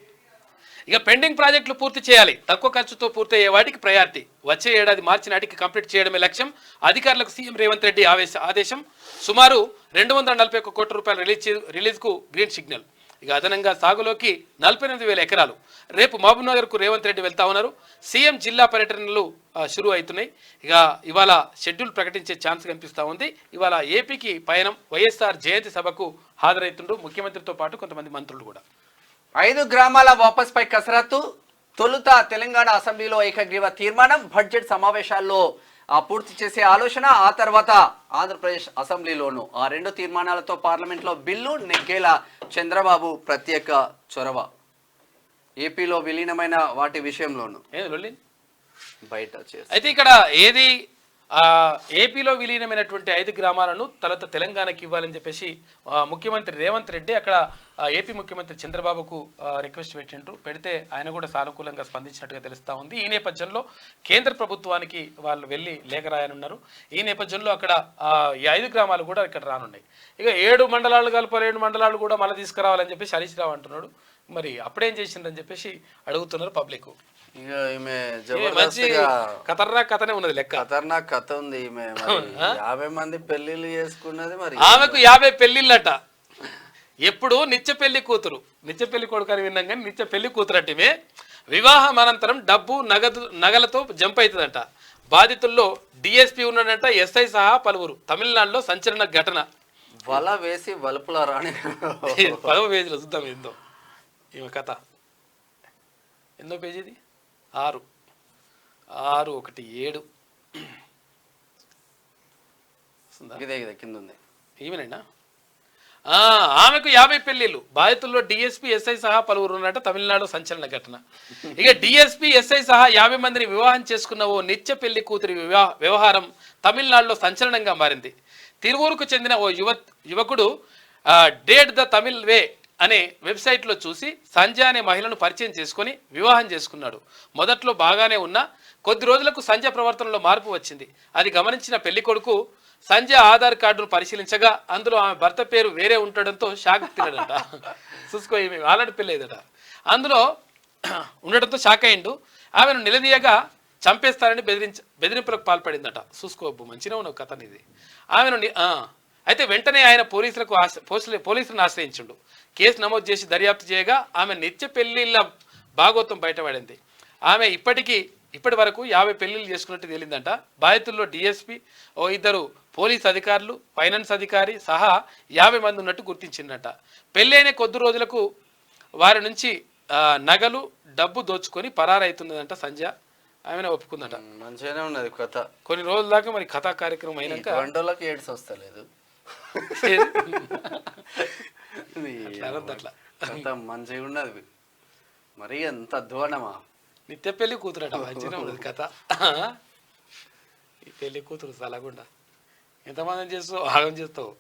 ఇక పెండింగ్ ప్రాజెక్టులు పూర్తి చేయాలి. తక్కువ ఖర్చుతో పూర్తయ్యే వాటికి ప్రయారిటీ. వచ్చే ఏడాది మార్చి నాటికి కంప్లీట్ చేయడమే లక్ష్యం. అధికారులకు సీఎం రేవంత్ రెడ్డి ఆదేశం. సుమారు 241 కోట్ల రూపాయల రిలీజ్కు గ్రీన్ సిగ్నల్. ఇక అదనంగా సాగులోకి 48,000 ఎకరాలు. రేపు మహబూబ్నగర్కు రేవంత్ రెడ్డి వెళ్తా ఉన్నారు. సీఎం జిల్లా పర్యటనలు షురూ అవుతున్నాయి. ఇక ఇవాళ షెడ్యూల్ ప్రకటించే ఛాన్స్ కనిపిస్తూ ఉంది. ఇవాళ ఏపీకి పయనం. వైఎస్ఆర్ జయంతి సభకు హాజరవుతుండ్రు ముఖ్యమంత్రితో పాటు కొంతమంది మంత్రులు కూడా. 5 గ్రామాల వాపస్ పై కసరత్తు. తొలుత తెలంగాణ అసెంబ్లీలో ఏకగ్రీవ తీర్మానం. బడ్జెట్ సమావేశాల్లో పూర్తి చేసే ఆలోచన. ఆ తర్వాత ఆంధ్రప్రదేశ్ అసెంబ్లీలోను. ఆ 2 తీర్మానాలతో పార్లమెంట్లో బిల్లు నెగ్గేలా చంద్రబాబు ప్రత్యేక చొరవ. ఏపీలో విలీనమైన వాటి విషయంలోను బయట అయితే ఇక్కడ ఏది ఏపీలో విలీనమైనటువంటి 5 గ్రామాలను తర్వాత తెలంగాణకి ఇవ్వాలని చెప్పేసి ముఖ్యమంత్రి రేవంత్ రెడ్డి అక్కడ ఏపీ ముఖ్యమంత్రి చంద్రబాబుకు రిక్వెస్ట్ పెడితే ఆయన కూడా సానుకూలంగా స్పందించినట్టుగా తెలుస్తూ ఉంది. ఈ నేపథ్యంలో కేంద్ర ప్రభుత్వానికి వాళ్ళు వెళ్ళి లేఖ రాయనున్నారు. ఈ నేపథ్యంలో అక్కడ ఈ 5 గ్రామాలు కూడా ఇక్కడ రానున్నాయి. ఇక 7 మండలాలు కలపాలి, 7 మండలాలు కూడా మళ్ళీ తీసుకురావాలని చెప్పేసి హరీష్ రావు అంటున్నాడు. మరి అప్పుడేం చేసిందని చెప్పేసి అడుగుతున్నారు పబ్లిక్. ఖతర్నాక్ కథనే ఉన్నది లెక్క. ఖతర్నాక్ కథ ఉంది. 50 మంది పెళ్లిళ్ళు చేసుకున్నది. మరి ఆమెకు 50 పెళ్లిళ్ళట. ఎప్పుడు నిత్య పెళ్లి కూతురు, నిత్య పెళ్లి కొడుకు అని విన్నాం కానీ నిత్య పెళ్లి కూతురు అంటే వివాహం అనంతరం డబ్బు నగలతో జంప్ అవుతుందంట. బాధితుల్లో డిఎస్పీ ఉన్నాడంట, ఎస్ఐ సహా పలువురు. తమిళనాడులో సంచలన ఘటన. వల వేసి వలుపుల రాని 10వ పేజీలో చూద్దాం ఏందో ఈమె కథ. ఎన్నో పేజీ ఇది? 6, 1, 7. ఇదే కింద ఉంది. ఈమెనేనా? ఆమెకు 50 పెళ్లిళ్ళు. బాధితుల్లో డిఎస్పీ ఎస్ఐ సహా పలువురు ఉన్నట్టు తమిళనాడు సంచలన ఘటన. ఇక డిఎస్పీ ఎస్ఐ సహా 50 మందిని వివాహం చేసుకున్న ఓ నిత్య పెళ్లి కూతురి వ్యవహారం తమిళనాడులో సంచలనంగా మారింది. తిరువూరుకు చెందిన ఓ యువకుడు డేట్ ద తమిళ్ వే అనే వెబ్సైట్లో చూసి సంజ అనే మహిళను పరిచయం చేసుకొని వివాహం చేసుకున్నాడు. మొదట్లో బాగానే ఉన్నా కొద్ది రోజులకు సంజ ప్రవర్తనలో మార్పు వచ్చింది. అది గమనించిన పెళ్లి కొడుకు సంజ ఆధార్ కార్డును పరిశీలించగా అందులో ఆమె భర్త పేరు వేరే ఉండడంతో షాక్ తినడట. చూసుకో, ఈమె ఆల్రెడీ పెళ్ళేదట. అందులో ఉండడంతో షాక్ అయిండు. ఆమెను నిలదీయగా చంపేస్తారని బెదిరింపులకు పాల్పడిందట. చూసుకోబు, మంచిగా ఉన్న కథ ఇది. ఆమెను అయితే వెంటనే ఆయన పోలీసులను ఆశ్రయించిండు. కేసు నమోదు చేసి దర్యాప్తు చేయగా ఆమె నిత్య పెళ్లిళ్ళ భాగోతం బయటపడింది. ఆమె ఇప్పటి వరకు 50 పెళ్లిళ్ళు చేసుకున్నట్టు తేలిందంట. బాధితుల్లో డిఎస్పీ, ఓ 2 పోలీస్ అధికారులు, ఫైనాన్స్ అధికారి సహా 50 మంది ఉన్నట్టు గుర్తించిందట. పెళ్ళైన కొద్ది రోజులకు వారి నుంచి నగలు, డబ్బు దోచుకొని పరారైతున్నదంట సంజ. ఆమెనే ఒప్పుకుందట. మంచిగానే ఉన్నది కథ. కొన్ని రోజుల దాకా మరి కథా కార్యక్రమం అయినాక వంటలకి ఏడ్స్ వస్తలేదు. అట్లా కథ మంచిగా ఉన్నది. మరి ఎంత అధ్వానమా. నిత్య పెళ్లి కూతురట. మంచిగా ఉన్నది కథ. ఈ పెళ్లి కూతురు సలగుండా ఎంతమంది చేస్తావు, ఆగం చేస్తావు.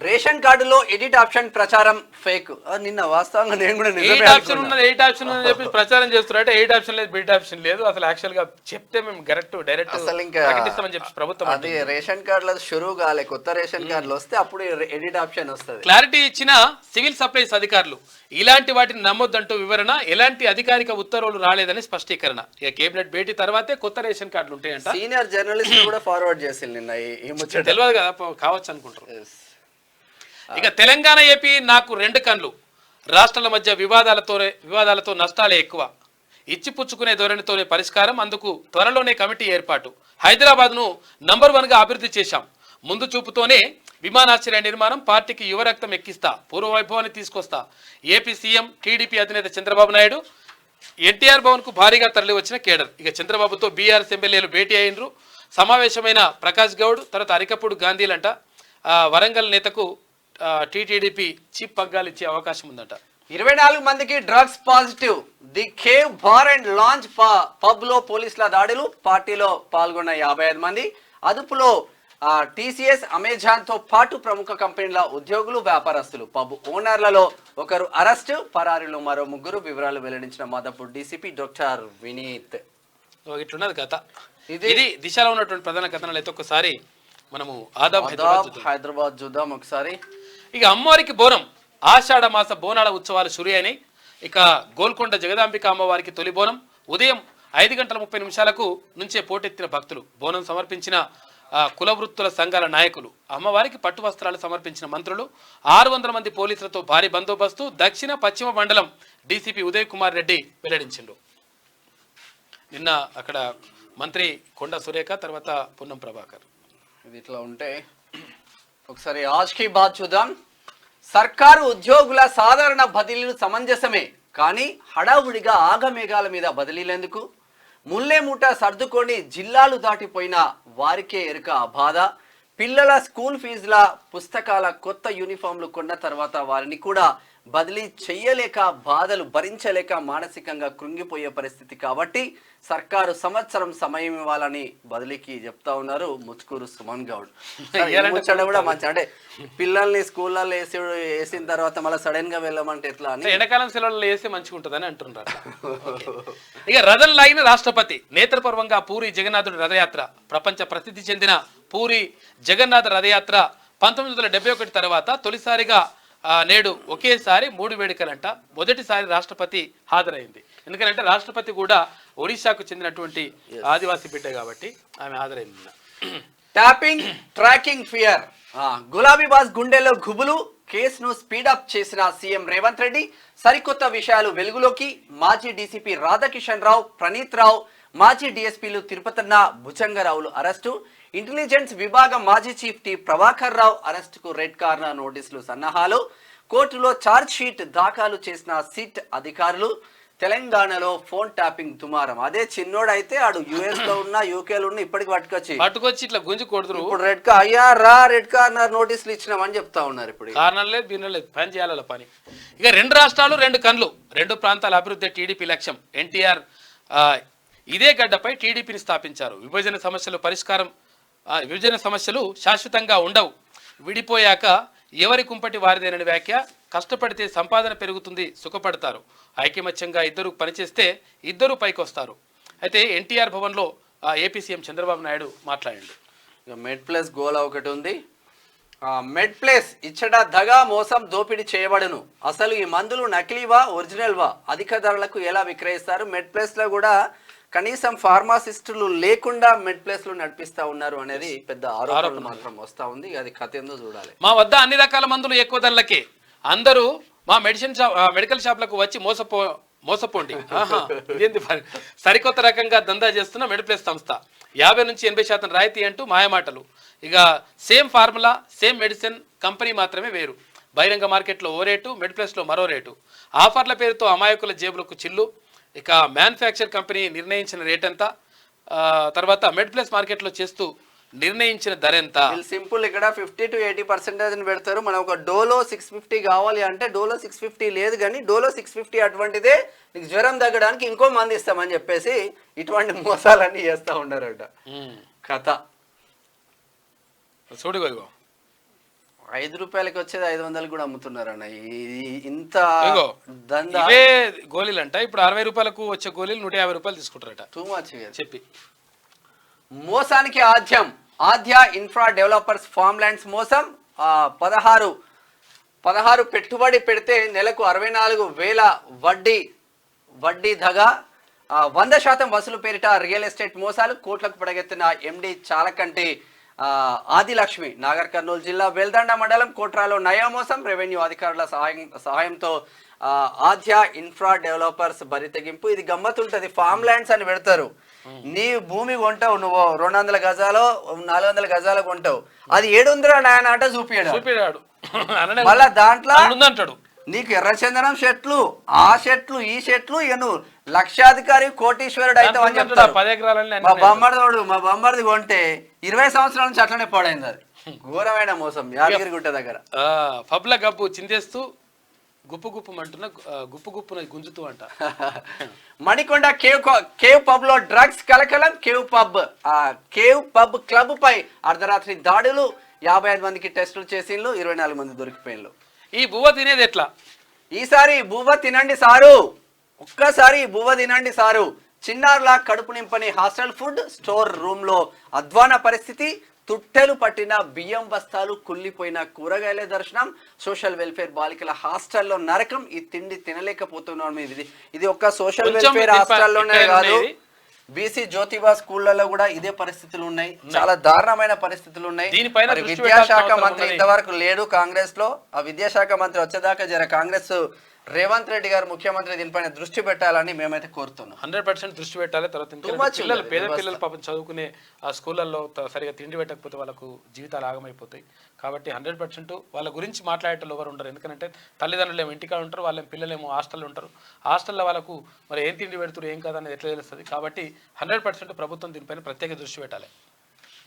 రేషన్ కార్డులో ఎడిట్ ఆప్షన్ ప్రచారం ఫేక్. నిన్న వాస్తవంగా నేను కూడా 8 ఆప్షన్ ఉన్నది, 8 ఆప్షన్ అని చెప్పి ప్రచారం చేస్తున్నారు. అంటే 8 ఆప్షన్ లేదు, బిట్ ఆప్షన్ లేదు. అసలు యాక్చువల్ గా చెప్తే మేము డైరెక్ట్ అసలు ఇంకా ప్రకటిస్తామని చెప్పి ప్రభుత్వం అది రేషన్ కార్డులో షురూ కాలే. కొత్త రేషన్ కార్డులు వస్తే అప్పుడు ఎడిట్ ఆప్షన్ వస్తుంది. క్లారిటీ ఇచ్చిన సివిల్ సప్లైస్ అధికారులు ఇలాంటి వాటిని నమ్మొద్దంటూ వివరణ, ఎలాంటి అధికారిక ఉత్తర్వులు రాలేదని స్పష్టీకరణ. ఇక కేబినెట్ భేటీ తర్వాతే కొత్త రేషన్ కార్డులు ఉంటాయంట. సీనియర్ జర్నలిస్ట్ కూడా ఫార్వర్డ్ చేసి నిన్న ఈ ముచ్చట తెలియదు కదా, కావచ్చు అనుకుంటారు. ఇక తెలంగాణ ఏపీ నాకు 2 కన్నులు. రాష్ట్రాల మధ్య వివాదాలతో నష్టాలే ఎక్కువ. ఇచ్చిపుచ్చుకునే ధోరణితోనే పరిష్కారం. అందుకు త్వరలోనే కమిటీ ఏర్పాటు. హైదరాబాద్ను నంబర్ 1గా అభివృద్ధి చేశాం. ముందు చూపుతోనే విమానాశ్రయ నిర్మాణం, పార్టీకి యువరక్తం ఎక్కిస్తా, పూర్వవైభవాన్ని తీసుకొస్తా. ఏపీ సీఎం టీడీపీ అధినేత చంద్రబాబు నాయుడు ఎన్టీఆర్ భవన్కు భారీగా తరలి వచ్చిన కేడర్. ఇక చంద్రబాబుతో బీఆర్ఎస్ ఎమ్మెల్యేలు భేటీ అయినరు. సమావేశమైన ప్రకాష్ గౌడ్, తర్వాత అరికప్పుడు గాంధీలంట. వరంగల్ నేతకు టీటీడీపీ చీఫ్ పగ్గాలు ఇచ్చే అవకాశం ఉందట. 24 మందికి drugs positive. The cave bar and launch pub లో పోలీసుల దాడులు. పార్టీలో పాల్గొన్న 55 మంది. అదుపులో టీసీఎస్, అమెజాన్ తో పాటు ప్రముఖ కంపెనీల ఉద్యోగులు, వ్యాపారస్తులు. పబ్ ఓనర్లలో 1 అరెస్టు, పరారీలో మరో 3. వివరాలు వెల్లడించిన మాదాపూర్ డీసీపీ డాక్టర్ వినీత్. ఇట్లున్నది కథ. ఇది దిశలో ఉన్నటువంటి ప్రధాన కథనాలు అయితే ఒకసారి మనము ఆదాబ్ హైదరాబాద్ చూద్దాం ఒకసారి. ఇక అమ్మవారికి బోనం. ఆషాఢ మాస బోనాల ఉత్సవాలు షురు అయినాయి. ఇక గోల్కొండ జగదాంబిక అమ్మవారికి తొలి బోనం ఉదయం 5:30 నుంచే పోటెత్తిన భక్తులు. బోనం సమర్పించిన కుల వృత్తుల సంఘాల నాయకులు, అమ్మవారికి పట్టు వస్త్రాలు సమర్పించిన మంత్రులు, 600 మంది పోలీసులతో భారీ బందోబస్తు. దక్షిణ పశ్చిమ మండలం డీసీపీ ఉదయ్ కుమార్ రెడ్డి వెల్లడించిండు. నిన్న అక్కడ మంత్రి కొండ సురేఖ, తర్వాత పొన్నం ప్రభాకర్. ఇది ఇట్లా ఉంటే ఒకసారి ఆజ్ కీ బాత్ చూద్దాం. సర్కారు ఉద్యోగుల సాధారణ బదిలీలు సమంజసమే, కానీ హడావుడిగా ఆగమేఘాల మీద బదిలీలెందుకు? ముల్లే మూట సర్దుకొని జిల్లాలు దాటిపోయిన వారికే ఎరుక ఆ బాధ. పిల్లల స్కూల్ ఫీజుల, పుస్తకాల, కొత్త యూనిఫామ్లు కొన్న తర్వాత వారిని కూడా బదిలీ చెయ్యలేక, బాధలు భరించలేక మానసికంగా కృంగిపోయే పరిస్థితి. కాబట్టి సర్కారు సంవత్సరం సమయం ఇవ్వాలని బదిలీకి చెప్తా ఉన్నారు ముచ్కూరు సుమన్ గౌడ్. ముచ్చట కూడా మంచి, అంటే పిల్లల్ని స్కూళ్ళల్లో వేసిన తర్వాత మళ్ళీ సడన్ గా వెళ్ళమంటే ఎట్లా అని ఎండాకాలం సెలవుల్లో వేస్తే మంచిగా ఉంటుందని అంటున్నారు. ఇక రథం లాగిన రాష్ట్రపతి. నేత్రపర్వంగా పూరి జగన్నాథుడి రథయాత్ర. ప్రపంచ ప్రసిద్ధి చెందిన పూరి జగన్నాథ రథయాత్ర 1971 తర్వాత తొలిసారిగా నేడు ఒకేసారి 3 వేడుకలంట. మొదటిసారి రాష్ట్రపతి హాజరైంది. ఎందుకంటే రాష్ట్రపతి కూడా ఒడిశాకు చెందినటువంటి ఆదివాసీ బిడ్డ కాబట్టి ఆమె హాజరైంది. Tapping, tracking fear. గులాబీ బాస్ గుండెల్లో గుబులు. కేసును స్పీడప్ చేసిన సీఎం రేవంత్ రెడ్డి. సరికొత్త విషయాలు వెలుగులోకి. మాజీ డీసీపీ రాధాకిషన్ రావు, ప్రణీత్ రావు, మాజీ డీఎస్పీలు తిరుపతన్న, భుజంగరావులు అరెస్టు. ఇంటెలిజెన్స్ విభాగం మాజీ చీఫ్ టి ప్రభాకర్ రావు అరెస్టుకు రెడ్ కార్నర్ నోటీసులు సన్నాహాలు. కోర్టులో ఛార్జ్ షీట్ దాఖలు చేసిన సిట్ అధికారులు. తెలంగాణలో ఫోన్ ట్యాపింగ్ దుమారం. అదే చిన్నోడు అయితే ఆడు యుఎస్ లో ఉన్నా యూకేలో ఉన్నా ఇప్పటికి పట్టుకొచ్చి ఇట్లా గుంజి కొడుతురు. ఇప్పుడు రెడ్ కార్నర్ నోటీసులు ఇచ్చినామని చెప్తా ఉన్నారు. ఇప్పుడు కారణం లేదు బీనం లేదు, పని చేయాలి పని. ఇక 2 రాష్ట్రాలు 2 కన్నులు, 2 ప్రాంతాల అభివృద్ధి టీడీపీ లక్ష్యం. ఎన్టీఆర్ ఇదే గడ్డపై టీడీపీని స్థాపించారు. విభజన సమస్యలు శాశ్వతంగా ఉండవు, విడిపోయాక ఎవరి కుంపటి వారిదేనని వ్యాఖ్య. కష్టపడితే సంపాదన పెరుగుతుంది, సుఖపడతారు. ఐకమత్యంగా ఇద్దరు పనిచేస్తే ఇద్దరు పైకొస్తారు. అయితే ఎన్టీఆర్ భవన్లో ఏపీ సీఎం చంద్రబాబు నాయుడు మాట్లాడాడు. ఇక మెడ్ ప్లస్ గోలా ఒకటి ఉంది. మెడ్ ప్లస్ ఇచ్చట దగా మోసం దోపిడీ చేయబడును. అసలు ఈ మందులు నకిలీవా ఒరిజినల్వా, అధిక ధరలకు ఎలా విక్రయిస్తారు? మెడ్ ప్లస్ లో కూడా కనీసం ఫార్మాసిస్టులు లేకుండా మెడ్ ప్లస్ లో నడిపిస్తా ఉన్నారు అనేది పెద్ద ఆరోపణలు మాత్రం వస్తా ఉంది. అది కథ ఏందో చూడాలి. మా వద్ద అన్ని రకాల మందులు ఎక్కువ ధరలకే, అందరూ మా మెడికల్ షాప్లకు వచ్చి మోసపోండి. ఇదేంటి సరికొత్త రకంగా దందా చేస్తున్న మెడ్ ప్లస్ సంస్థ. 50 నుంచి 80% రాయితీ అంటూ మాయమాటలు. ఇక same formula same medicine, company మాత్రమే వేరు. బహిరంగ మార్కెట్లో ఓ రేటు, మెడ్ ప్లస్లో మరో రేటు. ఆఫర్ల పేరుతో అమాయకుల జేబులకు చిల్లు. ఇక మ్యానుఫ్యాక్చర్ కంపెనీ నిర్ణయించిన రేట్ ఎంత, తర్వాత మెడ్ ప్లస్ మార్కెట్లో చేస్తూ నిర్ణయించిన ధర ఎంత? సింపుల్, ఇక్కడ 50 to 80% పెడతారు. మనం ఒక డోలో 650 కావాలి అంటే డోలో 650 లేదు, కానీ డోలో 650 అటువంటిదే నీకు జ్వరం తగ్గడానికి ఇంకో మంది ఇస్తామని చెప్పేసి ఇటువంటి మోసాలన్నీ చేస్తూ ఉన్నారట. కథ చూడు, 5 రూపాయలకి వచ్చేది 500 కూడా అమ్ముతున్నారన్న. ఇంత ఇవే గోళీలు అంట. ఇప్పుడు 60 రూపాయలకు వచ్చే గోళీలు 150 రూపాయలు తీసుకుంటారట. టూ మచ్ చెప్పి మోసానికి ఆద్య ఇన్ఫ్రా డెవలపర్స్ ఫామ్ ల్యాండ్స్ మోసం. 16 పెట్టుబడి పెడితే నెలకు 64,000 వడ్డీ దగా. 100% వసూలు పేరిట రియల్ ఎస్టేట్ మోసాలు. కోట్లకు పడగెత్తిన ఎండి చాలకంటి ఆదిలక్ష్మి. నాగర్ కర్నూలు జిల్లా వెల్దండ మండలం కోట్రాలో నయా మోసం. రెవెన్యూ అధికారుల సహాయంతో ఆద్య ఇన్ఫ్రా డెవలపర్స్ బరితెగింపు. ఇది గమ్మతుంటది. ఫామ్ ల్యాండ్స్ అని పెడతారు. నీ భూమి కొంటావు, నువ్వు 200 గజాలు 400 గజాలు కొంటావు, అది 700 నాట చూపియాడు. మళ్ళా దాంట్లో అంటాడు నీకు ఎర్రచందనం చెట్లు, ఆ చెట్లు ఈ చెట్లు, ఇక నువ్వు లక్షాధికారి కోటీశ్వరుడు అయితే అని చెప్తారు. మా బొమ్మడిది కొంటే 20 సంవత్సరాల నుంచి అట్లనే పాడైంది. అది ఘోరమైన మోసం యాదగిరిగుట్ట దగ్గర. పబ్ల గబ్బు చిందేస్తూ గుప్పున గుంజుతూ అంట. మణికొండ కేవ్ పబ్ లో డ్రగ్స్ కలకలం. కేవ్ పబ్ క్లబ్ పై అర్ధరాత్రి దాడులు. 55 మందికి టెస్టులు చేసిండ్లు, 24 మంది దొరికిపోయిండ్లు. ఈ బువ్వ తినేది ఎట్లా? ఈసారి బువ్వ తినండి సారు, ఒక్కసారి బువ్వ తినండి సారు. చిన్నారులా కడుపు నింపని హాస్టల్ ఫుడ్. స్టోర్ రూమ్ లో అధ్వాన పరిస్థితి. తుట్టెలు పట్టిన బియ్యం బస్తాలు, కుళ్ళిపోయిన కూరగాయల దర్శనం. సోషల్ వెల్ఫేర్ బాలికల హాస్టల్లో నరకం. ఈ తిండి తినలేకపోతున్నాం. ఇది ఒక్క సోషల్ వెల్ఫేర్ హాస్టల్లోనే కాదు, బీసీ జ్యోతిబా స్కూళ్లలో కూడా ఇదే పరిస్థితులు ఉన్నాయి. చాలా దారుణమైన పరిస్థితులు ఉన్నాయి. విద్యాశాఖ మంత్రి ఇంతవరకు లేడు కాంగ్రెస్ లో. ఆ విద్యాశాఖ మంత్రి వచ్చేదాకా కాంగ్రెస్ రేవంత్ రెడ్డి గారు ముఖ్యమంత్రి దీనిపైన దృష్టి పెట్టాలని మేమైతే కోరుతున్నాం. 100% దృష్టి పెట్టాలి. తర్వాత పేద పిల్లలు పాపం చదువుకునే ఆ స్కూళ్ళల్లో సరిగా తిండి పెట్టకపోతే వాళ్ళకు జీవితాలు ఆగమైపోతాయి. కాబట్టి 100% వాళ్ళ గురించి మాట్లాడేటోళ్ళు ఎవరు ఉండరు. ఎందుకంటే తల్లిదండ్రులు ఏమో ఇంటికాడ ఉంటారు, వాళ్ళ పిల్లలేమో హాస్టల్లో ఉంటారు. హాస్టల్లో వాళ్ళకు మరి ఏం తిండి పెడుతురు ఏం కాదనేది ఎట్లా తెలుస్తుంది. కాబట్టి 100% ప్రభుత్వం దీనిపైన ప్రత్యేక దృష్టి పెట్టాలి.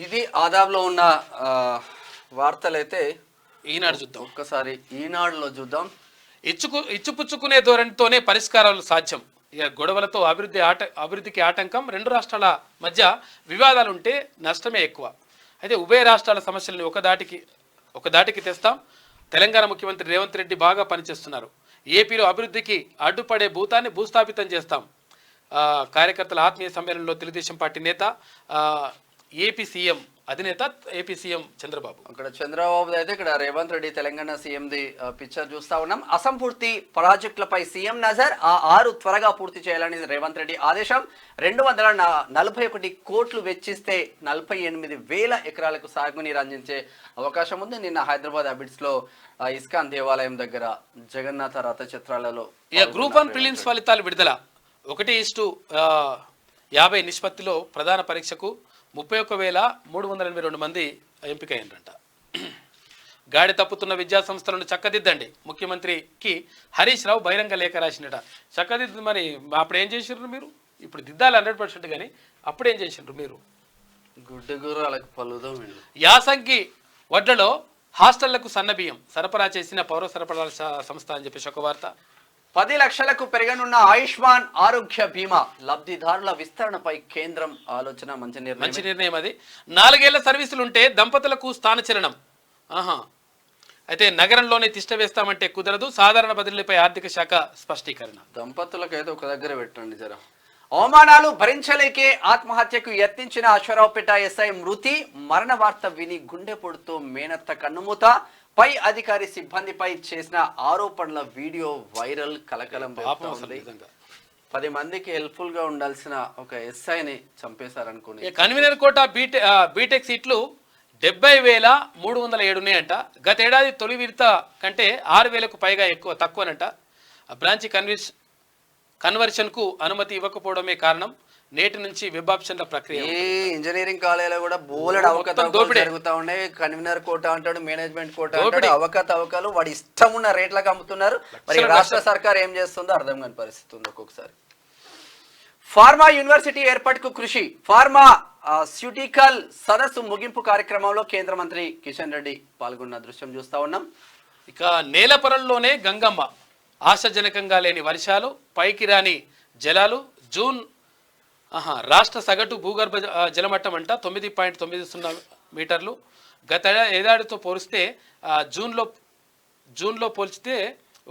ఇది ఆదాబ్లో ఉన్న వార్తలైతే ఈనాడు చూద్దాం. ఒక్కసారి ఈనాడులో చూద్దాం. ఇచ్చుపుచ్చుకునే ధోరణితోనే పరిష్కారాలు సాధ్యం. ఇక గొడవలతో అభివృద్ధికి ఆటంకం. 2 రాష్ట్రాల మధ్య వివాదాలుంటే నష్టమే ఎక్కువ. అయితే ఉభయ రాష్ట్రాల సమస్యలను ఒకదాటికి తెస్తాం. తెలంగాణ ముఖ్యమంత్రి రేవంత్ రెడ్డి బాగా పనిచేస్తున్నారు. ఏపీలో అభివృద్ధికి అడ్డుపడే భూతాన్ని భూస్థాపితం చేస్తాం. కార్యకర్తల ఆత్మీయ సమ్మేళనంలో తెలుగుదేశం పార్టీ నేత ఏపీ సీఎం అధినేత ఏపీ సీఎం చంద్రబాబు. అక్కడ చంద్రబాబు అయితే ఇక్కడ రేవంత్ రెడ్డి తెలంగాణ సీఎంది పిక్చర్ చూస్తా ఉన్నాం. అసంపూర్తి ప్రాజెక్టులపై సీఎం నజర్. 6 త్వరగా పూర్తి చేయాలని రేవంత్ రెడ్డి ఆదేశం. 241 కోట్లు వెచ్చిస్తే 48,000 ఎకరాలకు సాగునీరు అందించే అవకాశం ఉంది. నిన్న హైదరాబాద్ అబిడ్స్ లో ఇస్కాన్ దేవాలయం దగ్గర జగన్నాథ రథ చిత్రాలలో గ్రూప్ 1 ప్రిలిమ్స్ ఫలితాలు విడుదల. 1:50 నిష్పత్తిలో ప్రధాన పరీక్షకు 31,382 మంది ఎంపికయ్యారంట. గాడి తప్పుతున్న విద్యా సంస్థలను చక్కదిద్దండి. ముఖ్యమంత్రికి హరీష్ రావు బహిరంగ లేఖ రాసినట. చక్కదిద్దు మరి అప్పుడు ఏం చేసిండ్రు మీరు? ఇప్పుడు దిద్దాలి 100%, కానీ అప్పుడేం చేసిండ్రు మీరు? గుడ్డగూర వాళ్ళకి పలుదాం. యాసంగి వడ్లలో హాస్టళ్లకు సన్నబియ్యం సరఫరా చేసిన పౌర సరఫరాల సంస్థ అని చెప్పేసి ఒక వార్త. 10 లక్షలకు పెరగనున్న ఆయుష్మాన్ ఆరోగ్య బీమా లబ్ధిదారుల విస్తరణపై కేంద్రం ఆలోచన. మంచి నిర్ణయం అది. 4 ఏళ్ల సర్వీసులుంటే దంపతులకు స్థానచలనం. అయితే నగరంలోనే తిష్ట వేస్తామంటే కుదరదు. సాధారణ బదిలీపై ఆర్థిక శాఖ స్పష్టీకరణ. దంపతులకు అయితే ఒక దగ్గర పెట్టండి జర. అవమానాలు భరించలేకే ఆత్మహత్యకు యత్నించిన అశ్వరావుపేట ఎస్ఐ మృతి. మరణ వార్త విని గుండె పొడుతో మేనత్త కన్నుమూత. పై అధికారి సిబ్బందిపై చేసిన ఆరోపణల వీడియో వైరల్. కలకలం రేపుతోంది. 10 మందికి హెల్ప్ఫుల్ గా ఉండాల్సిన ఒక ఎస్ఐని చంపేశారనుకుని. కన్వీనర్ కోట బీటెక్ సీట్లు 70,307 ఉన్నాయంట. గతేడాది తొలి విడత కంటే 6,000కు పైగా తక్కువనంట. బ్రాంచ్ కన్వర్షన్కు అనుమతి ఇవ్వకపోవడమే కారణం. నేటి నుంచి వెబ్ ఆప్షన్ల ప్రక్రియ. ఇంజనీరింగ్ కాలేజీలో కూడా బోలెడు అవకతవకలు జరుగుతూ ఉన్నాయి. కన్వీనర్ కోట అంటాడు, మేనేజ్మెంట్ కోట అంటాడు, అవకతవకలు వాడి ఇష్టం ఉన్న రేట్లకు అమ్ముతున్నారు. మరి రాష్ట్ర సర్కార్ ఏం చేస్తుందో అర్థం కాని పరిస్థితి ఉంది ఒక్కొక్కసారి. ఫార్మా యూనివర్సిటీ ఏర్పాటుకు కృషి. ఫార్మా స్యూటికల్ సదస్సు ముగింపు కార్యక్రమంలో కేంద్ర మంత్రి కిషన్ రెడ్డి పాల్గొన్న దృశ్యం చూస్తా ఉన్నాం. ఇక నేలపరల్లోనే గంగమ్మ. ఆశాజనకంగా లేని వర్షాలు, పైకి రాని జలాలు. జూన్ రాష్ట్ర సగటు భూగర్భ జలమట్టం అంట 9.90 మీటర్లు. గత ఏడాదితో పోలిస్తే జూన్లో పోల్చితే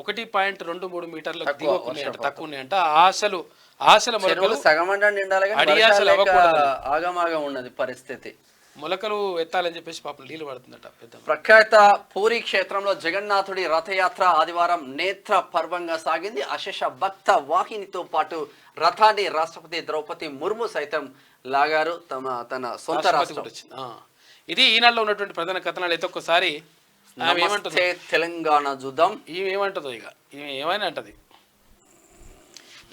1.23 మీటర్ల తక్కువ ఉన్నాయంట. ఆశల మొలకలు ఆగమాగం ఉన్నది పరిస్థితి. మొలకలు ఎత్తాలని చెప్పేసి పాపం నీళ్లు పడుతుందట. పెద్ద ప్రఖ్యాత పూరి క్షేత్రంలో జగన్నాథుడి రథయాత్ర ఆదివారం నేత్ర పర్వంగా సాగింది. అశేష భక్త వాహినితో పాటు రథాన్ని రాష్ట్రపతి ద్రౌపది ముర్ము సైతం లాగారు తన సొంత రాష్ట్రం. ఇది ఈనాడులో ఉన్నటువంటి ప్రధాన కథనాలు. అయితే ఒక్కసారి తెలంగాణ చూద్దాం. ఏమంటుందో ఇక ఏమైనా అంటది.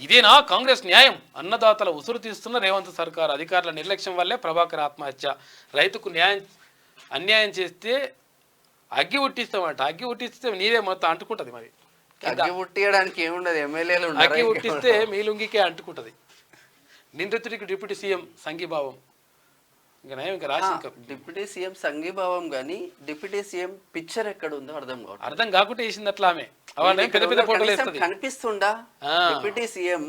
ఇదేనా కాంగ్రెస్ న్యాయం? అన్నదాతల ఉసురు తీస్తున్న రేవంత్ సర్కార్. అధికారుల నిర్లక్ష్యం వల్లే ప్రభాకర్ ఆత్మహత్య. రైతుకు అన్యాయం చేస్తే అగ్గి ఉట్టిస్తామంట. అగ్గి ఉట్టిస్తే నీదే మొత్తం అంటుకుంటది. మరి అగ్గి ఉట్టియడానికి ఏముండదు, ఎమ్మెల్యేలు అగ్గి ఉట్టిస్తే మీ లుంగికే అంటుకుంటది. నిందితుడికి డిప్యూటీ సీఎం సంఘీభావం. డిప్యూటీ సీఎం సంఘీభావం గానీ డిప్యూటీ సీఎం పిక్చర్ ఎక్కడ ఉందో అర్థం కాకుండా వేసింది అట్లా. ఆమె పెద్ద పెద్ద ఫోటోలు కనిపిస్తుందా? డిప్యూటీ సీఎం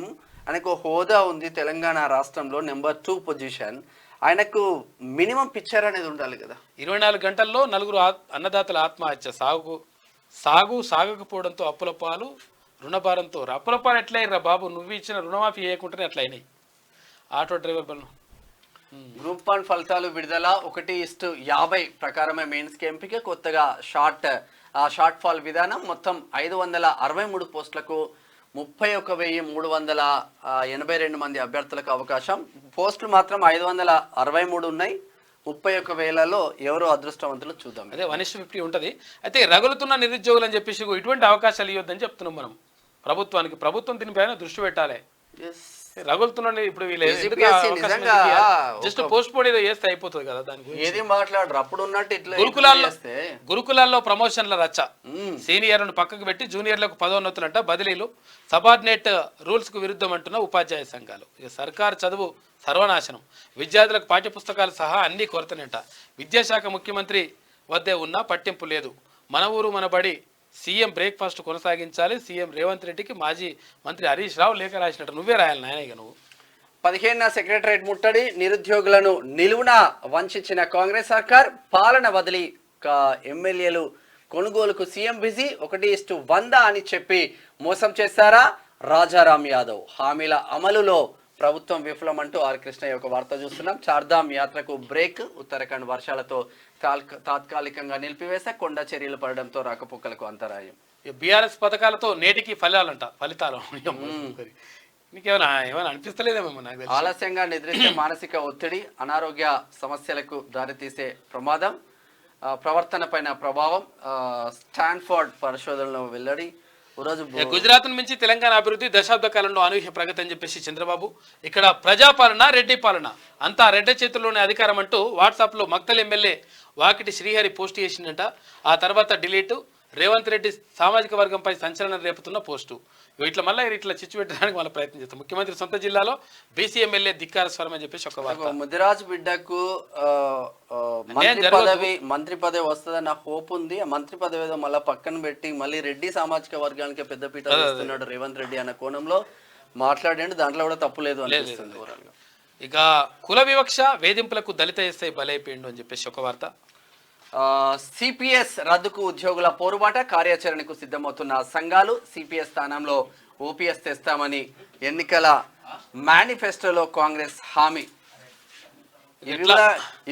ఆయనకు హోదా ఉంది తెలంగాణ రాష్ట్రంలో, నెంబర్ 2 పొజిషన్. ఆయనకు మినిమం పిక్చర్ అనేది ఉండాలి కదా. 24 గంటల్లో 4 అన్నదాతల ఆత్మహత్య. సాగకపోవడంతో అప్పుల పాలు, రుణభారంతో. అప్పుల పాలు ఎట్లయిరా బాబు? నువ్వు ఇచ్చిన రుణమాఫీ చేయకుండానే అట్లా అయినాయి. ఆటో డ్రైవర్ పనులు. గ్రూప్ 1 ఫలితాలు విడుదల. 1:50 ప్రకారమే మెయిన్స్ కి ఎంపిక. కొత్తగా షార్ట్ ఫాల్ విధానం. మొత్తం 563 పోస్టులకు 31,382 మంది అభ్యర్థులకు అవకాశం. పోస్టులు మాత్రం 563 ఉన్నాయి. 31,000లో ఎవరు అదృష్టవంతులు చూద్దాం. అదే 1:50 ఉంటుంది. అయితే రగులుతున్న నిరుద్యోగులు అని చెప్పేసి ఇటువంటి అవకాశాలు ఇవ్వద్దని చెప్తున్నాం మనం ప్రభుత్వానికి. ప్రభుత్వం దీనిపైన దృష్టి పెట్టాలి. రగులుతున్నాడు ఇప్పుడు జస్ట్ పోస్ట్ పోన్ ఏదో చేస్తే అయిపోతుంది కదా. దాని ఏది మాట్లాడరు అప్పుడు ఉన్నట్టు ఇట్లా. గురుకులాల్లో ప్రమోషన్ల రచ్చ. సీనియర్లను పక్కకు పెట్టి జూనియర్లకు పదోన్నతులంట, బదిలీలు. సబార్డినేట్ రూల్స్ కు విరుద్ధం అంటున్న ఉపాధ్యాయ సంఘాలు. ఇక సర్కారు చదువు సర్వనాశనం. విద్యార్థులకు పాఠ్యపుస్తకాలు సహా అన్ని కొరతనంట. విద్యాశాఖ ముఖ్యమంత్రి వద్దే ఉన్నా పట్టింపు లేదు. మన ఊరు మన బడి సీఎం బ్రేక్ఫాస్ట్ కొనసాగించాలి. సీఎం రేవంత్ రెడ్డికి మాజీ మంత్రి హరీష్ రావు లేఖ రాసినట్టు. నువ్వే రాయాలి నాయన. ఇక నువ్వు 15న సెక్రటరేట్ ముట్టడి. నిరుద్యోగులను నిలువున వంచిన కాంగ్రెస్ సర్కార్. పాలన వదిలి ఎమ్మెల్యేలు కొనుగోలుకు సీఎం బిజీ. 1:100 అని చెప్పి మోసం చేశారా? రాజారాం యాదవ్. హామీల అమలులో ప్రభుత్వం విఫలం అంటూ ఆర్ కృష్ణయ్య ఒక వార్త చూస్తున్నాం. చార్ధామ్ యాత్రకు బ్రేక్. ఉత్తరాఖండ్ వర్షాలతో తాత్కాలికంగా నిలిపివేసా. కొండ చర్యలు పడడంతో రాకపోకలకు అంతరాయం. బీఆర్ఎస్ పథకాలతో నేటికి ఫలితాలు ఏమైనా అనిపిస్తలేదేమో నాకు. ఆలస్యంగా నిద్రిస్తే మానసిక ఒత్తిడి, అనారోగ్య సమస్యలకు దారితీసే ప్రమాదం. ప్రవర్తన పైన ప్రభావం. స్టాన్ఫోర్డ్ పరిశోధనలో వెల్లడి. రోజు గుజరాత్ నుంచి తెలంగాణ అభివృద్ధి దశాబ్ద కాలంలో అనూహ్య ప్రగతి అని చెప్పేసి చంద్రబాబు, ఇక్కడ ప్రజాపాలన రెడ్డి పాలన అంతా రెడ్డి చేతుల్లోనే అధికారం అంటూ వాట్సాప్లో మక్తల్ ఎమ్మెల్యే వాకిటి శ్రీహరి పోస్ట్ చేసిందంట. ఆ తర్వాత డిలీట్. రేవంత్ రెడ్డి సామాజిక వర్గంపై సంచలనం రేపుతున్న పోస్టు. ఇట్లా మళ్ళీ ఇట్లా చిచ్చు పెట్టడానికి వాళ్ళ ప్రయత్నం చేస్తాం. ముఖ్యమంత్రి సొంత జిల్లాలో బీసీ ఎమ్మెల్యే ధిక్కార స్వరం అని చెప్పేసి ఒక వార్త. ముదిరాజ్ బిడ్డకు మంత్రి పదవి వస్తుందన్న హోప్ ఉంది. ఆ మంత్రి పదవి ఏదో మళ్ళీ పక్కన పెట్టి మళ్ళీ రెడ్డి సామాజిక వర్గానికి పెద్దపీట వేస్తున్నాడు రేవంత్ రెడ్డి అన్న కోణంలో మాట్లాడండి. దాంట్లో కూడా తప్పు లేదు అనిపిస్తుంది. ఇక కుల వివక్ష వేధింపులకు దళిత ఎస్ఐ బలైపోయిండు అని చెప్పేసి ఒక వార్త. సిపిఎస్ రద్దుకు ఉద్యోగుల పోరుబాట, కార్యాచరణకు సిద్ధమవుతున్న సంఘాలు. సిపిఎస్ స్థానంలో ఓపీఎస్ తెస్తామని ఎన్నికల మేనిఫెస్టోలో కాంగ్రెస్ హామీ.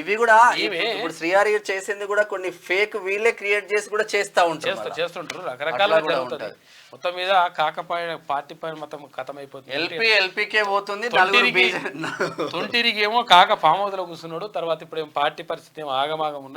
ఇవి కూడా ఇప్పుడు శ్రీహరి చేసింది కూడా కొన్ని ఫేక్ వీళ్ళే క్రియేట్ చేసి కూడా చేస్తుంటారు. రకరకాల జరుగుతుంది. మొత్తం మీద కాకపాయ పార్టీ పైన మొత్తం కథమైపోతుంది. ఎల్పీకే పోతుంది. తొంటిరిగి ఏమో కాక ఫామ్ హౌస్ లో కూర్చున్నాడు. తర్వాత ఇప్పుడు ఏం పార్టీ పరిస్థితి ఏమో ఆగమాగం ఉన్నది.